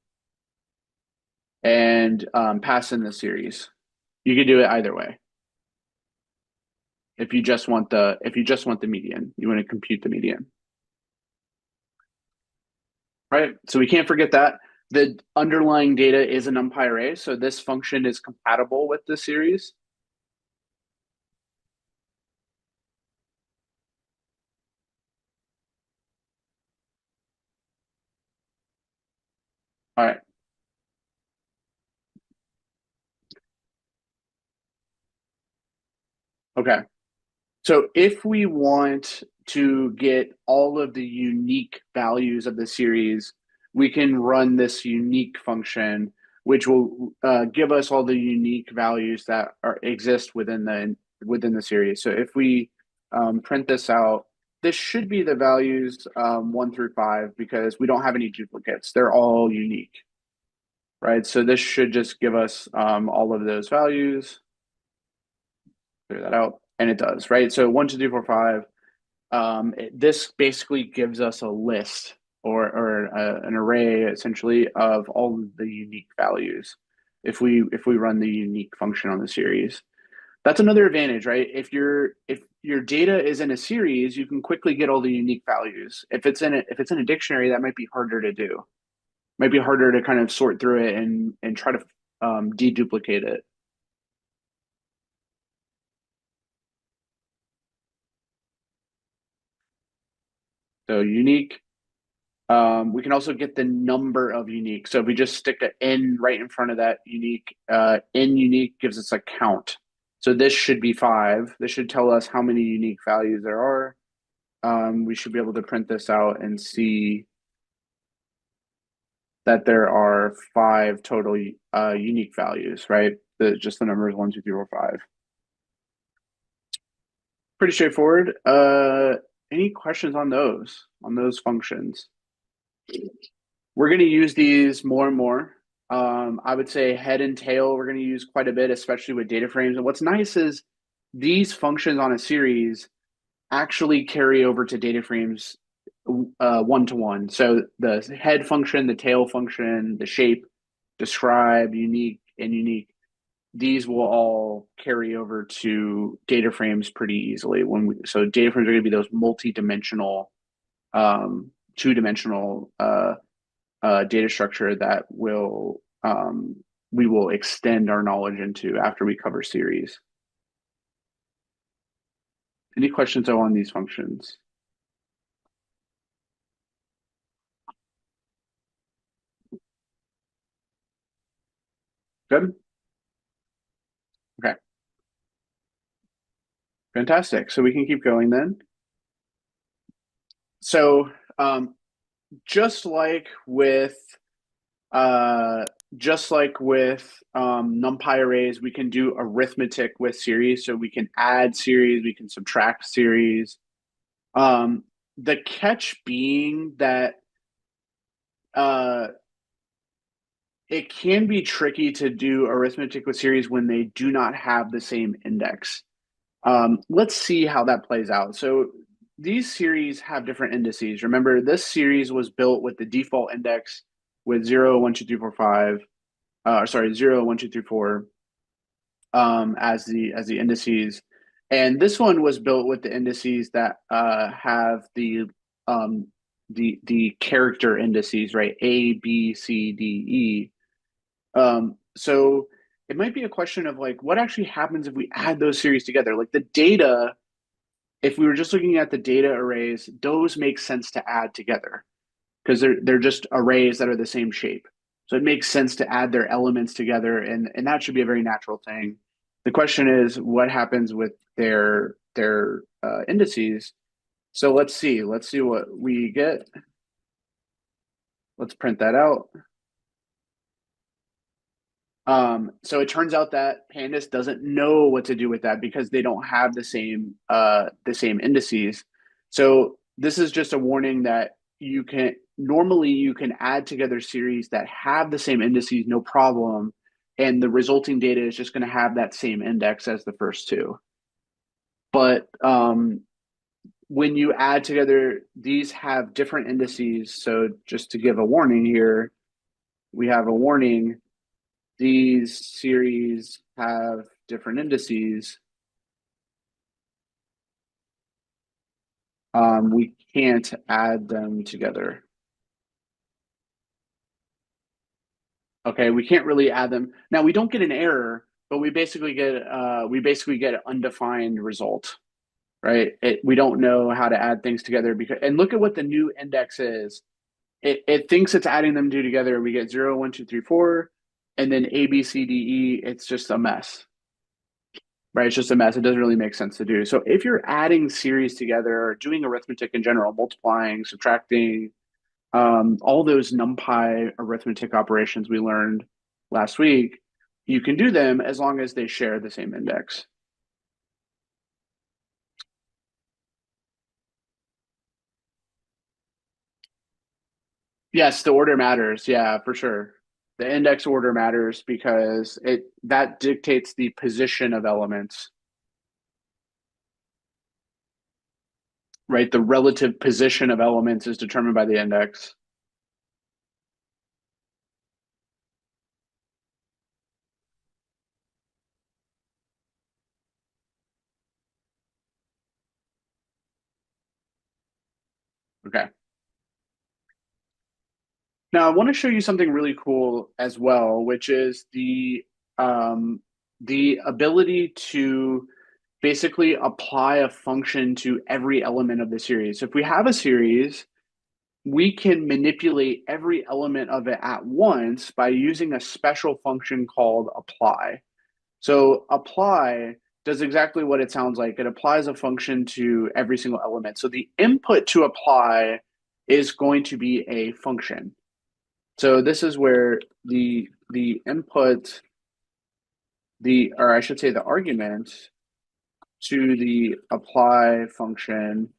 and pass in the series. You could do it either way. If you just want the median, you want to compute the median. Right? So we can't forget that. The underlying data is a NumPy array, so this function is compatible with the series. All right. Okay. So if we want to get all of the unique values of the series, we can run this unique function, which will give us all the unique values that exist within the series. So if we print this out, this should be the values 1 through 5 because we don't have any duplicates. They're all unique, right? So this should just give us all of those values. Clear that out. And it does, right? So 1, 2, 3, 4, 5. This basically gives us a list or an array essentially of all of the unique values if we run the unique function on the series. That's another advantage, right? If your data is in a series, you can quickly get all the unique values. If it's in a dictionary, that might be harder to do. Might be harder to kind of sort through it and try to deduplicate it. So unique. We can also get the number of unique. So if we just stick an N right in front of that unique, N unique gives us a count. So this should be 5. This should tell us how many unique values there are. We should be able to print this out and see that there are 5 total unique values, right? Just the numbers 1, 2, 3, 4, 5. Pretty straightforward. Any questions on those functions? We're going to use these more and more. I would say head and tail we're going to use quite a bit, especially with data frames. And what's nice is these functions on a series actually carry over to data frames one-to-one. So the head function, the tail function, the shape, describe, unique, and unique, these will all carry over to data frames pretty easily. So data frames are going to be those multi-dimensional, two-dimensional data structure that we will extend our knowledge into after we cover series. Any questions on these functions? Good? Okay. Fantastic. So we can keep going then. So just like with NumPy arrays, we can do arithmetic with series. So we can add series, we can subtract series. The catch being that it can be tricky to do arithmetic with series when they do not have the same index. Let's see how that plays out. So these series have different indices. Remember, this series was built with the default index with 0, 1, 2, 3, 4, 5. Sorry, 0, 1, 2, 3, 4 as the indices. And this one was built with the indices that have the character indices, right? A, B, C, D, E. So it might be a question of like, what actually happens if we add those series together? Like the data, if we were just looking at the data arrays, those make sense to add together because they're just arrays that are the same shape. So it makes sense to add their elements together, and that should be a very natural thing. The question is, what happens with their indices? So let's see what we get. Let's print that out. So it turns out that Pandas doesn't know what to do with that because they don't have the same indices. So this is just a warning that you can add together series that have the same indices, no problem, and the resulting data is just going to have that same index as the first two. But when you add together, these have different indices. So just to give a warning here, we have a warning. These series have different indices. We can't add them together. Okay, we can't really add them. Now we don't get an error, but we basically get an undefined result, right? We don't know how to add things together because and look at what the new index is. It thinks it's adding them two together. We get 0, 1, 2, 3, 4, and then A, B, C, D, E. It's just a mess, right? It's just a mess. It doesn't really make sense to do. So if you're adding series together or doing arithmetic in general, multiplying, subtracting, all those NumPy arithmetic operations we learned last week, you can do them as long as they share the same index. Yes, the order matters. Yeah, for sure. The index order matters because that dictates the position of elements, right? The relative position of elements is determined by the index. Okay. Now I want to show you something really cool as well, which is the ability to basically apply a function to every element of the series. So if we have a series, we can manipulate every element of it at once by using a special function called apply. So apply does exactly what it sounds like. It applies a function to every single element. So the input to apply is going to be a function. So this is where the input, or I should say the argument to the apply function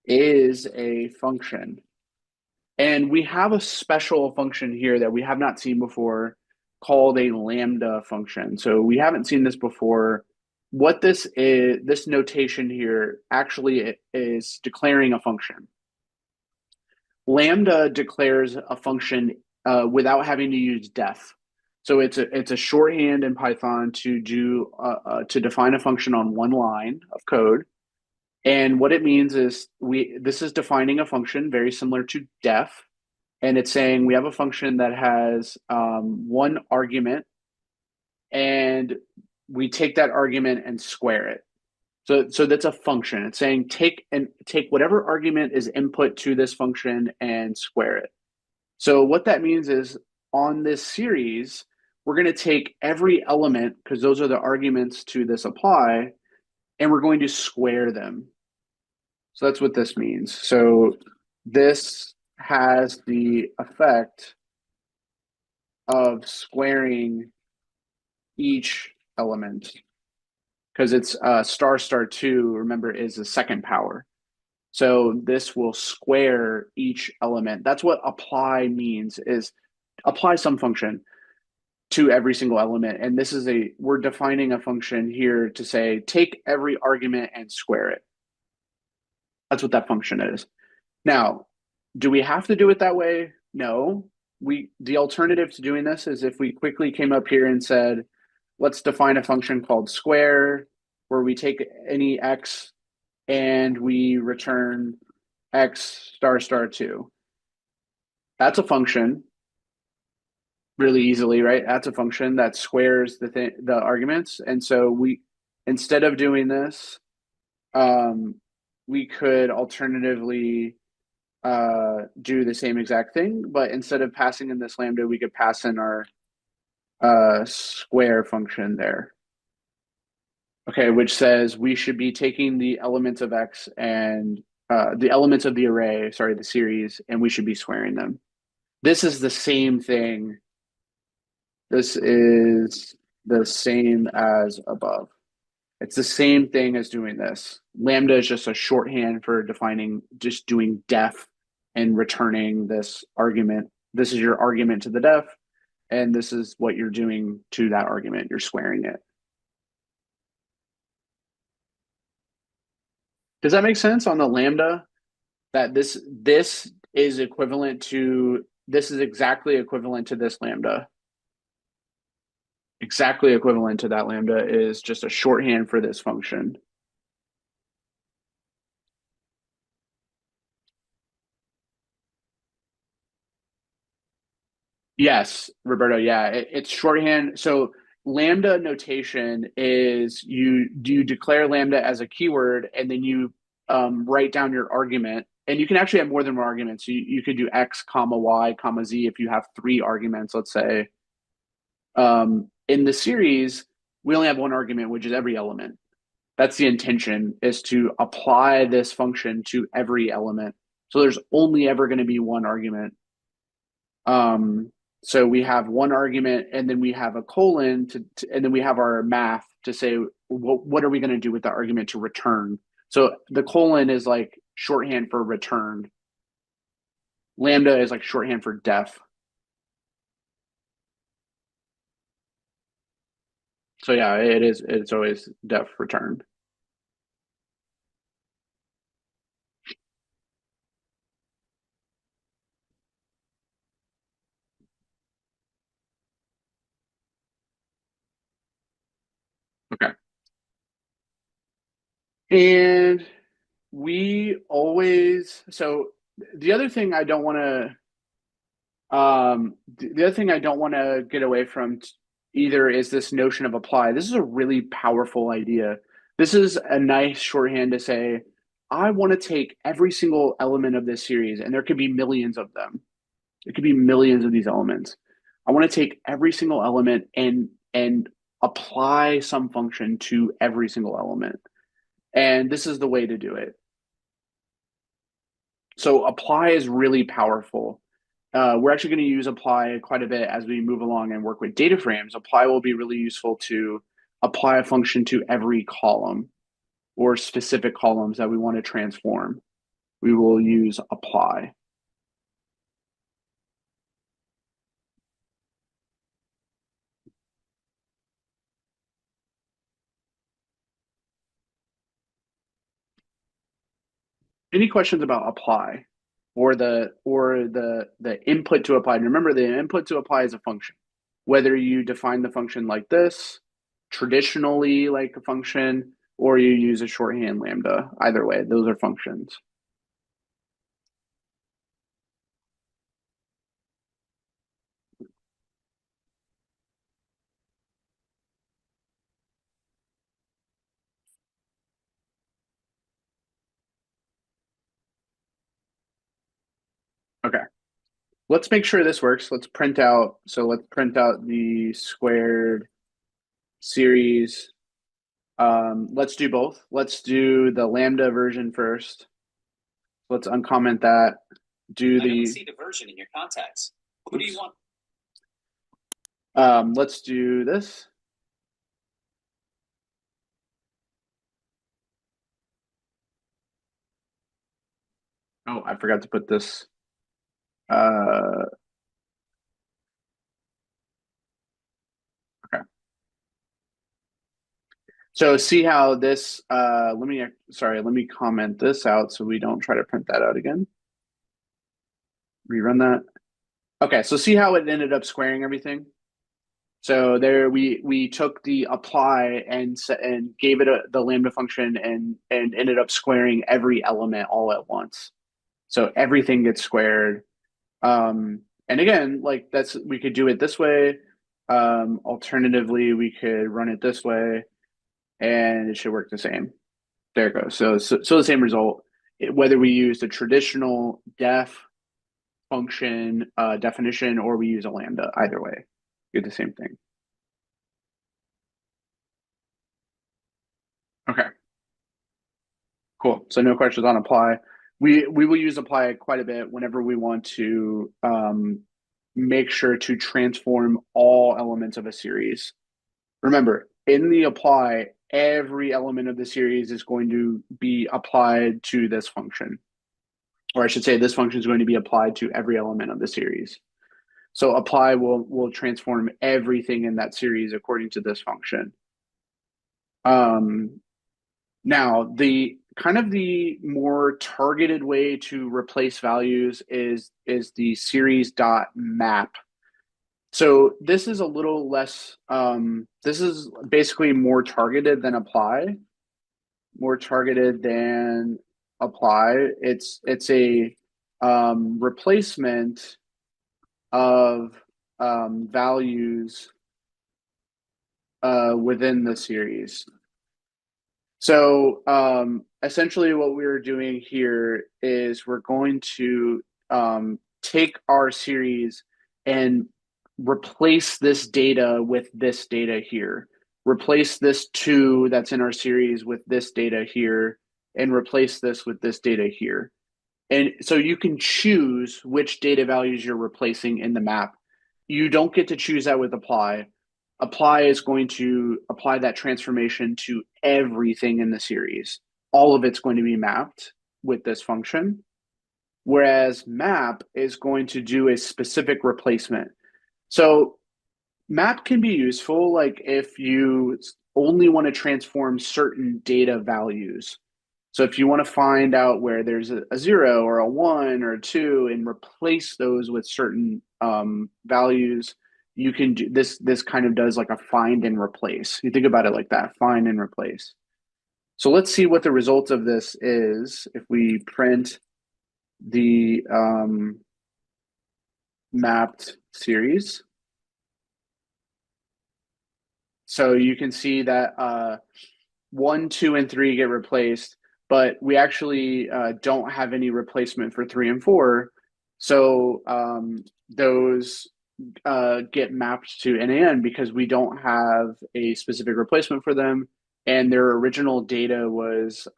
is a function. And we have a special function here that we have not seen before called a lambda function. So we haven't seen this before. What this is, this notation here actually is declaring a function. Lambda declares a function without having to use def. So it's a shorthand in Python to define a function on one line of code. And what it means is this is defining a function very similar to def, and it's saying we have a function that has one argument, and we take that argument and square it. So that's a function. It's saying take whatever argument is input to this function and square it. So what that means is on this series, we're going to take every element because those are the arguments to this apply, and we're going to square them. So that's what this means. So this has the effect of squaring each element because it's star star 2, remember, is the second power. So this will square each element. That's what apply means, is apply some function to every single element. And this is we're defining a function here to say, take every argument and square it. That's what that function is. Now, do we have to do it that way? No. The alternative to doing this is if we quickly came up here and said, let's define a function called square, where we take any x and we return x star star 2. That's a function really easily, right? That's a function that squares the arguments. And so instead of doing this, we could alternatively do the same exact thing, but instead of passing in this lambda, we could pass in our square function there. Okay, which says we should be taking the elements of x and the elements of the array, sorry, the series, and we should be squaring them. This is the same thing This is the same as above. It's the same thing as doing this. Lambda is just a shorthand for defining, just doing def and returning this argument. This is your argument to the def, and this is what you're doing to that argument. You're squaring it. Does that make sense on the lambda? That this is equivalent to, this is exactly equivalent to this lambda. Exactly equivalent to that lambda is just a shorthand for this function. Yes, Roberto. Yeah, it's shorthand. So lambda notation is you declare lambda as a keyword, and then you write down your argument. And you can actually have more than one argument. So you could do x comma y comma z if you have three arguments. Let's say in the series we only have one argument, which is every element. That's the intention, is to apply this function to every element. So there's only ever going to be one argument. So we have one argument, and then we have a colon and then we have our math to say what are we going to do with the argument to return. So the colon is like shorthand for returned. Lambda is like shorthand for def. So yeah, it's always def returned. Okay. And we always, so the other thing I don't want to the other thing I don't want to get away from either is this notion of apply. This is a really powerful idea. This is a nice shorthand to say, I want to take every single element of this series, and there could be millions of them. It could be millions of these elements. I want to take every single element and apply some function to every single element. And this is the way to do it. So apply is really powerful. We're actually going to use apply quite a bit as we move along and work with data frames. Apply will be really useful to apply a function to every column or specific columns that we want to transform. We will use apply. Any questions about apply or the input to apply? And remember, the input to apply is a function. Whether you define the function like this, traditionally like a function, or you use a shorthand lambda, either way, those are functions. Okay. Let's make sure this works. Let's print out. So let's print out the squared series. Let's do both. Let's do the lambda version first. Let's uncomment that. Do I don't the see the version in your contacts. Who do you want? let's do this. Oh, I forgot to put this. Okay. So see how this, let me comment this out so we don't try to print that out again. Rerun that. Okay, so see how it ended up squaring everything? So there we took the apply and gave it the lambda function and ended up squaring every element all at once. So everything gets squared. And again, like we could do it this way. Alternatively, we could run it this way, and it should work the same. There it goes. So the same result, whether we use the traditional def function definition or we use a lambda, either way, get the same thing. Okay, cool. So no questions on apply. We will use apply quite a bit whenever we want to make sure to transform all elements of a series. Remember, in the apply, every element of the series is going to be applied to this function. Or I should say this function is going to be applied to every element of the series. So apply will transform everything in that series according to this function. Now, the kind of the more targeted way to replace values is the series.map. So this is a little less, this is basically more targeted than apply. More targeted than apply. It's a replacement of values within the series. So essentially what we're doing here is we're going to take our series and replace this data with this data here. Replace this 2 that's in our series with this data here, and replace this with this data here. And so you can choose which data values you're replacing in the map. You don't get to choose that with apply. Apply is going to apply that transformation to everything in the series. All of it's going to be mapped with this function, whereas map is going to do a specific replacement. So map can be useful like if you only want to transform certain data values. So if you want to find out where there's a 0 or a 1 or a 2 and replace those with certain values, you can do this. This kind of does like a find and replace. You think about it like that, find and replace. So let's see what the result of this is if we print the mapped series. So you can see that 1, 2, and 3 get replaced, but we actually don't have any replacement for 3 and 4. So those get mapped to NaN because we don't have a specific replacement for them. And their original data was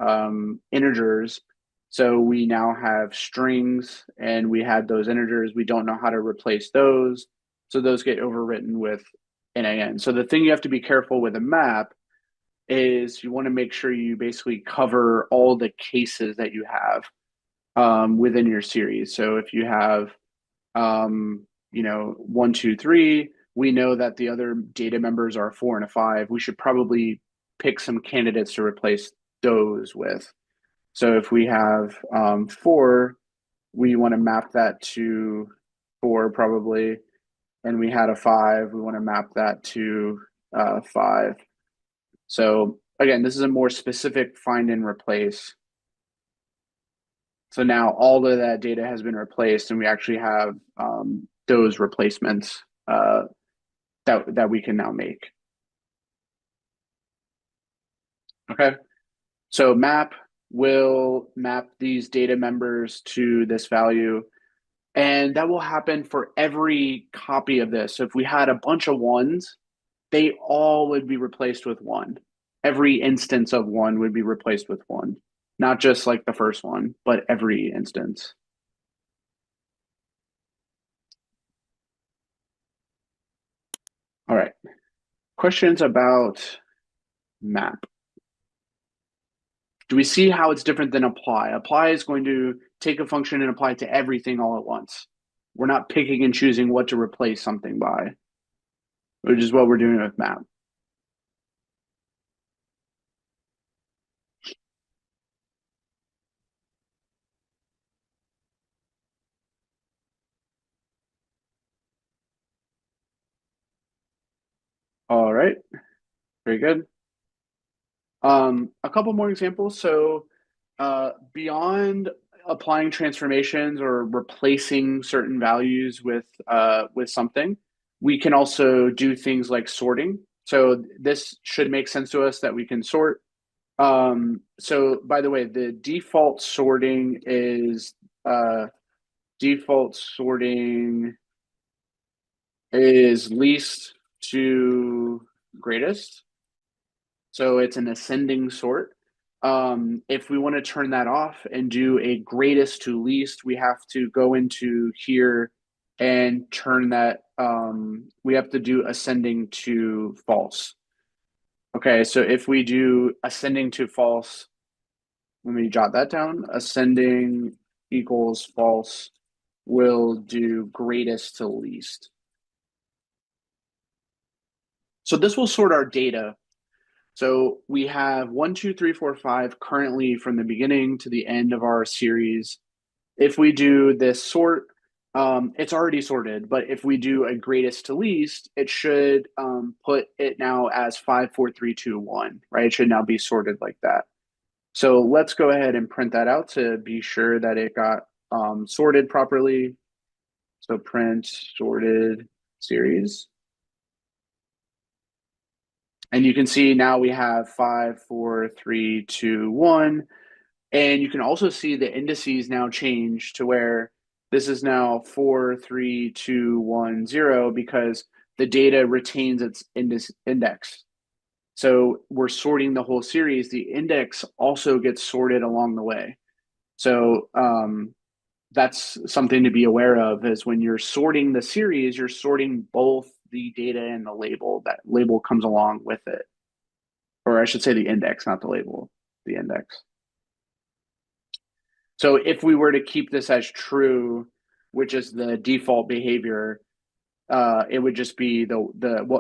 integers. So we now have strings and we had those integers. We don't know how to replace those. So those get overwritten with NaN. So the thing you have to be careful with a map is you want to make sure you basically cover all the cases that you have within your series. So if you have, 1, 2, 3, we know that the other data members are 4 and a 5. We should probably pick some candidates to replace those with. So if we have 4, we want to map that to 4 probably. And we had a 5, we want to map that to 5. So again, this is a more specific find and replace. So now all of that data has been replaced and we actually have those replacements that we can now make. Okay, so map will map these data members to this value. And that will happen for every copy of this. So if we had a bunch of 1s, they all would be replaced with 1. Every instance of 1 would be replaced with 1. Not just like the first one, but every instance. All right. Questions about map? Do we see how it's different than apply? Apply is going to take a function and apply it to everything all at once. We're not picking and choosing what to replace something by, which is what we're doing with map. All right, very good. A couple more examples. So beyond applying transformations or replacing certain values with something, we can also do things like sorting. So this should make sense to us that we can sort. So by the way, the default sorting is least to greatest. So it's an ascending sort. If we want to turn that off and do a greatest to least, we have to go into here and turn that, we have to do ascending to false. Okay, so if we do ascending to false, let me jot that down. Ascending equals false, we'll do greatest to least. So this will sort our data. So we have 1, 2, 3, 4, 5 currently from the beginning to the end of our series. If we do this sort, it's already sorted, but if we do a greatest to least, it should put it now as 5, 4, 3, 2, 1, right? It should now be sorted like that. So let's go ahead and print that out to be sure that it got sorted properly. So print sorted series. And you can see now we have 5, 4, 3, 2, 1. And you can also see the indices now change to where this is now 4, 3, 2, 1, 0 because the data retains its index. So we're sorting the whole series. The index also gets sorted along the way. So that's something to be aware of is when you're sorting the series, you're sorting both the data and the label. That label comes along with it. Or I should say the index, not the label, the index. So if we were to keep this as true, which is the default behavior, it would just be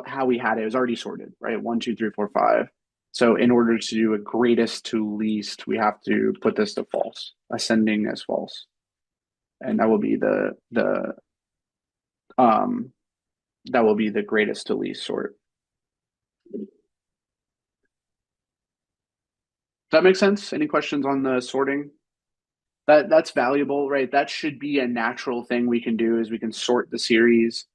how we had it. It was already sorted, right? 1, 2, 3, 4, 5. So in order to do a greatest to least, we have to put this to false, ascending as false, and that will be the greatest to least sort. Does that make sense? Any questions on the sorting? That's valuable, right? That should be a natural thing we can do is we can sort the series.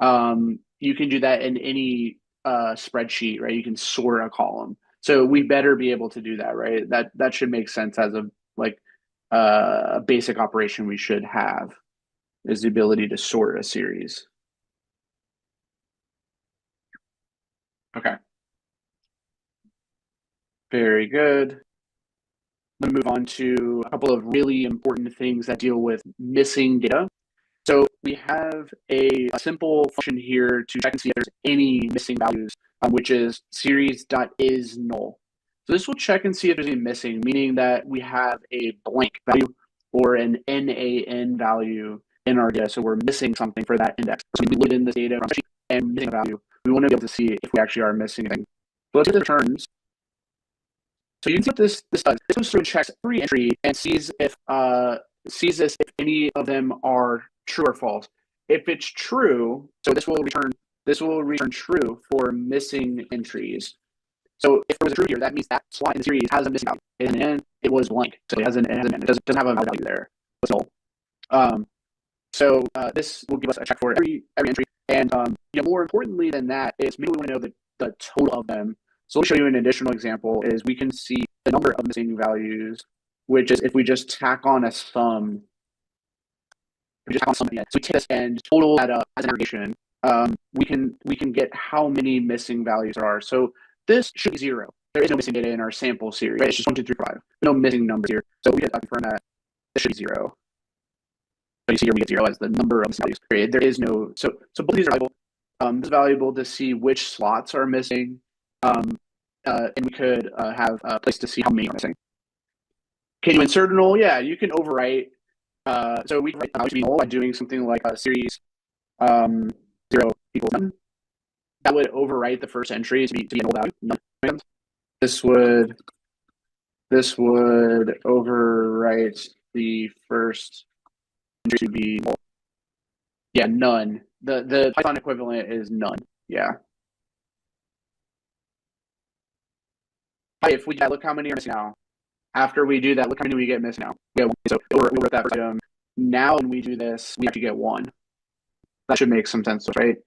You can do that in any spreadsheet, right? You can sort a column. So we better be able to do that, right? That should make sense as a basic operation we should have is the ability to sort a series. Okay. Very good. Let me move on to a couple of really important things that deal with missing data. So we have a simple function here to check and see if there's any missing values, which is series.isNull. So this will check and see if there's any missing, meaning that we have a blank value or an NaN value in our data. So we're missing something for that index. So we load in the data from the sheet and missing a value. We want to be able to see if we actually are missing anything. So let's get the returns. So you can see what this does. This goes through and checks every entry and sees if any of them are true or false. If it's true, so this will return true for missing entries. So if there was a true here, that means that slot in the series has a missing value. And then it was blank, so it has an N. It doesn't have a value there. It's null. So this will give us a check for every entry. And more importantly than that is maybe we want to know the total of them. So let me show you an additional example is we can see the number of missing values, which is if we just tack on a sum, we just tack on something. So we take this and total that up as an aggregation. We can get how many missing values there are. So this should be 0. There is no missing data in our sample series, right? It's just 1, 2, 3, 5. No missing numbers here. So we get confirm that this should be 0. So you see here we get 0 as the number of values. Period. There is no so both these are valuable. This is valuable to see which slots are missing. And we could have a place to see how many are missing. Can you insert a null? Yeah, you can overwrite. So we can write value to be null by doing something like a series 0 equals none. That would overwrite the first entry to be a null value. None. This would overwrite the first entry to be null. Yeah, none. The Python equivalent is none. Yeah. If we do that, look how many are missing now. After we do that, look how many we get missing now. We get 1. So we'll write that first item. Now when we do this, we have to get 1. That should make some sense, right?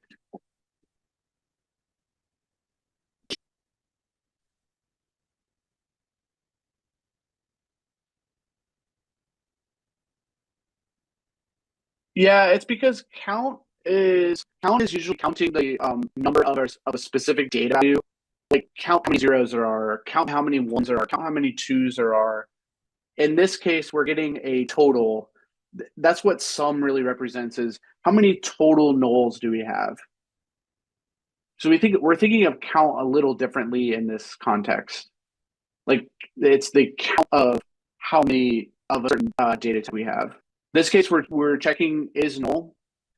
Yeah, it's because count is usually counting the number of a specific data value. Like count how many zeros there are, count how many ones there are, count how many twos there are. In this case, we're getting a total. That's what sum really represents is how many total nulls do we have? So we're thinking of count a little differently in this context. Like it's the count of how many of a certain data type we have. In this case, we're checking is null,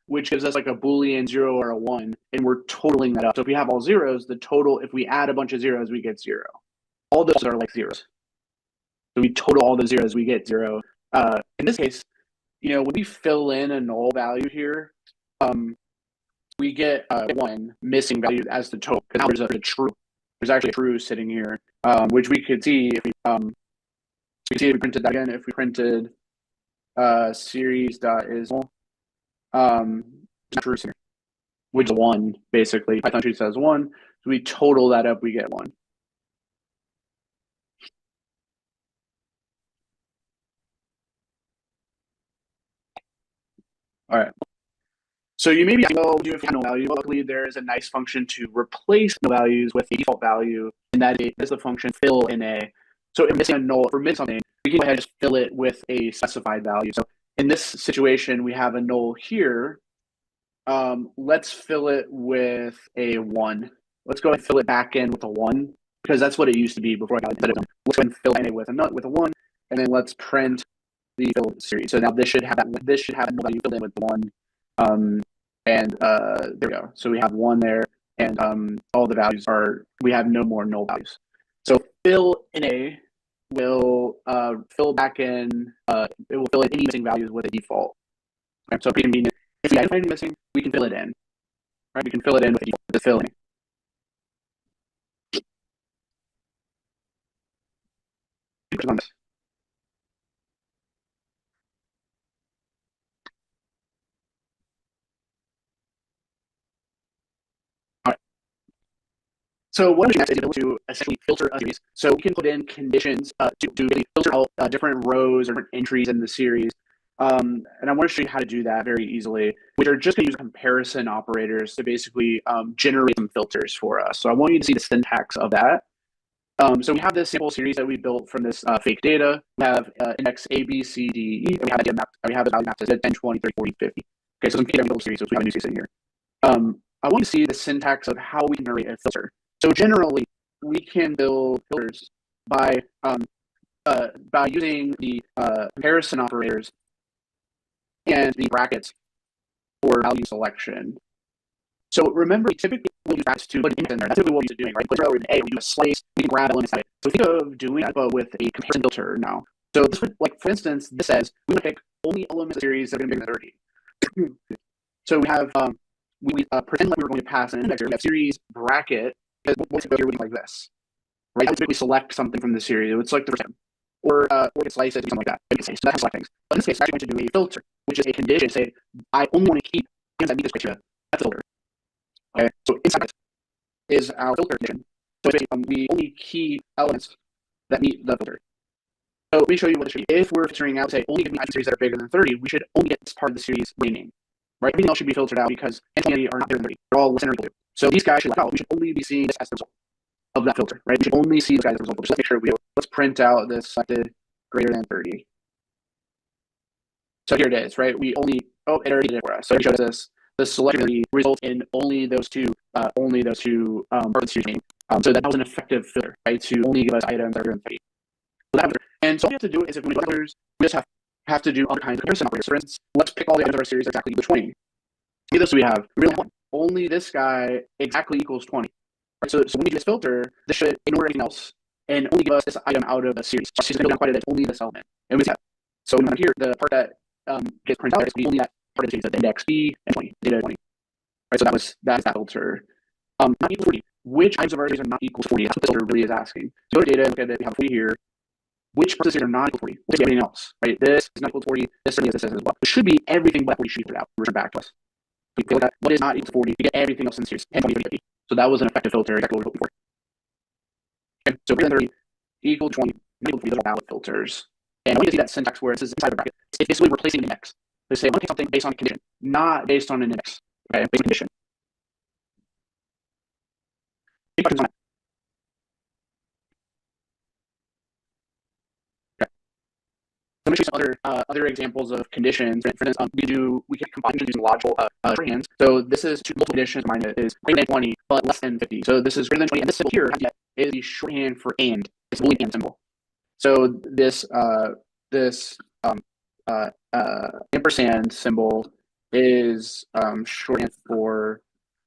which gives us like a Boolean 0 or a 1, and we're totaling that up. So if we have all zeros, the total, if we add a bunch of zeros, we get 0. All those are like zeros. So we total all the zeros, we get 0. In this case, when we fill in a null value here, we get 1 missing value as the total. Because now there's a true. There's actually a true sitting here, which we could see if we printed that again. If we printed series.is true sitting, which is 1 basically. Python true says 1. So we total that up, we get 1. All right. So you may be asking, well, if you have no value, luckily there is a nice function to replace no values with the default value, and that is the function fill in a. So if we're missing a null, if we're missing something, we can go ahead and just fill it with a specified value. So in this situation, we have a null here. Let's fill it with a 1. Let's go ahead and fill it back in with a 1, because that's what it used to be before I got it. Let's go ahead and fill it with a 1, and then let's print the fill series. So now this should have a null value filled in with 1. And there we go. So we have 1 there, and all the values we have no more null values. So fill in a will fill back in, it will fill in any missing values with a default. Okay, so if we identify any missing, we can fill it in. Right? We can fill it in with the fill in. On this. So what we have to do is to essentially filter a series. So we can put in conditions to filter out different rows or different entries in the series. And I want to show you how to do that very easily, which are just going to use comparison operators to basically generate some filters for us. So I want you to see the syntax of that. So we have this sample series that we built from this fake data. We have index A, B, C, D, E, and we have a value mapped to 10, 20, 30, 40, 50. Okay, so some data series, so we have a new series in here. I want to see the syntax of how we generate a filter. So generally, we can build filters by using the comparison operators and the brackets for value selection. So remember, typically we'll use brackets to put an index in there. That's typically what we're doing, right? Put an A, we do a slice, we can grab elements out of it. So think of doing that, but with a comparison filter now. So this would, like for instance, this says we want to pick only elements of the series that are going to be bigger than 30. So we have we pretend like we were going to pass an index here. We have series bracket. What's here like this, right? I would typically select something from the series. It would select the first item, or we can slice it, something like that. So that's select things. But in this case, I'm actually going to do a filter, which is a condition. Say I only want to keep things that meet this criteria. That's a filter. Okay, so inside this is our filter condition. So we only keep elements that meet the filter. So let me show you what it should be. If we're filtering out, say only give me series that are bigger than 30, we should only get this part of the series remaining. Right? Everything else should be filtered out because 10 and 20 are not bigger than 30. They're all less than or equal to. So these guys should we should only be seeing this as the result of that filter, right? We should only see those guys as a result. Just let's make sure we do. Let's print out this selected greater than 30. So here it is, right? We only it already did it for us. So it shows us the selection results in only those two parts of the series remaining. So that was an effective filter, right? To only give us items that are greater than 30. So that and so all we have to do is if we do filters, we just have to do other kinds of comparison operators. For instance, let's pick all the items of our series exactly equal to 20. See this, we have really only this guy exactly equals 20. Right? So when we do this filter, this should ignore everything else and only give us this item out of the series. So it's going to go down quite a bit, only this element. And we see that. So here, the part that gets printed out is only that part of the series, the index B and 20, data 20. Right, so that's that filter. Not equal to 40. Which items of our series are not equal to 40? That's what this filter really is asking. So go to data and look at it. We have 40 here. Which parts of the series are not equal to 40? We'll take everything else. Right? This is not equal to 40. This certainly is this as well. It should be everything but 40 should be put out. Return back to us. We feel that what is not equal to 40, we get everything else in the series, 10, 20, 30, 50. So that was an effective filter, exactly what we were looking for. Okay, so greater than 30, equal to 20, not equal to 40, those are valid filters. And I want you to see that syntax where it says inside the bracket. It's basically replacing an index. They say, I want to take something based on a condition, not based on an index. Okay, based on a condition. Any questions on that? Okay. I'm going to show you some other examples of conditions. For instance, we can combine using logical shorthands. So this is two multiple conditions. Mine is greater than 20 but less than 50. So this is greater than 20, and this symbol here is the shorthand for and. It's a Boolean and symbol. So this ampersand symbol is shorthand for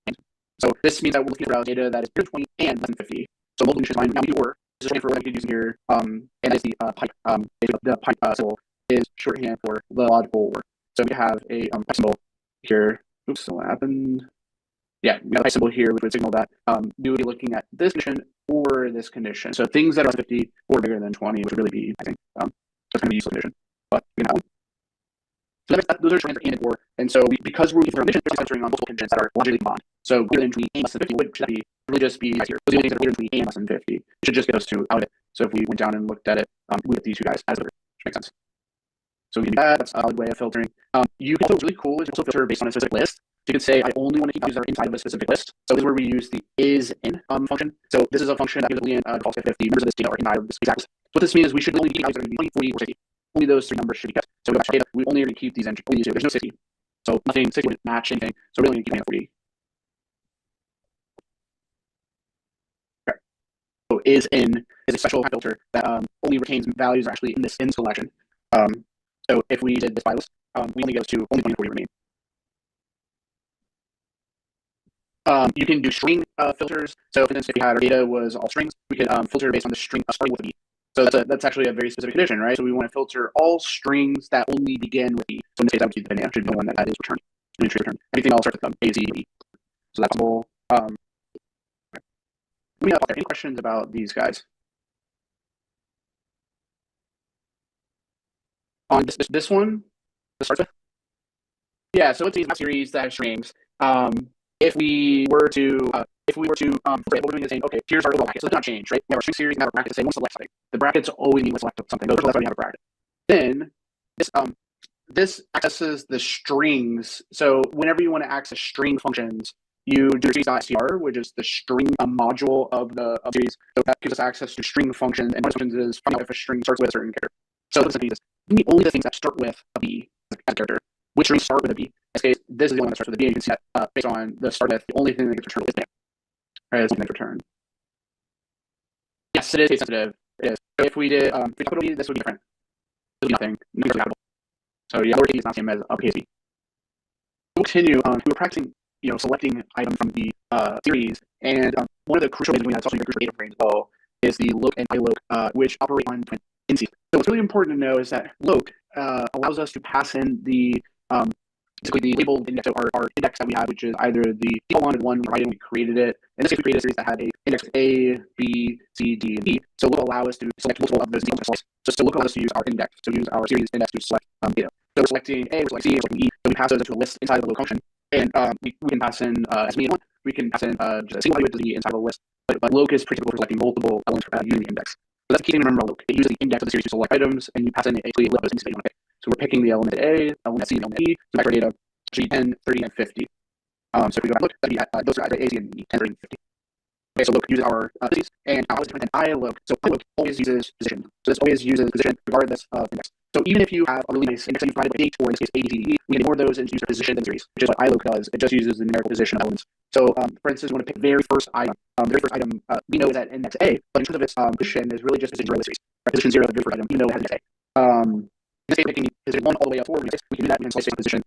and. So this means that we're looking at data that is greater than 20 and less than 50. So multiple conditions line now we do or. This is shorthand for what I could use here, and it's the pipe. The pipe symbol is shorthand for the logical or. So we have a pipe symbol here. Oops, so what happened? Yeah, we got a pipe symbol here, which would signal that we would be looking at this condition or this condition. So things that are 50 or bigger than 20, which would really be, I think, that's kind of a useful condition. But we can have one. So those are shorthand for and or. And so because we're using conditions, we're considering on multiple conditions that are logically combined. So greater than 20 and less than 50, what should that be? Really just be here. Those are the things that are greater than 20 and less than 50. It should just get those two out of it. So if we went down and looked at it, we get these two guys as order, which makes sense. So we can do that. That's a valid way of filtering. You can also really cool is also filter based on a specific list. So you can say I only want to keep values that are inside of a specific list. So this is where we use the is in function. So this is a function that gives a Boolean defaults to 50 members of this data are inside of this exact list. What this means is we should only keep values that are going to be 20, 40, or 60. Only those three numbers should be kept. So we got data. We only are going to keep these entries. Only these two. There's no 60. So nothing 60 would match anything. So we're only going to keep 40. Okay. So is in is a special filter that only retains values actually in this in selection. So if we did this by list, we only goes to only 20 and 40 remain. You can do string filters. So for instance, if we had our data was all strings, we could filter based on the string starting with a B. So that's actually a very specific condition, right? So we want to filter all strings that only begin with B. So in this case, that would be the banana, should be the one that is returned. Return. Everything else starts with A, Z, B. So that's all. Let me know if there are any questions about these guys. On this one, to start with. Yeah, so it's these series that have strings. If we were to what we're doing is saying, okay, here's our overall bracket. So it's not changed, right? We have our string series, we have a bracket to say, we want to select something. The brackets always mean we select something. Those are why we have a bracket. Then this accesses the strings. So whenever you want to access string functions, you do series.str, which is the string module of the series. So that gives us access to string functions. And one of the functions is find out if a string starts with a certain character. So this is only the things that start with a B as a character. Which strings start with a B? In this case, this is the one that starts with a B. And you can see that based on the start with, the only thing that gets returned is there. Right, it's going to return. Yes, it is case sensitive. It is. So if we did capital B, this would be different. This would be nothing. Capital. So yeah, lowercase is not the same as uppercase B. We'll continue. We were practicing, selecting items from the series, and one of the crucial ways doing that, it's also very crucial data frame as well, is the loc and iloc, which operate on indices. So what's really important to know is that loc allows us to pass in the basically the labeled index, so our index that we have, which is either the default one we we created it. In this case, we created a series that had a index A, B, C, D, and E. So loc will allow us to select multiple of those default. So loc allows us to use our index, so use our series index to select data. So we're selecting A, we're selecting C, we're selecting E. So we pass those into a list inside of the loc function, and we can pass in as many as one. We can pass in just a single value to the inside of the list, but loc is pretty typical for selecting multiple elements using the index. So that's the key thing to remember about loc. It uses the index of the series to select items, and you pass in a list of those things that you want to pick. So we're picking the element A, element C, and element E. So back our data should be 10, 30, and 50. So if we go back and look, that'd be those are either A, C, and E, 10, 30, and 50. Okay, so loc uses our indices, and how is different than iloc? So iloc always uses position. So this always uses position regardless of index. So even if you have a really nice index that you provided by date, or in this case A, B, C, D, E, we can ignore those and use their position than series, which is what iloc does. It just uses the numerical position of elements. So for instance, we want to pick the very first item. We know that index A, but in terms of its position, is really just position 0 of the series. Right? Position 0 of the very first item, even though it has index A. In this case, picking position 1 all the way up forward, we can do that. We can slice position.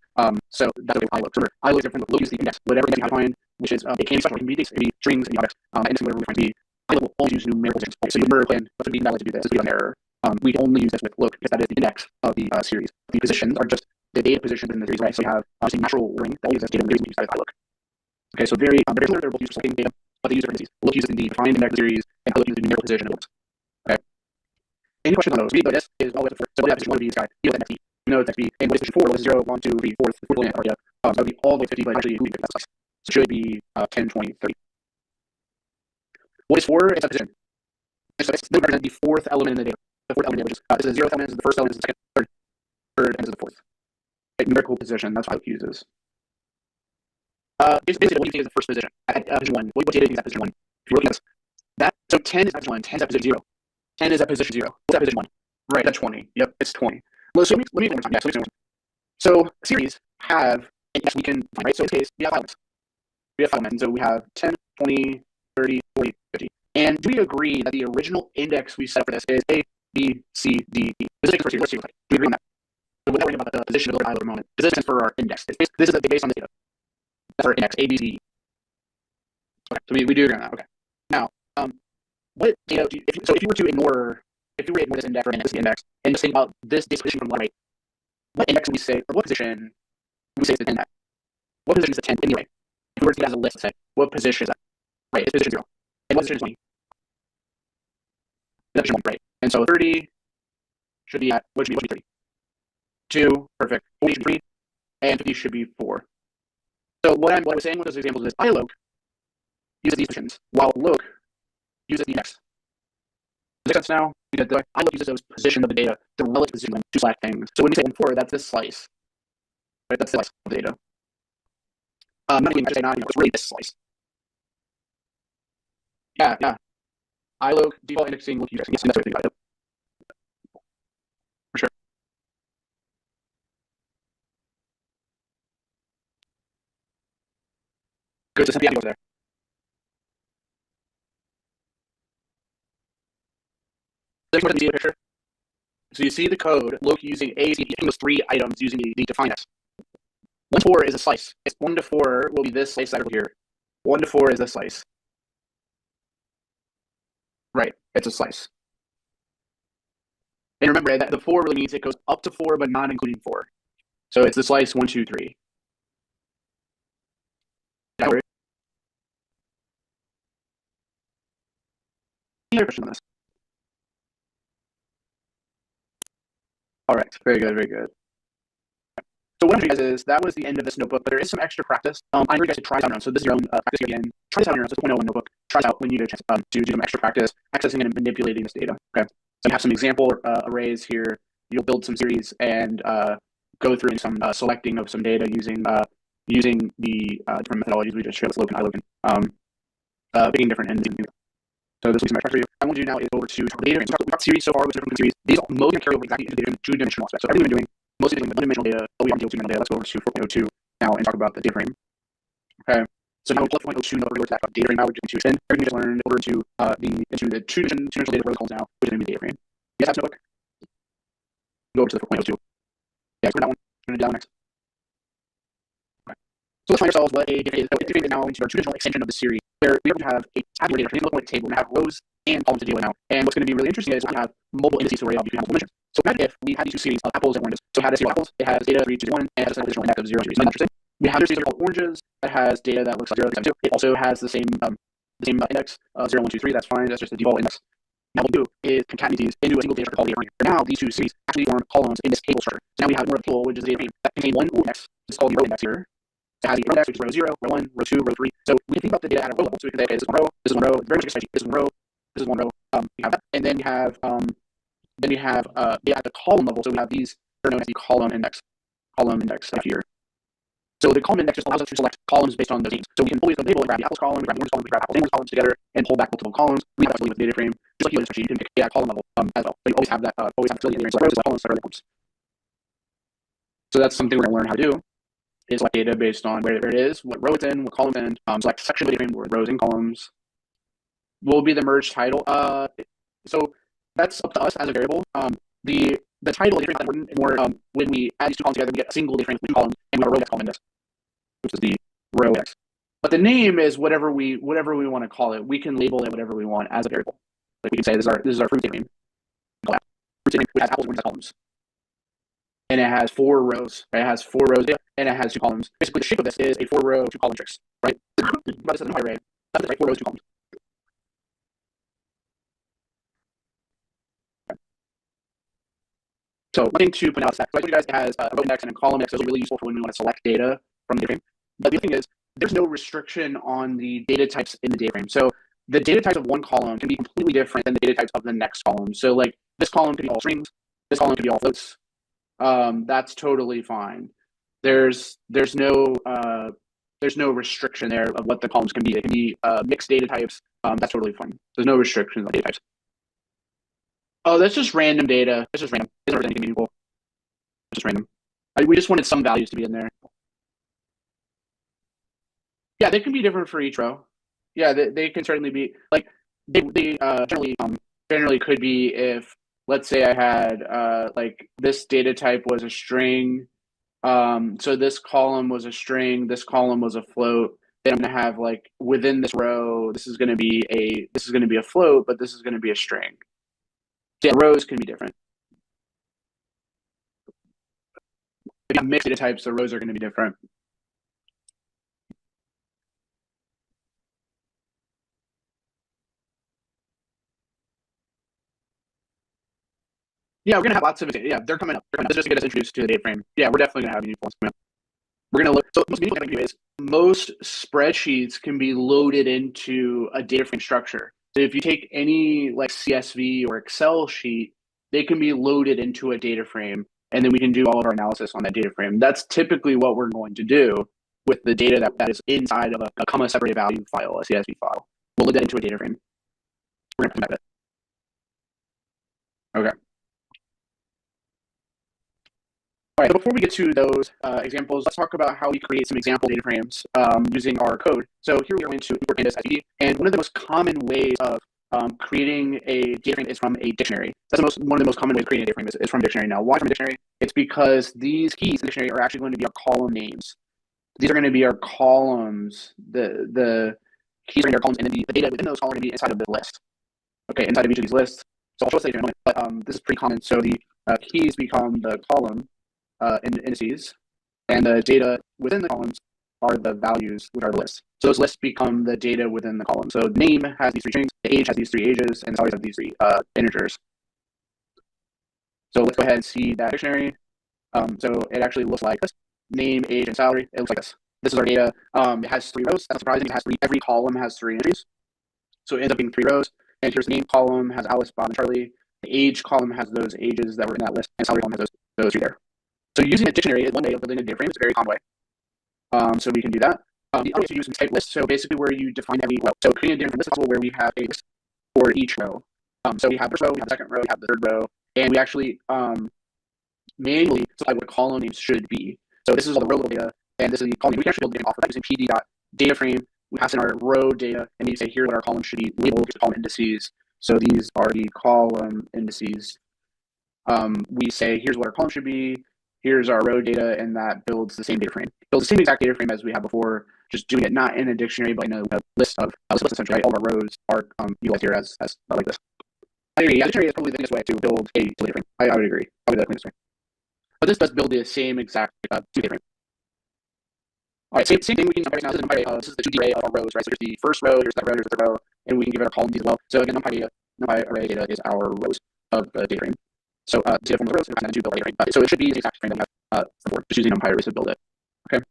So that's the way iloc. Remember, iloc is different. Loc uses the index, whatever index you have to find, which is it can be special. It can be dates, it can be strings, it can be objects, and whatever we find to be. iloc will always use numerical positions. Okay, so you numerical plan, what would be valid to do this? This would be an error. We can only use this with loc because that is the index of the series. The positions are just the data positions in the series, right? So you have obviously natural ordering that uses data. Use that with iloc. Okay, so very similar. They're both used for selecting data, but they use different indices. Loc uses the defined index of the series, and iloc uses the numerical position of elements. Okay. Any questions on those? Read this is always the first. So what position 1 would be this guy. You know the next B. You know the next B. And what is position 4? What is 0, 1, 2, 3, 4? The fourth line area. That would be all the way 50, but actually who we pick that slice. So it should be 10, 20, 30. What is 4? It's a position. So this represents the fourth element in the data. The fourth element, which is this is the 0th element, this is the first element, this is the second, third, and this is the fourth. Okay, numerical position, that's what iloc uses. Basically, what you think is the first position at position 1. What data is at position 1? If you're looking at this, so 10 is at position 1, 10 is at position 0. 10 is at position 0. What's at position 1? Right, that's 20. Yep, it's 20. Well, so let me one more time. Yeah, so series have index we can find, right? So in this case, we have elements. We have elements. So we have 10, 20, 30, 40, 50. And do we agree that the original index we set for this is A, B, C, D, E? This is the first series. Do we agree on that? So without worrying about the position of the I at the moment, this is for our index. This is based on the data. That's our index, A, B, C, D, E. Okay, so we do agree on that. Okay. Now, what data do you, if you were to ignore this index for a minute, this index, and just think about this position from left, right, what index would we say, or what position would we say is the 10 at? What position is the 10 anyway? If we were to get as a list, say, what position is that? Right, it's position 0. And what position is 20? It's position 1, right? And so 30 should be at, what should be 30? 2, perfect. 40 should be 3, and 50 should be 4. So what I was saying with those examples is iLoc uses these positions, while loc uses the index. Does that make sense now? Because the iLoc uses those positions of the data, the relative position to select things. So when we say 1, 4, that's this slice. Right, that's the slice of the data. Not even, I should say not even, it's really this slice. Yeah. iLoc, default indexing, loc indexing. Yes, that's what I think about it. For sure. Good, so simply have to go there. Next one is the data picture. So you see the code, loc using A, C, those 3 items using the define S. 1 to 4 is a slice. It's 1 to 4 will be this slice over here. 1 to 4 is this slice. Right, it's a slice. And remember that the 4 really means it goes up to 4, but not including 4. So it's the slice 1, 2, 3. Any other question on this? All right, very good, very good. So what I'm showing you guys is that was the end of this notebook, but there is some extra practice. I encourage you guys to try this out on your own. So this is your own practice here again. Try this out on your own. So it's 1.01 notebook. Try this out when you get a chance to do some extra practice accessing and manipulating this data. Okay. So you have some example arrays here. You'll build some series and go through some selecting of some data using the different methodologies we just showed with loc and iLoc, being different and so this will be some extra for you. I want to do now is go over to data. So we've got series so far with different series. These all mostly carry over exactly into the two-dimensional aspect. So everything we're doing, mostly doing the one-dimensional data, but we want to deal with two-dimensional data. Let's go over to 4.02 now and talk about the data frame. Okay. So now with 4.02, now we're going to talk about data frame. Now we're doing everything you just learned over into the two-dimensional data protocols now, which is going to be data frame. You guys have notebook? Go over to the 4.02. Yeah, so that one. I'm going to do that one next. Okay. So let's find ourselves what a data frame is. So a data frame is now into our two-dimensional extension of the series, where we have to have a tabular data frame, look like a table, we're going to have rows and columns to deal with now. And what's going to be really interesting is we're going to have multiple indices to worry about between multiple dimensions. So imagine if we had these two series of apples and oranges. So it had a series of apples, it has data 3, 2, 1, and it has a additional index of 0, 3. Isn't that interesting? We have a series called oranges that has data that looks like 0, 3, 7, 2. It also has the same index 0, 1, 2, 3. That's fine. That's just the default index. Now what we do is concatenate these into a single data structure called data frame. For now, these two series actually form columns in this table structure. So now we have more of a table, which is the data frame that contains one index. It's called the row index here. So it has the row index, which is row 0, row 1, row 2, row 3. So we can think about the data at a row level. So we can say, okay, this is one row, this is one row, very much like a spreadsheet. This is one row, this is one row. We have that. And then we have data at the column level. So we have these that are known as the column index up here. So the column index just allows us to select columns based on those names. So we can always go to the table and grab the apples column, grab the orange column, grab apples and orange columns together, and pull back multiple columns. We have flexibility with the data frame. Just like you spreadsheet, you can pick data at column level as well. So you always have that flexibility in there. So rows, columns, columns. So that's something we're going to learn how to do. Is select data based on where it is, what row it's in, what column it's in. Select section of the data frame, rows and columns. Will be the merge title. So that's up to us as a variable. The title of the data frame is important more when we add these two columns together, we get a single data frame with two columns, and we have a row index column index, which is the row index. But the name is whatever we want to call it. We can label it whatever we want as a variable. Like we can say this is our fruit data frame. Fruit data frame which has apples, oranges, columns. And it has 4 rows. Right? It has 4 rows, and it has 2 columns. Basically, the shape of this is a 4-row, 2-column matrix, right? But this is an array. That's right, 4 rows, 2 columns. Okay. So one thing to point out is that I told you guys it has a row index and a column index. Those are really useful for when we want to select data from the data frame. But the other thing is there's no restriction on the data types in the data frame. So the data types of one column can be completely different than the data types of the next column. So like this column could be all strings, this column could be all floats. That's totally fine. There's no restriction there of what the columns can be. It can be mixed data types. That's totally fine. There's no restrictions on data types. Oh, that's just random data. It's just random. It's not anything meaningful. just random. We just wanted some values to be in there. Yeah, they can be different for each row. Yeah, they can certainly be like they generally could be if, let's say I had like this data type was a string. So this column was a string, this column was a float. Then I'm gonna have like within this row, this is gonna be a float, but this is gonna be a string. So yeah, rows can be different. If you have mixed data types, the rows are gonna be different. Yeah, we're gonna have lots of yeah, they're coming up. This is just to get us introduced to the data frame. Yeah, we're definitely gonna have new forms coming up. We're gonna look. So most meaningful thing is most spreadsheets can be loaded into a data frame structure. So if you take any like CSV or Excel sheet, they can be loaded into a data frame, and then we can do all of our analysis on that data frame. That's typically what we're going to do with the data that is inside of a comma separated value file, a CSV file. We'll load that into a data frame. We're gonna come back to that. Okay. All right, so before we get to those examples, let's talk about how we create some example data frames using our code. So here we are going to import Pandas SVD, and one of the most common ways of creating a data frame is from a dictionary. That's one of the most common ways of creating a data frame is from a dictionary. Now, why from a dictionary? It's because these keys in the dictionary are actually going to be our column names. These are going to be our columns. The keys are going to be our columns, and then the data within those columns are going to be inside of the list. Okay, inside of each of these lists. So I'll show us later in a moment, but this is pretty common. So the keys become the column indices, and the data within the columns are the values, which are the lists. So those lists become the data within the column. So name has these three strings, the age has these three ages, and salaries have these three integers. So let's go ahead and see that dictionary. So it actually looks like this: name, age, and salary. It looks like this. This is our data. It has three rows. That's surprising. It has three. Every column has three entries. So it ends up being three rows. And here's the name column has Alice, Bob, and Charlie. The age column has those ages that were in that list, and salary column has those three there. So using a dictionary is one way of building a data frame. It's a very common way. So we can do that. The other way to use type lists. So basically where you define every row. So creating a data frame list is possible where we have a list for each row. So we have the first row, we have the second row, we have the third row, and we actually manually specify what column names should be. So this is all the row level data, and this is the column name. We can actually build the name off of that using pd.dataframe. We pass in our row data, and we say here's what our column should be labeled. Here's the column indices. So these are the column indices. We say here's what our column should be. Here's our row data, and that builds the same data frame. Builds the same exact data frame as we had before, just doing it not in a dictionary, but in a list of lists essentially. Right? All of our rows are utilized here as like this. I agree. Yeah, dictionary is probably the cleanest way to build a data frame. I would agree. Probably the cleanest way. But this does build the same exact data frame. All right, same thing we can do right now. This is the 2D array of our rows, right? So here's the first row, here's that row, here's the row, and we can give it our column keys as well. So again, NumPy array data is our rows of the data frame. So data from the rows, we're going to build a data frame. So it should be the exact frame that we have before, just using NumPy arrays to build it. Okay.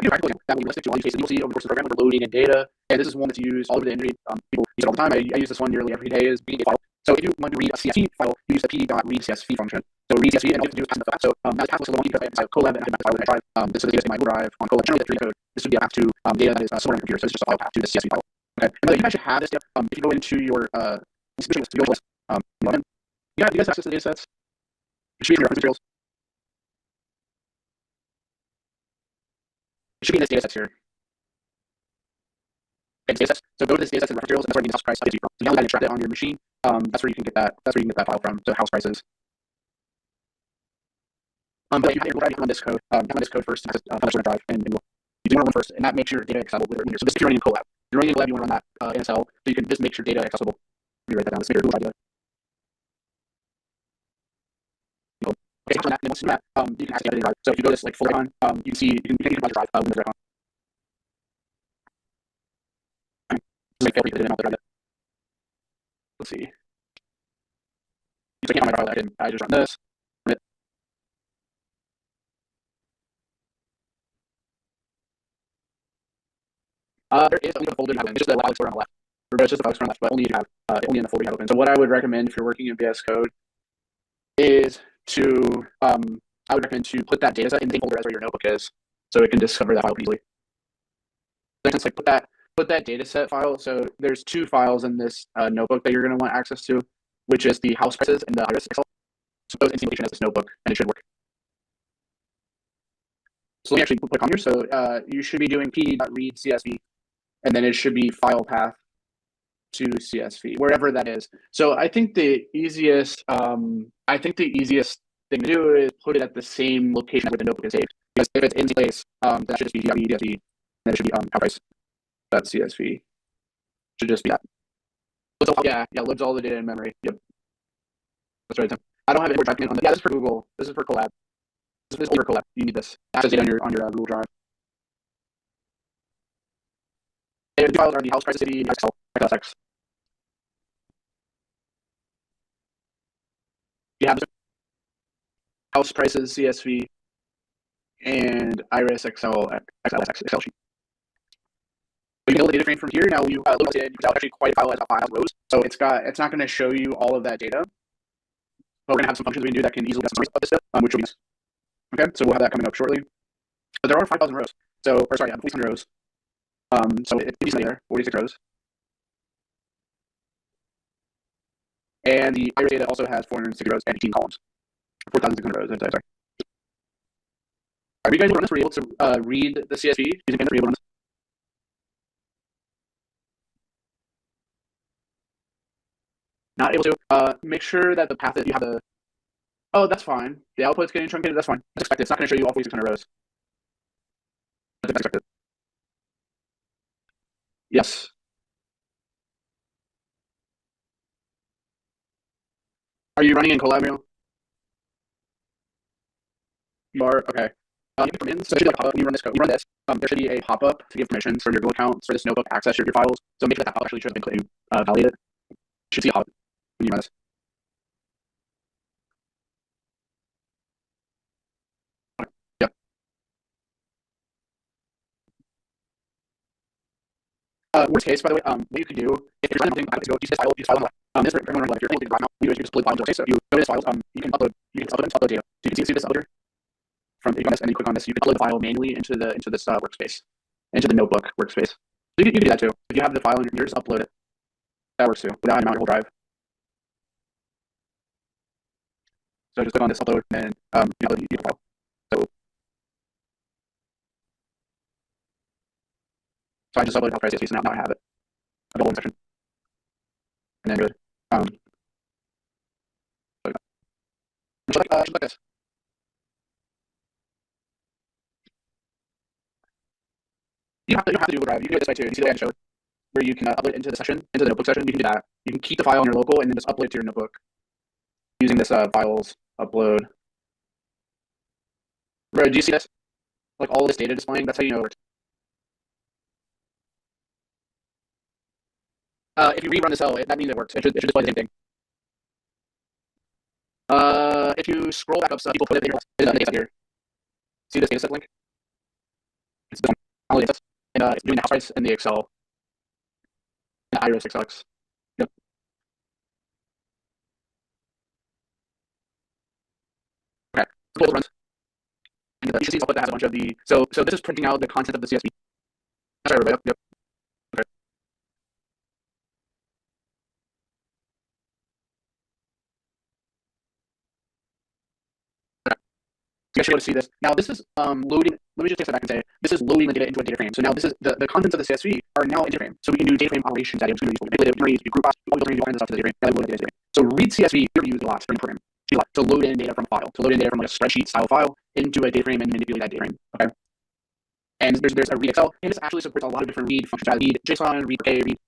That will be listed to all use cases. You'll see over the course of the program when we're loading in data, and this is one that's used all over the industry. People use it all the time. I use this one nearly every day as being a file. So if you want to read a CSV file, you use the pd.readCSV function. So read CSV, and all you have to do is pass in the file. So now the path list is the one because I have inside Colab and I have my file that I drive. This is the data in my drive on Colab. Generally, that's code. This would be a path to data that is stored on your computer. So it's just a file path to the CSV file. Okay. And you guys should have this data. If you go into your institution list, you guys have access to the data sets. It should be in your reference materials. It should be in this data sets here. Okay, data sets. So go to this data sets and reference materials, and that's where you can house price updates from. So you download that and extract it on your machine. That's where you can get that. That's where you can get that file from. So house prices. But you have to run this code. Run this code first. Punch on a drive, and you do want to run first, and that makes your data accessible later. So this if you're running in Colab. If you're running in Colab, you want to run that in SL, so you can just make your data accessible. Let me write that down. This is your idea. Okay, so that, and once you do that, you can access the drive. So if you go to this like full icon, you can see you can run the drive Windows icon. Just like feel free to not the drive. Let's see. So I can't find my drive. I just run this. Run it. There is only a folder you have. It's just the file explorer on the left. It's just the file explorer on the left, but only you have only in the folder you have open. So what I would recommend if you're working in VS Code is to I would recommend to put that data set in the same folder as where your notebook is, so it can discover that file easily. For instance, like put that data set file. So there's two files in this notebook that you're going to want access to, which is the house prices and the iris Excel. So those in simulation as this notebook, and it should work. So let me actually click on here. So you should be doing p.read CSV, and then it should be file path to CSV, wherever that is. So I think the easiest thing to do is put it at the same location where the notebook is saved. Because if it's in place, that should just be DIKW, then it should be price.csv. Should just be that. Loads all the data in memory. Yep. That's right. I don't have it on that. Yeah, this is for Google. This is for Collab. This is for Collab. You need this. Access data on your Google Drive. And the files are the house prices city and Excel datasets. You have house prices CSV and Iris Excel sheet. You can build a data frame from here. Now you load it in. It's actually quite a file as a file rows. So it's not going to show you all of that data. But we're going to have some functions we can do that can easily customize this stuff, which will be nice. Okay, so we'll have that coming up shortly. But there are 5,000 rows. 4,600 rows. So it's decently there, 46 rows. And the Iris data also has 460 rows and 18 columns. 4,600 rows. I'm sorry. Are you guys able to run this? Were you able to read the CSV using Pandas? Were you able to run this? Not able to. Make sure that the path that you have the. Oh, that's fine. The output's getting truncated. That's fine. That's expected. It's not going to show you all 4,600 rows. That's expected. Yes. Are you running in Collab now? You are? Okay. You can come in. So it should be like a pop-up when you run this code. When you run this, there should be a pop-up to give permissions from your Google account for this notebook to access your files. So make sure that pop-up actually shows that you validate it. You should see a pop-up when you run this. Yep. Worst case, by the way, what you could do if you're trying to go use this file on the left. This for everyone on the left. If you're able to right now, you just pull the file into place. So if you go to this files, you can upload data. So you can see this uploader from if you on this and you click on this, you can upload the file manually into this workspace, into the notebook workspace. So you can do that too. If you have the file on your computer, just upload it. That works too, without having your whole drive. So just click on this upload and you upload the file. So I just uploaded health CSV, so now I have it. A double section. And then good. Just like this. You don't have to do Google Drive. You can do it this way too. You see the way I showed, where you can upload it into the session, into the notebook session. You can do that. You can keep the file on your local and then just upload it to your notebook using this files upload. Bro, do you see this? Like all this data displaying? That's how you know it works. If you rerun the cell, that means it works. It should display the same thing. If you scroll back up stuff, people put it in your data set here. See this dataset link? It's the only data. And it's doing the house price in the Excel. And the Iris XLX. Yep. Okay. So runs. And you should see that has a bunch of the. So this is printing out the content of the CSV. That's right, everybody. Yep. Okay. You actually want to see this. Now this is loading. Let me just take a step back and say this is loading the data into a data frame. So now this is the contents of the CSV are now in data frame. So we can do data frame operations at manipulative, group box, all the stuff to the data frame. Now we load the data frame. So read CSV you're using a lot during the program to load in data from a file, to load in data from like a spreadsheet style file into a data frame and manipulate that data frame. Okay. And there's a read Excel, and this actually supports a lot of different read functions. Read JSON, read OK, read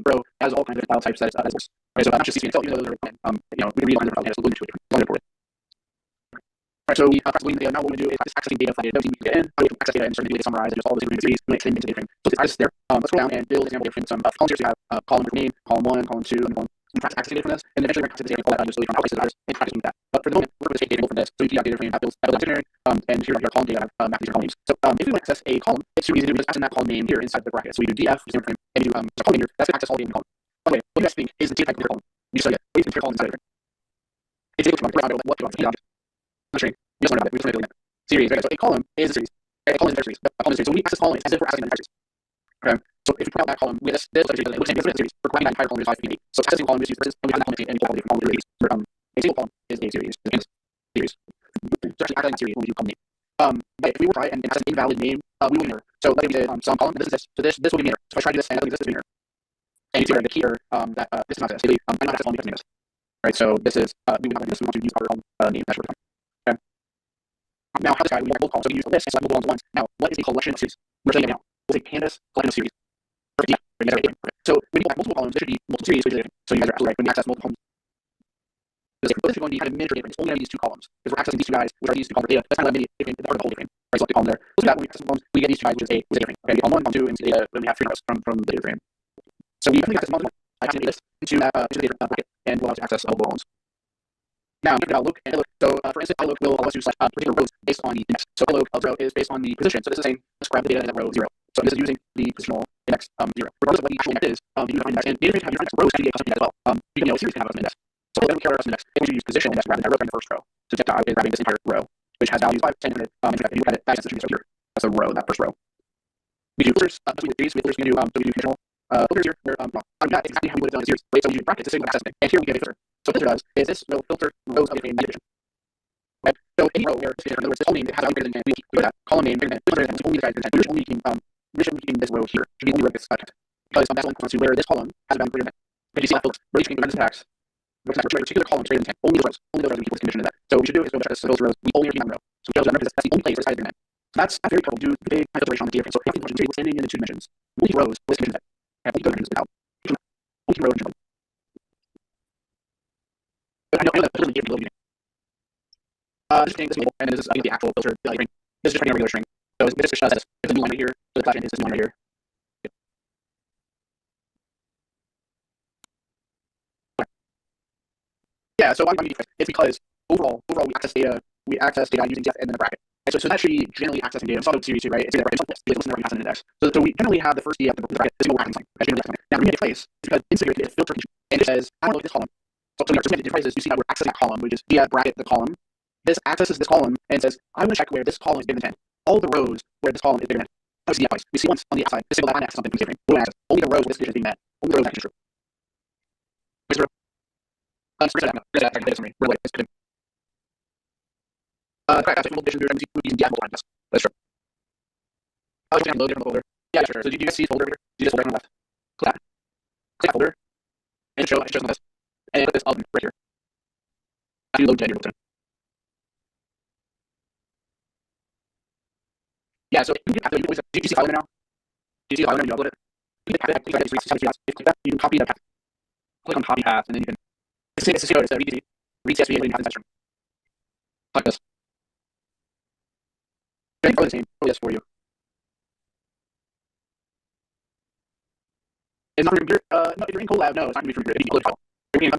bro, has all kinds of file types that it works. Okay, so not just CSV Excel, even though those are we can read all kinds of files, so load into a different report. Alright, so we accessing data. Now what we're going to do is accessing data from data. You can get in, how you can access data and start to summarize and just all those different series, you make it into data frame. So it's there. Let's go down and build example data frame. Some columns here. So you have column name, column 1, column 2, and column. You can access data from this, and then eventually we're going to access data and just delete from outplaces others and practicing with that. But for the moment, we're going to take data from this. So you can data frame that builds itinerary, and here your column data map these columns. So if we want to access a column, it's super easy to do. We just pass in that column name here inside the bracket. So we do df, frame, and you do a column here. That's going to access all the data in the column. By the way, what do you guys think is the data type of your column? You just say it. What do you think your column inside of it? It's able to what you want. Not sure. We just learned about it. We just learned about it. Series, right? So a column is a series. A column is a series. A column is a series. So when we access column, it's as if we're accessing an entire series. Okay. So if we print out that column, we have this series, we're providing that entire column is 5 PB. So accessing column is used versus, and we have that column and column from column series. A single column is a series. It's a series. So actually accessing a series when we do column name. But if we were to try and access an invalid name, we will be an error. So let's say we did some column, and this is this. So this will be an error. So if I try to do this and it doesn't exist, it's an error. And you see the key error that this is not this. I'm not access column because of this. Right. So this is we would not do this. We want to use our own name. That's what we're doing. Okay. Now, how this guy we have multiple columns. So we use a list and select multiple ones at once. Now, what is a collection of series? We're saying it now. We'll say Pandas collection of series. Perfect. Yeah. So when people have multiple columns, there should be multiple series. So you guys are absolutely right. When you access multiple columns, this is going to be kind of miniature data frame. It's only going to be these two columns because we're accessing these two guys, which are these two columns of data. That's kind of like mini data frame, part of the whole data frame. Right, so the column there. Let's do that when we access columns. We get these two guys, which is a data frame. Okay, we column 1, column 2, and data. Then we have 3 rows from the data frame. So we definitely access multiple. I can this into the data bracket, and we'll have to access multiple columns. Now, I'm going to look and look. So, for instance, look will allow us to select particular rows based on the index. So, look of row is based on the position. So, this is saying let's grab the data in that row 0. So, this is using the positional index 0. Regardless of what the actual index is, you can find index. And data frames have different rows can be a custom index as well. You can, series can have a custom index. So, then we care about custom index. And we should use positional index rather than row from the first row. So, just is grabbing this entire row, which has values 5, 10, 100, and you look at it, that should be here. That's a row, that first row. We do filters between the trees. We filters we can do so we do conditional filters here. Where that's exactly how we would have done in series. Right? So we use brackets to signal access. And here we get a filter. So what filter does is this will filter rows of a division. Right? So any row where it's different, in other words, this whole name that has value greater than 10, we go to that column name greater than 210, it's only the guy greater than 10. We're just only keeping this row here. Should be only row this text. Because that's only to where this column has a value greater than 10. But you see that folks, where you can this text, which particular column is greater than 10. Only those rows we keep this condition in that. So what we should do is go check this. So those rows, we only are keeping one row. So we chose that row because that's the only place where it's higher than 10. So that's very powerful. Do the big high filtration on the data frame. So if you have the standing in the 2 dimensions, only rows with condition that. Only those dimensions without. Only row and but I know that's literally giving you just saying this label, and then this is the actual filter value string. This is just a regular string. So this just says it's a new line right here. So the class is this new line right here. Yeah, so I'm going to it's because overall we access data using def and then a bracket. Right? So that should be generally accessing data. It's not a series, right? It's a bracket. It's never an index. So we generally have the first df the bracket is what we're accessing. Now we need a place because inside here it's filter and it says I want to look at this column. So the device is you see that we're accessing that column, which is via bracket the column. This accesses this column and says, I want to check where this column is bigger than 10. All the rows where this column is bigger than 10. We see that twice. We see once on the outside. This signal that I access something from the different. Only the rows where this condition is being met. Only the rows that is true. Where's the row? That's true. Oh, you can load different folder. Yeah, sure. So do you guys see folder over here? Do you just folder on the left? Click that folder. And show this. And put this up right here. How do you load to your built-in? Yeah, so you can do you see file now? Do you see the file when you upload it? You can click that, you can copy that path. Click on copy path, and then you can it's read CSV and path in string. Like this. I think probably the same. Probably this for you. It's not from your no, if you're in Colab, no, it's not gonna be from your upload file. You're so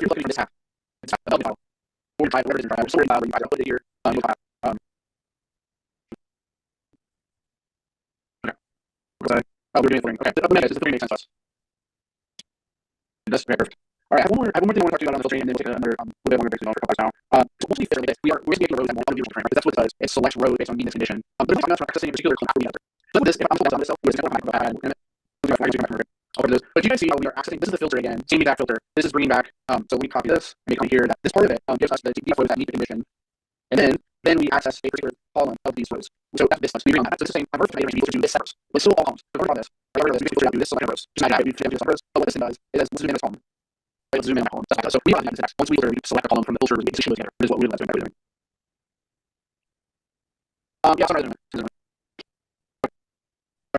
you're looking for this path. It's not the file. Or file, whatever it is in file. Stored file where you guys upload it here. Okay. We're doing it for you. Okay. The meta is makes sense to us. That's very perfect. All right, I have one more thing I want to talk to you about on the filtering, and then we'll take another little bit longer break for a couple hours now. So once we fit this, we're basically rows and one view frame, because that's what it does. It selects rows based on meanness condition. But I'm not accessing a particular class for either. So with this, if I'm selecting on this, we're just going to come back over this. But you guys see how we are accessing. This is the filter again, same exact filter. This is bringing back. So we copy this and we come here. That this part of it gives us the DIKW that meet the condition, and then we access a particular column of these rows. So that's this one. So we bring on that. So it's the same. I've worked with data to do this set rows. But still all columns. So we're about this. We do this selection of rows. Just imagine that we do some rows. But what this does is let's zoom in this column. Let's zoom in that column. So we want to next. Once we select a column from the filter, we get to show together. This is what we're doing. Yeah, sorry,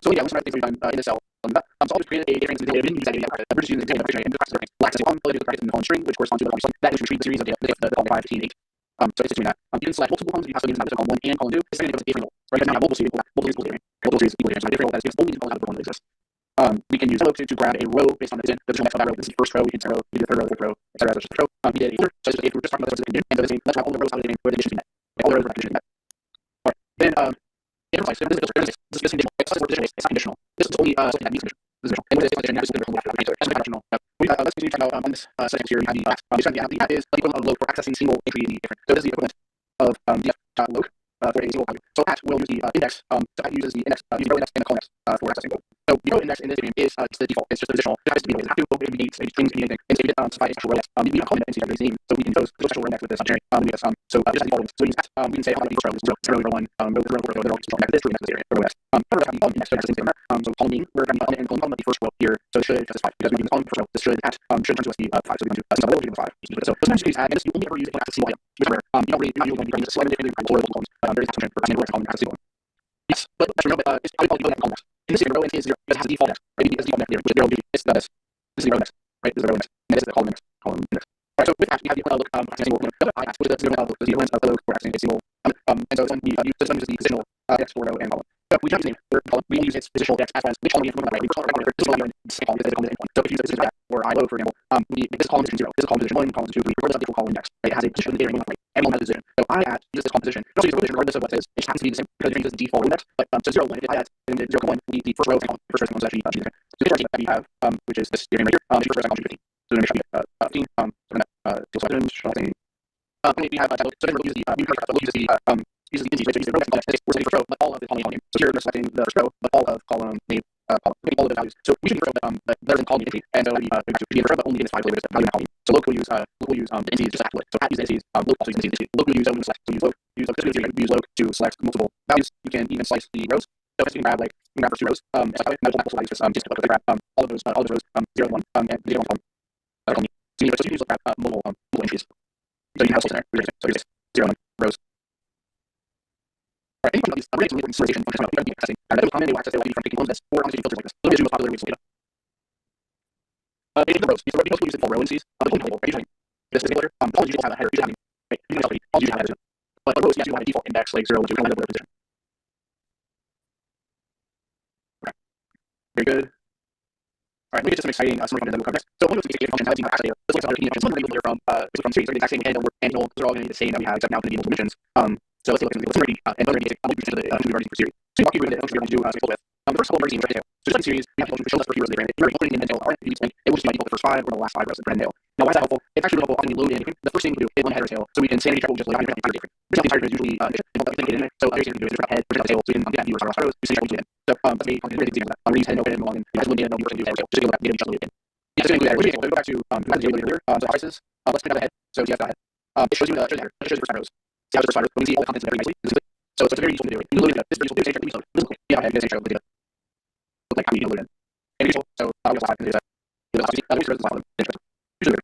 so yeah, let's write things we've done in this cell. So I'll just create a data frame so we didn't use that data. We're just using the data frame and the practice. We'll access a column, the practice in the column string, which corresponds to the column. That is retrieve the series of data, the column 5, 15, 8. So it's just doing that. You can select multiple columns if you have something in column 1 and column 2. It's going to go to different roles. Right? Because now multiple series equal data. Multiple series equal data. So different role that is only column that exists. We can use look to grab a row based on the position of that row. This is the first row. We can row. We do the third row, the fourth row, etc. As a row. We did a filter. So we're just talking about this and the same. Let's have all the rows out of the where the condition is met. All the rows where the condition is met. All right. Then interface. This is conditional. It's not conditional. This is only something that needs condition. This is conditional. And what is conditional? This is conditional. That's conditional. Let's continue to check out on this section here. We have the path. The path is the equivalent of load for accessing single entry in the different. So this is the equivalent of df.load for a single value. So at will use the index. So at uses the index, the row index and the column index for accessing load. So the row index in this game is just the default. It's just the positional. It has to be always. It has to be dates, strings, anything. And so you get specify a special row index. We can comment and see everybody's name. So we can use those special row index with this generic index. So it just has default. So we use that. We can say how many rows is zero, row one, row four, they're all just index. This row index is row index. However, we have the column index, so that's the same thing. So column being we're going to be column of the first row here. So it should justify because we're using the column first row. This should turn to us the 5. So we can do so we're using 5. So sometimes you use add, and this you only ever use it as a single item. Which is rare. You don't really you're not usually going to use a single item or multiple columns. There is a function for assigning a column as a single one. Yes, but that's true. But it's probably called column next. In this case, the row index is 0 because it has a default next. Right? It's default next here, which is 0. It's this. This is the row next. Right? This is the row next. And this is the column next. Column next. Alright, so with that, we have the look single I which is the lens of the look for accessing a single and so this one we use the positional index for row and column. So we don't use name for column, we use its positional index as well as which column we have to right. We call it this column in the same column as the column in 1. So if you use a position or I load, for example, we this column is 0, this is column position 1, column 2, we record this default column index. Right? It has a position in the data right. Every one has a position. So I at uses this column position. We also use the position regardless of what it is. It just happens to be the same because it uses the default index. But so 0 1 if I add and then 0 1 the first row is column. The first row is actually choosing. So the first that we have which is this data right here, the first row is column 15. So then we should get 15 so then we have so then we'll use the uses the indices, which is the row index. We're selecting first row, but all of the column name. So here we're selecting the first row, but all of column name, all of the values. So we should be first row, but there isn't column entry, and so we have to be in first row, but only in this 5 labels the value in the column. So local will use the indices just after it. So at use the indices, local also use the indices. Local will use select. So use local to select multiple values. You can even slice the rows. So you can grab first 2 rows. Multiple values just grab all of those rows 0 and 1 and 0 and 1. So you can use multiple entries. So you have a slice in there. So here's 0 and 1 rows. Any function of these arrays will insertion function of accessing. That will comment access data from taking columns or on filters like this. Look at the most popular ways of data. The rows. These rows will use the for row indices. The column table. Usually this is similar. Columns usually have a header. Usually right. Columns usually have a header. But rows you have a default index like 0 to kind of the position. Right. Very good. All right, let me get to some exciting summary functions that we'll cover next. So one of those exciting functions has access data. This looks like other functions. One we're from series. They're the exact same handle. Those are all going to be the same that we have, except now it's going to be multiple dimensions. So let's take a look at the summary and other basic to the we've already for series. So we walk you through the functions we're going to do with. The first couple of emergency tail. So just like the series, we have functions which show us for heroes they ran. If you're putting in the tail, it will just be by default the first 5 or the last 5 rows of the tail. Now why is that helpful? It's actually helpful often we load in anything. The first thing we do is one header tail. So we can sanity check will just load out different different. The entire is usually different. So other things we do is just head, protect the tail, so we can get that view or rows. We see that in. So that's a really example of that. We use head and open and along and you guys load in and you're going to do header tail. Just to get that data in. Yeah, so include that. We're going to go back to here. So prices. Let's pick out the head. So you have the head. It shows you the header. It shows the first 5 rows. See how the first 5 rows. We can see all the contents very nicely. So it's very useful to do. You load it up. This is very useful to do. This is yeah, head. Show the data. Like how you load it in. And useful. So we also have to do that. Usually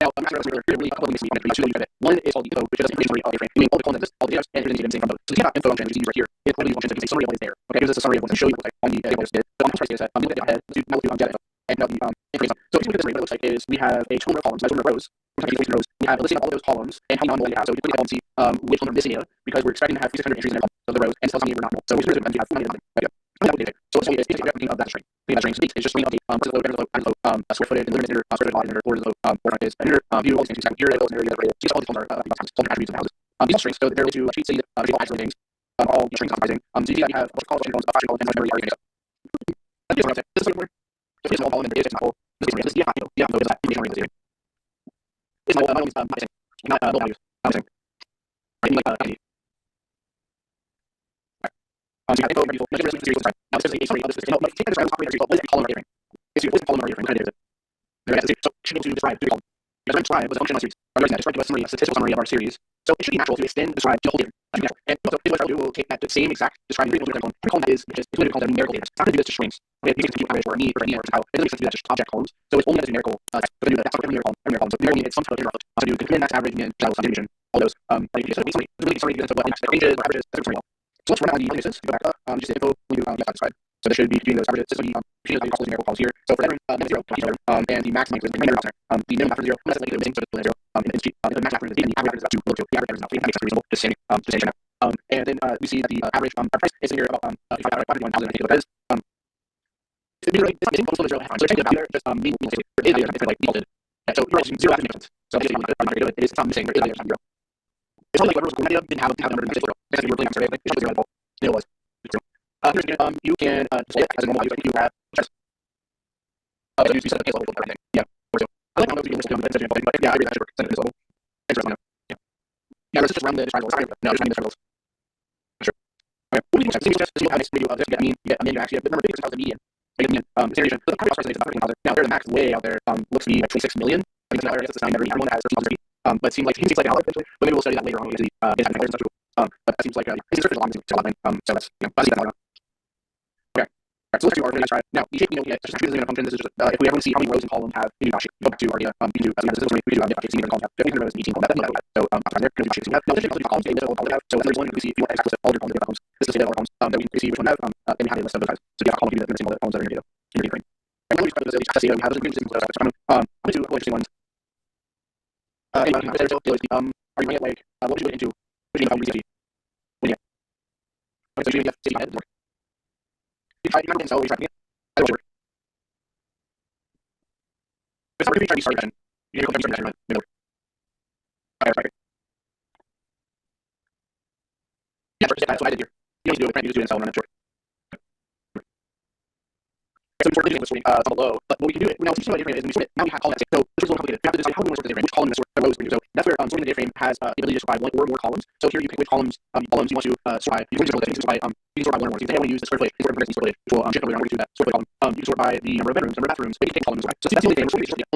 now, master rows are really a couple of things we want to do. One is called info, which is a summary of a frame. You mean all the content, all the data, and everything you can from those. So the info function, which is used right here, is one of the functions that gives a summary of what is there. Okay, gives us a summary of what's show you what's like on the data we just did. So on the first data set, we look at the head, now we'll do data and now the information. So if you look at this, what it looks like is we have a total of columns, total of rows. We're talking rows. We have a listing of all of those columns and how many non-null you have. So we click on see which ones are missing data because we're expecting to have 600 entries in there of the rows and still something we're not null. So we should have 400 nothing. So what's is everything of that string. The string is just string update. First load, square footage, and limit square footage, limiter, or load, where is enter, view all these things. Here, those areas separated. So all these columns are attributes of houses. These are strings, so they're to treat city, visual actual things. All strings comprising. So you have what's called functions, a function called memory already made up. This is what this is all column and the data is not full. This is yeah, no, is that information already listed. It's not values, not values. Right, like so you have info, now this is a summary of this. Take that as operator. What is a column array frame? It's a column array frame. Kind of is it? So should be able to describe the column. Because describe was a function of series. Describe to a summary, a statistical summary of our series. So it should be natural to extend describe to the whole data. And so what I'll do, we'll take that same exact describing variable to the column. The column that is included called a numerical data. It's not going to do this to strings. Okay, these things average or a need or how. It doesn't make sense to do that just object columns. So it's only as numerical. So do that. That's what numerical column. So numerical means some sort of data. So do command max average and division. All those. So it's really summary to what ranges or averages. That's summary. So let's run out the images. Go back up. Just the info. We do describe. So there should be between those averages. This will be between the numerical columns here. So for that, zero, and the max is the minimum after. The minimum after 0. Unless it's like missing, so it's 0. The max after is 8, and the average is about 2 below 2. The average is about 3. That makes sense reasonable. Just saying now. And then we see that the average price is here about 5,100. I think it is. It's really it's missing also the 0 half. So it's actually about just mean it is like defaulted. So you're using 0 after difference. So basically I'm not going to do it. It's not missing. There is 0. It's not like whoever was cool idea didn't have a number in the zero. It's actually really after it. It's 0 default. It was. You can display it as a normal value. Like you have just so you set the case level for everything. Yeah. I like how those people list them, but yeah, I agree that should work. Set it to this level. Thanks for letting me know. Yeah. Yeah, let's just run the triangles. No, just running the triangles. Sure. Okay. What we do is just have this video of just get a mean, you get a min, you actually have the number of big percent of the median. So you get the median. This iteration, the primary starts is about 13,000. Now, they're the max way out there, looks to be like 26 million. I think that's the sign that everyone that has 13,000 feet. But it seems like an outlier potentially. But maybe we'll study that later on when we get to the data and stuff too. But that seems like this is a long line. So that's that's how. Okay. Alright, so let's do our next try. Now, the shape we know yet, just choosing a function. This is just if we ever see how many rows and columns have in shape, go back to our data. We can do this is we can do shape, see columns have 15 rows and 18 columns. That's so after there, because we shape. Now, this is columns. They list all the columns. So that's one we see if you want to explicit all your columns. This is the data of all columns that we see which one have. Then we have a list of those guys. So you have a column that's missing all the columns that are in your data. In your data frame. And when we start with this data, we have those green systems. I'm going to do a couple interesting ones. Anyway, are you going to like what would you go into? What do you know about city? What do you get? Okay, so you have city head work. You try to so we try to get. I don't work. But if we try to start session, you need to start session, right? Okay. Yeah, that's what I did here. You don't need to do it. You just do it in Excel, and I'm not sure. So before this down below, but what we can do it now teach you about data frame is we sort it. Now we have column data. So this is a little complicated. We have to decide how we want to sort the data frame, which column to sort the rows for you. So that's where sorting the data frame has the ability to sort by one or more columns. So here you pick which columns you want to sort by. You can sort by you can sort by one or more. So you can use the square footage, sort of sort footage, which will shift over to that sort of column. You can sort by the number of bedrooms, number of bathrooms, but you can take columns. So see that's the only thing. We're sort of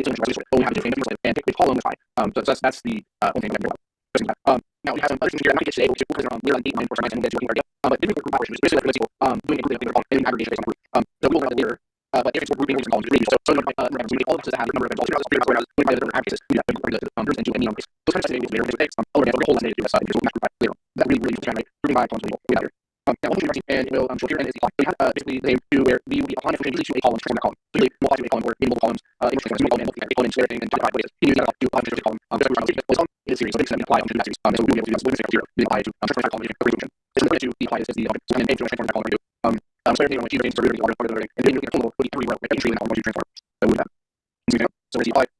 but we have to do and pick which column is by. So that's the only thing we have to do about. Now we have some other things here. I'm not going to get today, but we'll focus on later on 8, 9, 4, 5, and then working our idea. But different group operations, basically like doing a group in aggregation based on group. So we will learn that later. But if it's grouping columns, it's really so number of we make all of this to have number of events. Also, we by the number of averages. We have to numbers into any numbers. Those kind of stuff later with X. I'll learn a whole lot of data to do a group by later. That really useful to generate grouping by columns way out here. Now one thing and we'll show here and is the column. We have basically the name to where we will be applying a function usually to a column from that column. Usually we'll apply to a column or multiple columns. In which case we'll column and square thing and divide ways. You use that to apply to a column. Because we're trying to take a series, so it's going to apply to that series. So we'll be able to do this with 0. We apply to transform column using a function. This is going to apply this as the object. So and then transform that column to so everything when you change the root of the and then you look at total with every row with every column you transform. So with that. So we apply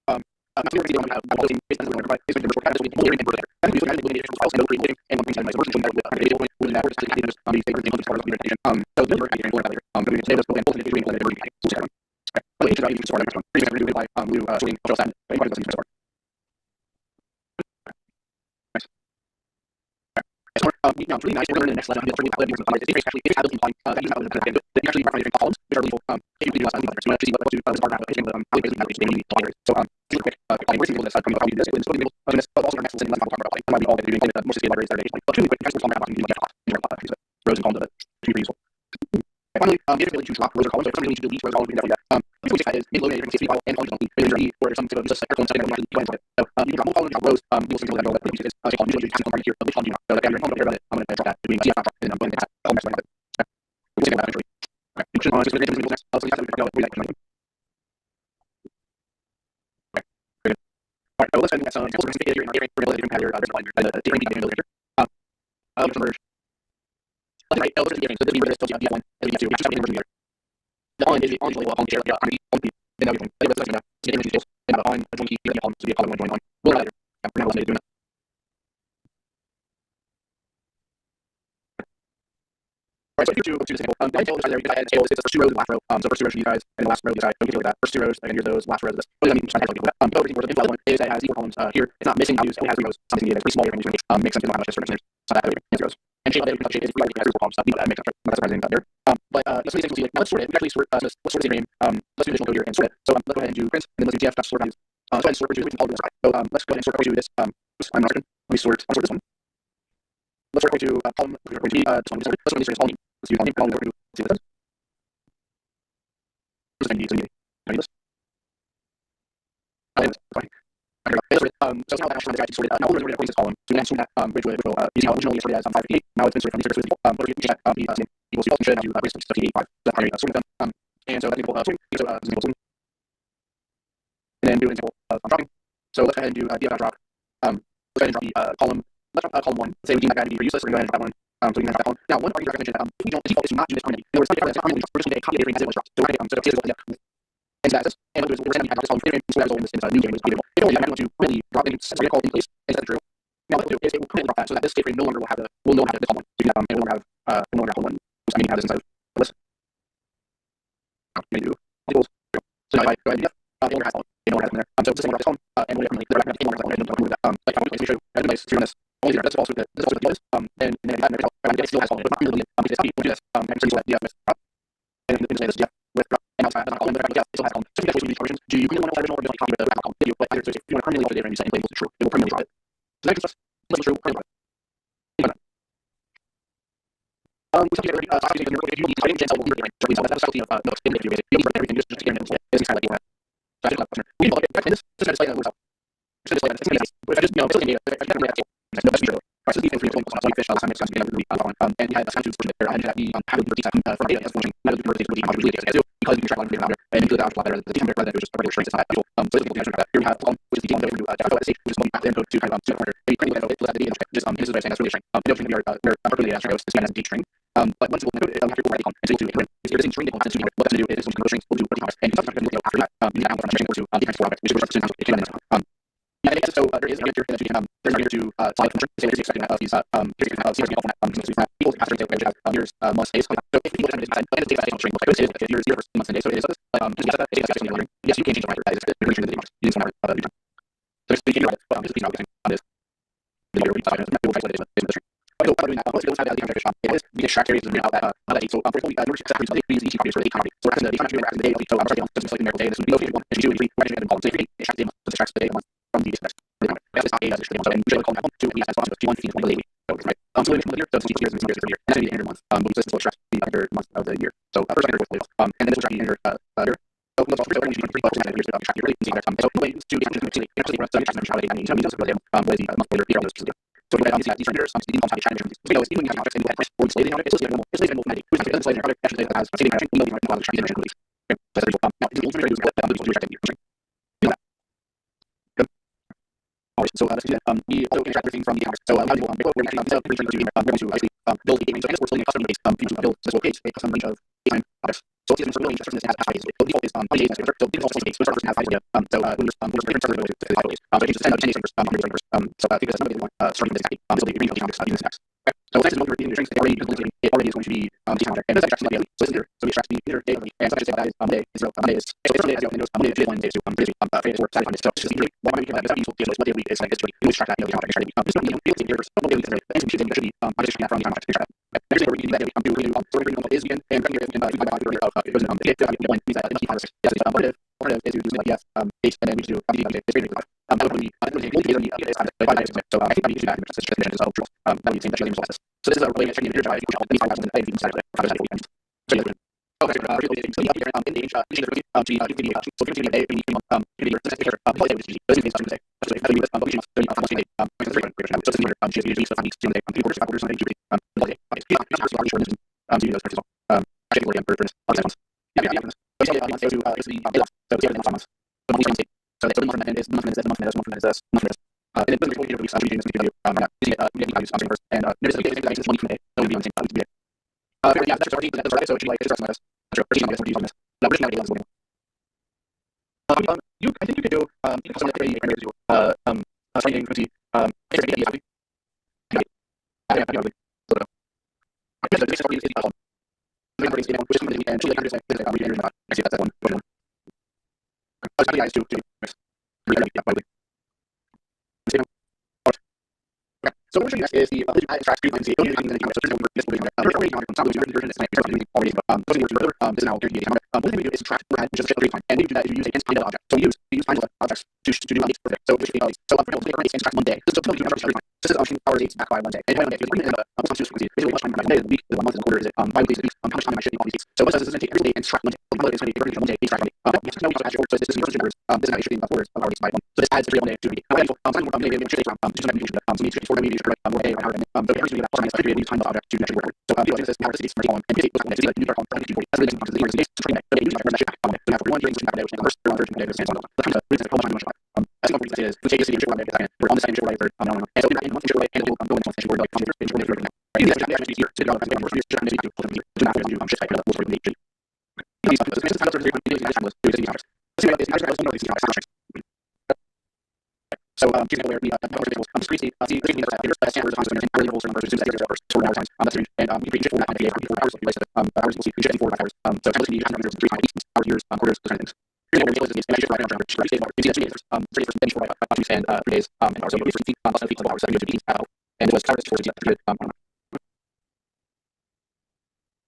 after we don't have all the based on the number is the number of we everything for there. And we look at the linear files and loading and one thing version showing that with the data point with that just kind of just these favorite things part of the presentation. So the number I can go later. We can say this and both the doing the version. So second. Okay. So each of you can start next one. Pretty much do it by blue sorting of that. Any part of the start. So now it's really nice. We're going to the next level. It's really it's actually it has built-in plugin that you have that you actually refer different columns which are legal. If you do so you want to see what to this part of the so real quick we're seeing this how we do this but also our next lesson is about why we all doing more sophisticated libraries that are basically but really quick just comment about rows and columns of it should be useful. Finally, the ability to drop rows or columns. So if somebody needs to delete rows or columns, we can definitely do that. Before we is mid-load a different file and columns or some type of just a column setting that we actually plan for it. So you can drop multiple columns, drop rows. You will see that that is a column usually has right here of which column you want. So like I'm going to drop that doing CF drop and then I'm going to column next one. We'll see that eventually. Okay. So you have to we like to Alright, so let's get some examples. We're going to here in our different competitor the different people here. Some merge. Right, so this is so this is still the one and we have to actually have the the on is on well on share on the then now you join. Let's see that. And on a join key here on to be a column join on. We'll later. Yeah, for now let's do that. Alright, so here to this example. The table is right there. You can add a table. It's the first 2 rows and last row. So first 2 rows for you guys and the last row you guys. Okay, like that. First 2 rows and here's those last rows of this. What does that mean? So everything for the one is that it has 4 columns here. It's not missing values. It only has 3 rows. Something needed. It's pretty small here. Makes sense. You don't have much just for engineers. So that rows. And shape of shape is free. It has 4 columns. That makes sense. Not surprising there. But let's see examples. Now let's sort it. We actually sort let's sort the name. Let's do additional code here and sort it. So let's go ahead and do print and then let's do df sort values. So I sort which is all the side. So let's go ahead and sort according to this. I'm not certain. Let me sort this one. Let's sort according to column according to this one. Let's sort this column. Let's do column. Column according to see what this. What's the need? I need this. So now that actually the guy sorted now we're going to according to this column. So we can sort that which will using how originally sorted as 558. Now it's been sorted from these services. But if you check the equals equals should do raise 1585. So that's primary sorting them. And so that's equal sorting. So equal sorting. And then do an example of dropping. So let's go ahead and do df drop. Let's go ahead and drop the column. Let's drop column 1. Let's say we deem that guy to be useless. We're going to go ahead and drop that one. So we can drop that column. Now one argument recommendation that if we don't the default is to not do this permanently. In other words, it's not permanently. We're just going to copy everything as it was dropped. So we're going to so it's and that's and what we're sending column frame so that is all in this new game is available. If only I want to really drop in set call in place and set it true. Now what we'll do is it will permanently drop that so that this state frame no longer will have the column one. So you can have and we'll have column one. So I mean have this inside the list. Do equals so now if I go ahead and it longer has column. It no longer has in there. So this is this column and we'll permanently they're not going to take longer that one and remove that. Like how we show you this only zero. That's also the default is then if you have still has all, but not really. Because how do you do this? And so you with and then this with and outside not all, but it still has all. So you guys use do you really want to original or do you copy with the column? Video, but either so if you want to permanently alter data and you set any labels to true, it will permanently drop it. So next is let's true permanently. So you need to change all the right. So that's a specialty of notes in the video. You need everything just to get it. It's kind of like you have. So I just we need to this just display that itself. Just display that. If I just facilitate data, I can have no that's true. Right, so the thing for example, so fish last time it's going to be and you had a science student there. I had the how to do from data as function. Not the conversion how to really data as because you can track a lot of data out there and you do that a lot better than the data that was just a regular string. It's not actual. So it's people that here we have which is the data that we do which is what we have to encode to kind of to order. Maybe pretty much let the data just this is what I'm saying that's really string. Notion we are appropriately as string is as a D string. But once you encode it, have to go right and so you if you're using string data to what that's going to do is convert strings will do what and sometimes after that you can have to define for object which is representation it can yeah, so there is a here that you can there's a here to solve function. So we're expecting these CRC format so that equals after say we have here's months days. So if people have decided and data string like this is here's your first months and days. So it is yes you can change it right that is the version of the data using some other so you can write this piece on this video we talk about what it is in the string. So by doing that, let's go inside the it is we extract areas and read out that so for example, we use each copy for the economy. So we're asking the economy we're asking the data. So I'm starting on just like numerical data. This would be located one and 2 and 3. We're actually going to call it say 3 extract data so extracts the data from the datasets. That's not data as so and usually call that one 2 and we have to 1 15 20 right. So we here so here and some years per year. And that's the end month. But this will extract the other month of the year. So first under with labels. And then this will extract the end year. So let's also extract the 3 years to extract your really see that so the way to actually run some extract how they need to really what is the month later here on this. So we have these years, the default type chat so we know it's even having objects and press or slating on it. It's normal. It's like normal formatting. Which is the slating project actually that has slating action. We know the right to release. So that's now the ultimate use what the extract data. Alright, so let's do that. We also can extract everything from the accounts. So how do we're actually return to we're going to actually build a gateway. So I guess we're building a custom base to build this page a custom range of time objects. So it's really just this has 5 days. So default is 5 days. So default is 5 days. So start has 5 days. So we're pretty much to 5 days. So I just 10 days first. So I think that's something we want starting with this guy. This will be range of objects using this text. So next is what we're reading the strings. It already is going to be data object. And this extraction daily. So this is here. So we extract the either daily. And so I should say that is Monday is Monday is so it's Monday as Monday to Monday to Friday is work satisfying. So it's just really why we can that is useful data what day we is like history. We extract that daily object extract this one it's here first. What daily today. And we should be I'm just from the time object extract. Next thing we're reading that daily do redo so we're reading what is again and here in by order of it goes on the point means that it must be positive. Yes it's alternative is using like yes base and then we do it's very good. That would be so I think I need to do that in just definition is true. That would be the same that you so this is a really interesting here drive which all these files and things inside of it for that weekend. So yeah. Okay, so in the age so if you see a we need to this picture what is easy. This is something to say. So if you so this is so she is used to find these two day orders on YouTube. Okay. So already short this do those first of all. Actually for this yeah. So it's the so it's the months. So months so the month and is month and is month and is month and is month and is and it doesn't really release reading this video using it we have used first and there's a case that makes this 1 from a that would be on the same time yeah that's already so it should like just this sure for using this now we're not able to you I think you could do some of the starting frequency so what we're showing next is the extract stream latency. Don't use it in the account. So there's no this will be there's already on some of the version is already but this is further this is now guaranteed account. What we do is subtract overhead which is a time and we do that if you use against find object. So we use find objects to do updates for it. So which so for example currently extract 1 day. This is something you every time. This is power dates back by 1 day. And by 1 day if you're in what's on frequency basically much time by 1 day the week the month and quarter is it bi-weekly is a week how much time am I shifting all these dates. So what does this is take every day and extract 1 day. So it's going to be every 1 day extract 1 day. Now we also add so this is your words this is how you should be orders of our dates by 1. So this adds every 1 day to the now maybe we should from just maybe so we should for maybe correct more day or however so every week that period we time the object to measure work. So this power cities for and we take those new dark on 40 that's really important to the to train that so they use that shit on it so after one during the day which is the first or third day of the stands on the time to reason how much I think what is we take a city and we're on the same show right there and so we're in one show right and we'll go into one show where like computer is really good right this is actually here to develop and we're just trying to do to not do shit like that was really neat these are the kind of things we do is actually do these objects so this is actually these objects so here's where we I'm just see standard response and variables and numbers zoom first so now times that's range and we reach it for that 4 hours replace it hours we'll see we should 4 hours so time you have to 3 times hours years quarters those kind of things here's what we do is and I just write down average pretty stable you see that 3 days and 2 and 3 days and also 3 feet plus 3 hours so you have to be and it was started towards the period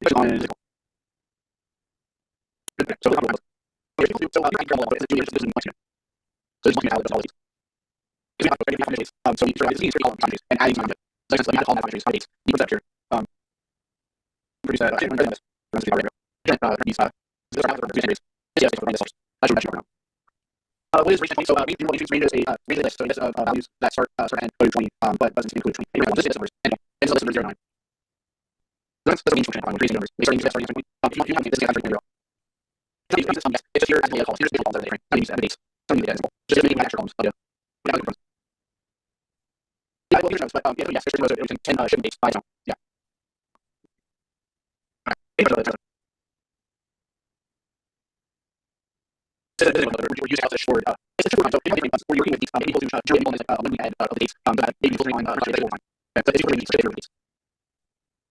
This one is so so this is so so you try this is and adding time so just let me call that dates you put here produce a what is range? So we want to use range as a range list. So it's values that start and go to 20, but doesn't include 20. Anyway, this is numbers and it's a list of 0 9. That's a range function on crazy numbers. We start using starting 20. If you have this is actually 0. It's just here as a column. Here's the columns that I use the dates. Some of the data just making extra columns. Yeah, well, here's notes, but yes, there's 10 shipping dates by zone. Yeah. We're using as a short. It's a short line. So we're working with these equal to generate when we add the dates. That maybe filtering line table line. So it's equal to these dates.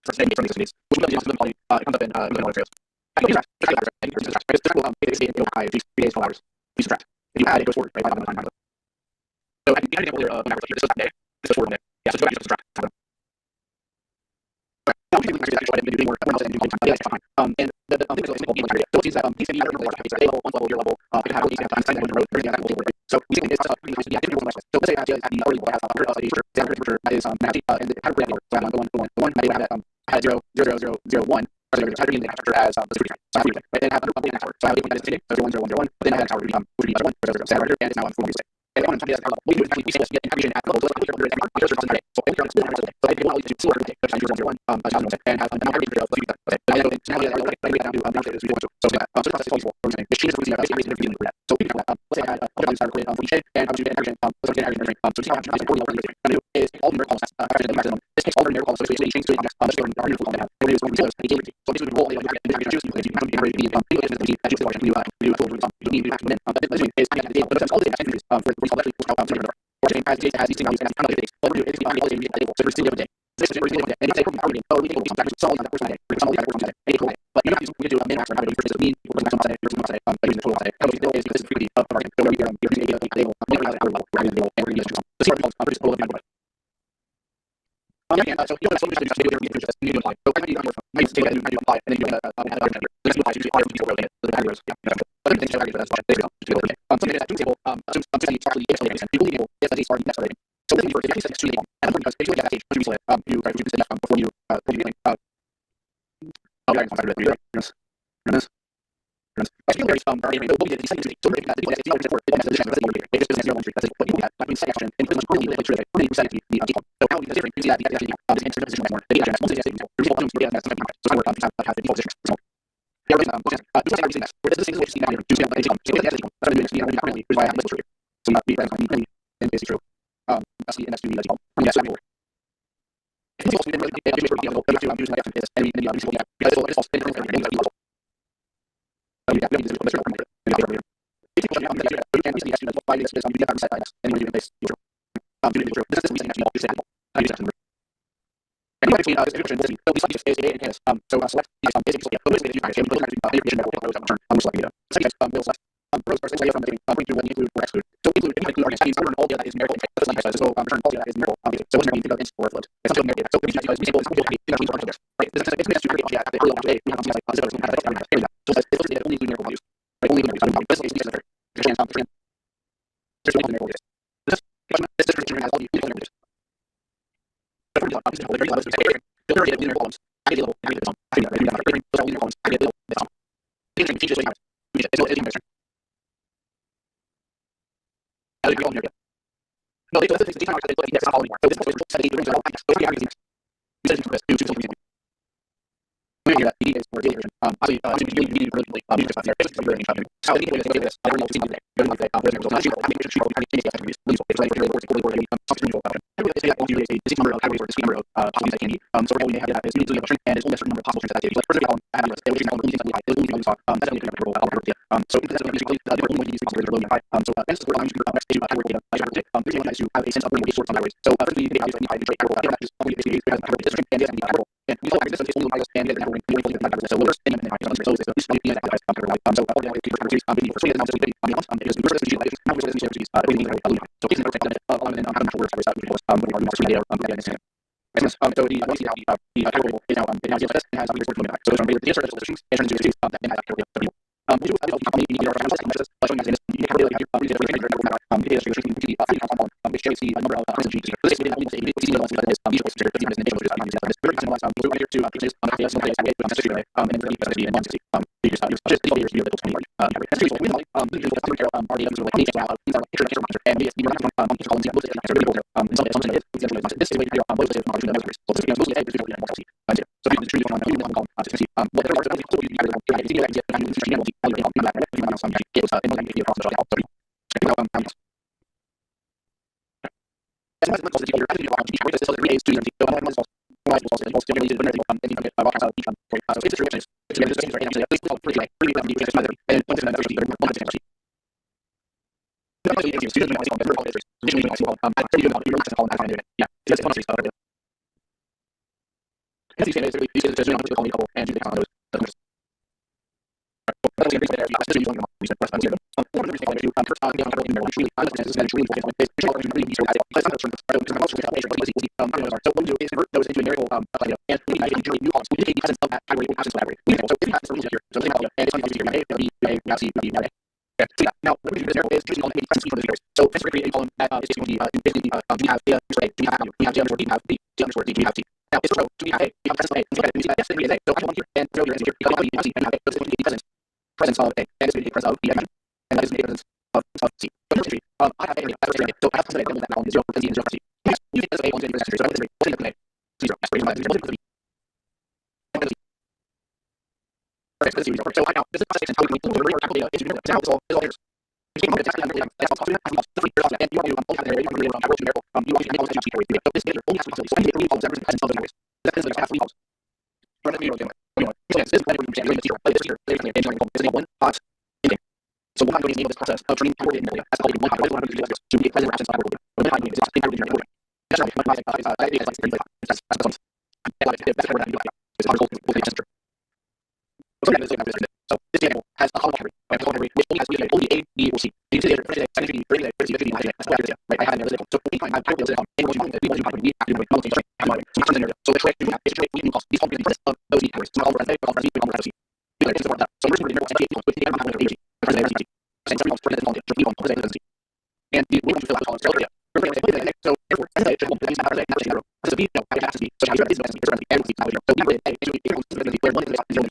For same dates, which we don't use quality. It comes up in the trails. I don't use that. Just like that. It's just it will high 3 days 12 hours. Please subtract. If you add it goes forward right by the time. So I can get an example here of an average. This is day. This is forward day. Yeah. So just subtract. Now we can do more else and do more time. And the thing is simple area. So it's that these can be either level, one level, year level, it can have these time the road, everything that will So we think it's pretty nice to be active in so let's say at the early level has 100 of a teacher, that is math and the kind of order. So I have the one maybe I have that had 0 0 0 0 1 or so I read the structure as the security. So I have right then I have 100 next hour. So I have the that is today. So 0 1 0 1 0 1, but then I have hour would be 1 0 0 so right here and it's now on 4 and on top of that, we do actually get aggregation at levels. So I can so I can so I can always do 2 or 0 1 and have an aggregate of the I know it's now that I down to as we do so the process is possible. The changes we see are basically everything like that. So we can let's say I had a value start with for each day and I was using aggregation so it's aggregation so see how I'm trying to order is all numerical calls the maximum. This takes all the numerical calls so it's change to objects let's go and our call that and we use one zeros and so basically roll the aggregation choose you can generate the that you do you need to have that is I have the data but that's all the data for the result actually or change as data has these things and how many days but it's the all the data so there's every day this is every day and it's from our so we can do something solid on that person day some of the other person day but you're not using we can do a min max or how to do first mean or maximum day versus maximum day using the total day how do we do is this is frequency of the market so we're using a table we're going to level we're going to and we're going to use this is what we just pull up and so you know that's what we should do just need to apply so I need to I take it and apply and then you get let's apply to apply for the the values other things that that's what they do so that table assumes actually people need if they start next so this is actually extremely long and because if you look at that page you do this before you I feel very we did these things so if that the it's just 0 1 3 that's it but you have between second and pretty much really like sure that 20% the default so how is different you see that actually this instant position more the data once it gets there's a lot of data that's so I work on have the default position so yeah this is everything next where this is what you see now here do see that so that's doing this currently which is why I have this true so not be right and this is true that's the next to the default yes I will it's also been really big to be able to use like this and then you know because it's also been really yeah, we this is from here. If you can easily estimate what 5 is on the other side and you base this is something actually you said I use that number and actually this description will see so these is a and s so select these basically yeah but basically you guys can put information that will turn on select data so you guys will select rows are essentially from the point to when you include or exclude so include our next return all data that is numerical that's like so return all data that is numerical so what's going to be or float it's something data so we use we say right this is it's to create at the early level today we have something like so it's only include numerical values right only numerical values this is the other chance there's only numerical data this description has all the numerical data but for the obviously the very levels we say filter data numerical columns I get I get the sum I get the those all numerical columns I get the sum teaches what you have it's no it's interesting I agree on here no they do this these are they that's not all anymore so this is what we're setting doing so I guess those are the we said this to something we're here that is for data version obviously we need really you just there it's really interesting so the way to this I don't know see today good like that so not sure I think we should probably change the it's like really something new about it everybody say that want to use a number of categories or discrete number of possibilities that can be so what we may have that is we need to have a shrink and it's only a certain number of possible shrinks that activities like first of all I have this which is only things that we only things that's only the number of so that's what we the only way to use possibilities are low and high so this is where I'm using next to category data this one is to have a sense of where we sort some categories so first we need to use any trait category that is probably basically because category is and is category and we all have this is only categories and the category we only so we're just in the so this is the that category so all the categories video for so now so we because we first visualize how we so everything so it's not along and how much work every side we do we are So the what you see how the category label is now DSS and has some resource back. So it's from the DSS registrations and turns into that then has category label. We do company you need to showing as in you can really have your data registration which shows the number of percentages. So this is really only the these are very customized over here to pages on the and then the percentage and 160. You just the layers you little 20 that's really we like the customer care our data so like these are picture and we are not columns and something is this is where your most of the numbers so this is mostly a visual and see so if you want to column to see what there are some people you have to see the idea and you know how you can that you know some skills in the video process of the as much as you're actually watching each other so the days to the so I was also generally did when they about how each one so it's really just things right now at least pretty like pretty well because mother and one of the one thing actually the other thing is students when I see on the vertical is usually when I see I tell you about your access column I find it yeah it's honestly stuff and these is really these is just a couple and do the count those that's the there I still use one of these press on here one of the things I do first time I'm really I understand this is really important it's really so I thought from so what we do is convert those into a variable idea and we can generate new columns we take the essence of that category absence library so if you have some here so think about and it's on here now see okay so yeah now what we do is variable is choosing all the essence from those values so let's create a column that is going to be basically do we have data do we have value do we have d underscore d do we have b d underscore d do we have t now it's row do we have a we have presence of a and so we see that yes there is a so I want here and throw your answer here because we have c and have a so it's going to be presence of a and it's going to be presence of b and that is the presence of c so in history I have a area that's restricted so I have to say that column is 0 because d is 0 c yes you get this a on the so I'm going to say we'll take the 0 that's pretty much okay, so I know this is processing how we can deliver our data into now it's all here. You can exactly that's also the free and you want to have the variable you want to manage the category so this is only has to be so I need to recall every presence of the values that is like half recalls run the video again so this is when we're doing this here this here is one hot ending so what I'm doing is enable this process of turning forward into data that's called one hot to be a present absence of the but then I need to just think everything right that's right my idea is like that's that's what I do is our goal will be temperature so this variable has a column category, right? A column category which only has only A, B, or C. And you see there, secondary, that's what I right? I have there. So anytime I type this on, and we want to we have to do multi string, so it turns in there. So the trick we have is to create new calls. These calls of those categories. So call for A, call for C, call for C. We like to support that. So we're going to be with the amount of A, B, the first A, C. And so we call for the column, so we C. And we want to fill out the column. So yeah, we're going to say so therefore, as I just want to have a zero. This is B, no, I have to be. So how you have this is and C. So we put A into where one is zero.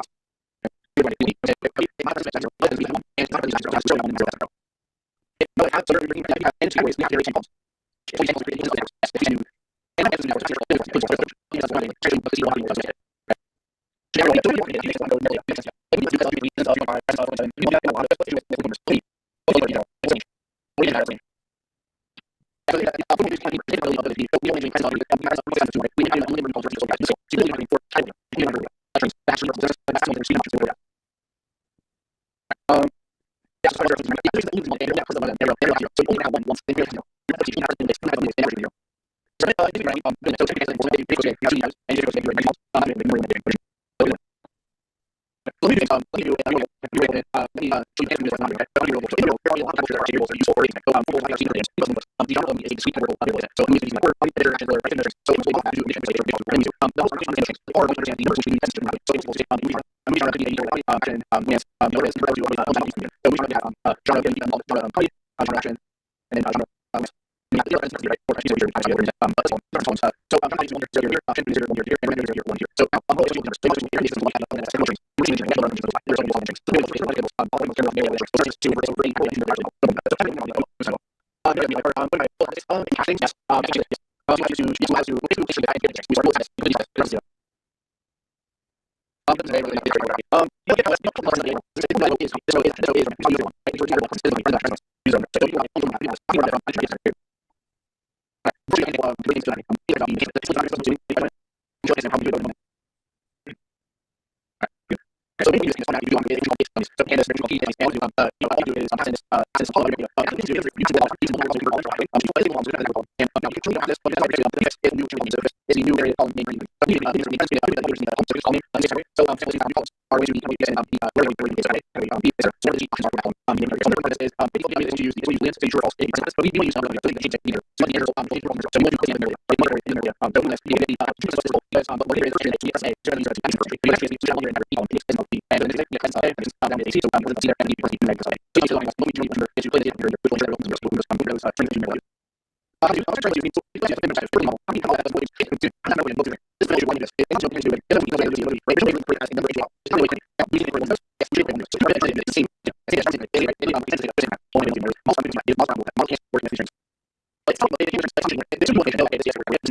in the area. Don't list the because but what is the TSA generally to action first. But actually it's only in the and then it's so they see so see there and the person like so you know what you remember is you play the your which one you're going to trying to know. You also try to use because it's pretty pretty normal. I mean, that's what it's do. I don't know what you're doing. This is what you do. It's not something to do. It doesn't mean that you're right. It's only for asking number as well. It's not really we need to those. It's really so try to do the same. It's something that they present it as only the most people is most people can't work in these but it's something that there's more than the next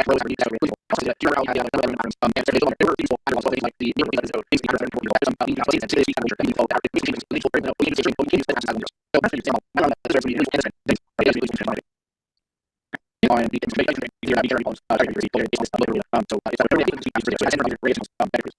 rows are used really also the general idea of the and so they don't ever people and also like the neighborhood is things that are important some things that today is kind of things that are things that people know we need to change we need to stand up so that's the example I don't know there's really interesting things but it's really interesting and the information here are very close I agree there is literally so it's a very interesting so I think the creations better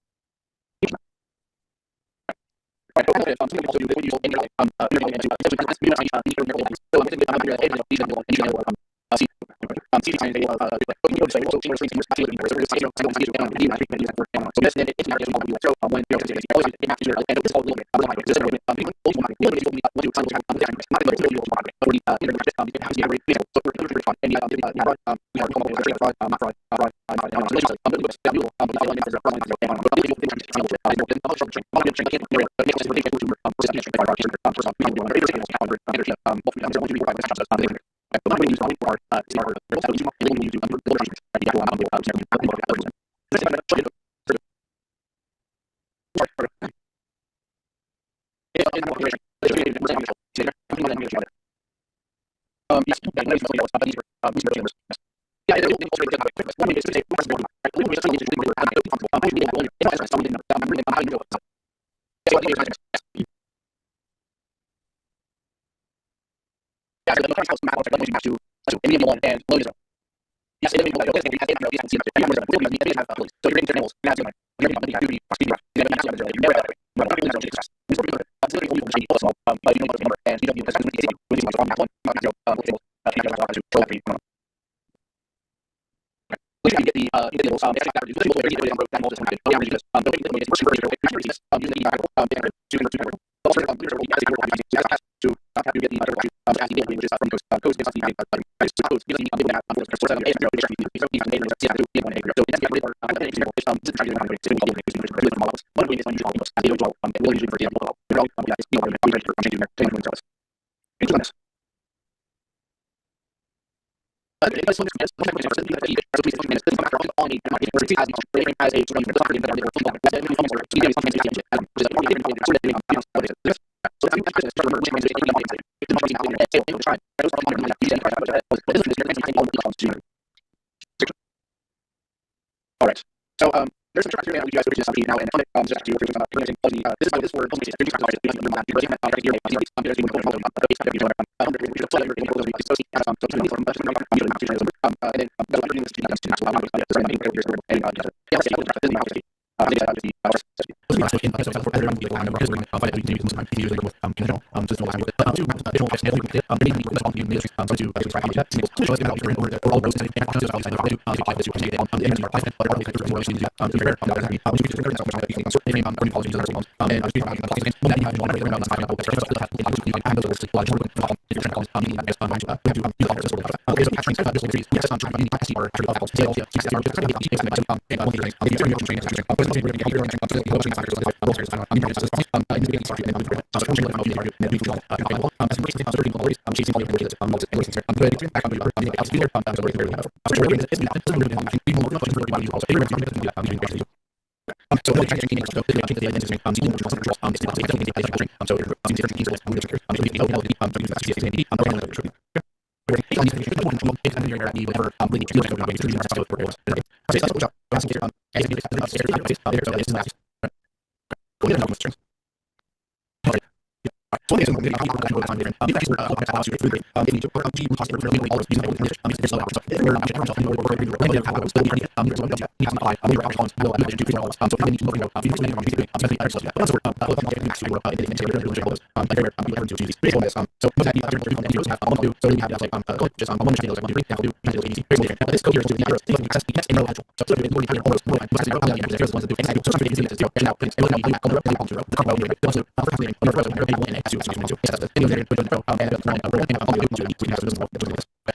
right so something also do when you use any into because it's really nice these are very so I'm going to be these are see the they you say also change things more specifically so there's you know I think that for so this then it's not just about so when you're just always it has to and it's all a little bit I'm like this is people also want to do what you try to not the video but the internet it has to be very so for fun and we are going to fraud not fraud I'm going to do Alright. So there's some structure we guys which is something now and just to represent this is this word is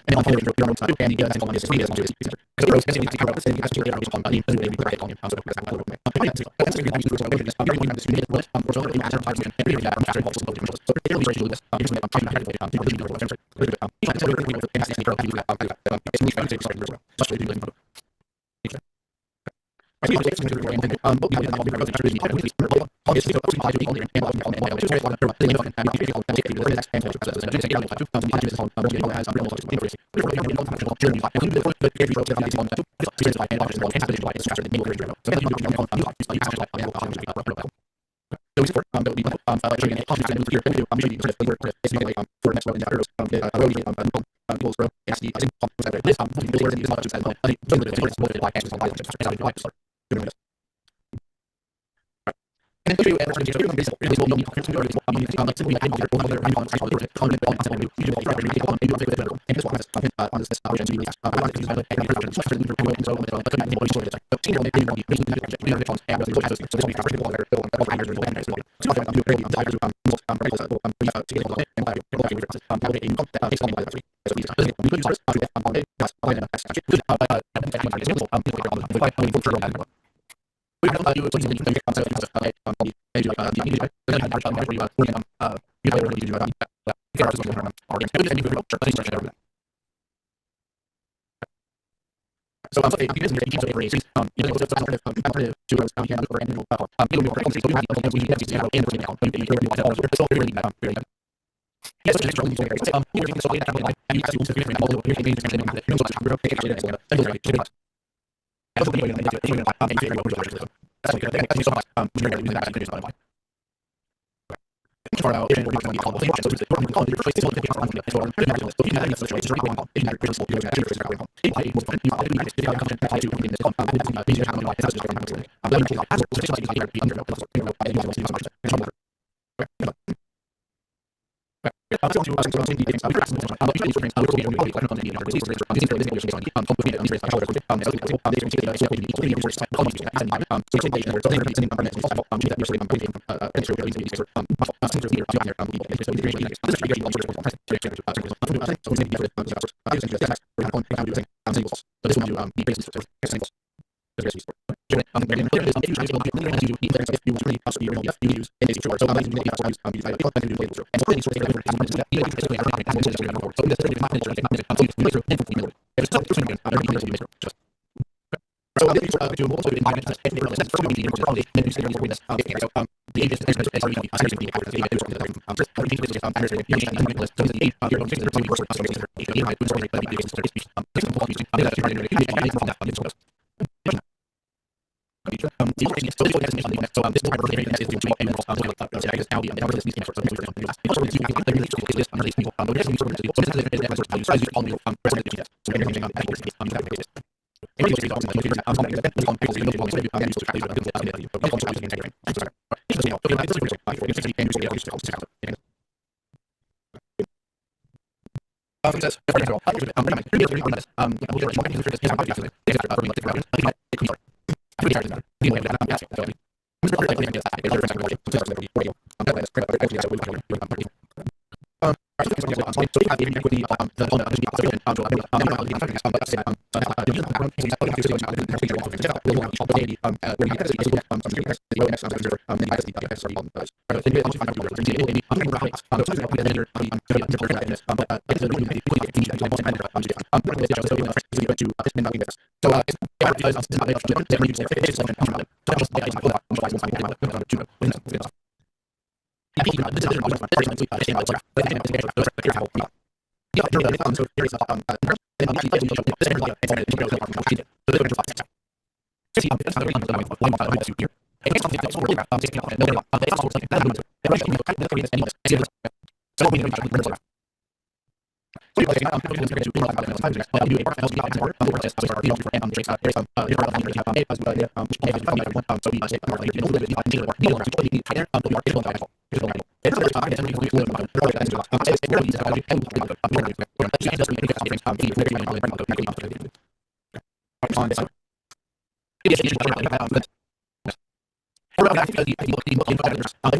And then on your side, and the second one is the because the rows basically take out the city, has to really respond to the right on so that's a little bit. That's really nice to so this very one this unit list or so the master types and really that master also so it's really very this here's what I'm talking about to the user website it's really really with the NSS pro to that it's really fun to start as well just to do it I think it's really important but we have all the rows that really obviously so it's like all the and it's very fun to think about and if you don't take the next and just take it out to the is on as real to increase really not functional journey like the every row to the on to is like and obviously can't be like structure the middle very so then you do on like like so we support that we actually in a positive and here we do usually sort of basically like for the next row in the arrows row goals row and the I think this the words is not just said I think so the like actually like doing this and then you and so you can basically really don't need to do it like simply like all the I'm on cycle it on the you do right really on you do and this one is on this option to I want to use it and so I couldn't think what it's like so you know maybe you need to you know the and so this is what we are going to hire the and so I'm doing really desire to so I'm sorry, because you can raise you know so alternative to us here over and you know so you have to use it and now so really very yes so you can so you can so that like you have to figure out all the things and then you know so I'm going to take it and that's what I'm going to do that's okay thank you so much we're going to use that to do for now, if we're going to be called, so it's going to call the first one to be on the floor. So you can have a situation right now. If you have a critical use that you're going on. If I was going to be able to have content apply to in this content, I'm going to be able to have just going on. I'm going to have to just like be under the I think it's so much. I'm going to ask you things about the I'm usually for instance, I'm going to be able to on the other disease rates. I'm using for this information on the hopefully the rates shoulder. So they can see the so we need to be able to call you and so it's information so they are using numbers so that you're saying and so you're using these so since you're on your so you really this is really sort of so we need to get I think just that's we're going to do singles so this one you the basis so singles there's basically if you really possibly you use in a short so I'm using the so I'm using and so really sort of so this is really just so this is to also in mind that if it's for me to probably then you say for this so the age is actually seriously the average age is just I think this is average age and the list so the age you're going to the first so the age I would say that the age is this is that's right from that so so this part of the is to and also I guess now the numbers is also also to this under these people so this is so this is size all the presentation so everything on that basis on that basis and you see also the figures on the basis on pages the also you can use to try to do the also using integrity so this is so this is like for this and you also also so says for example I'm going to really on this we'll just want to use this I would charge that. Anyway, I'm asking. So, I'm just like this. I don't know if it's a radio. I'm going to spread out actually. So we want to so we have the equity the phone so I'm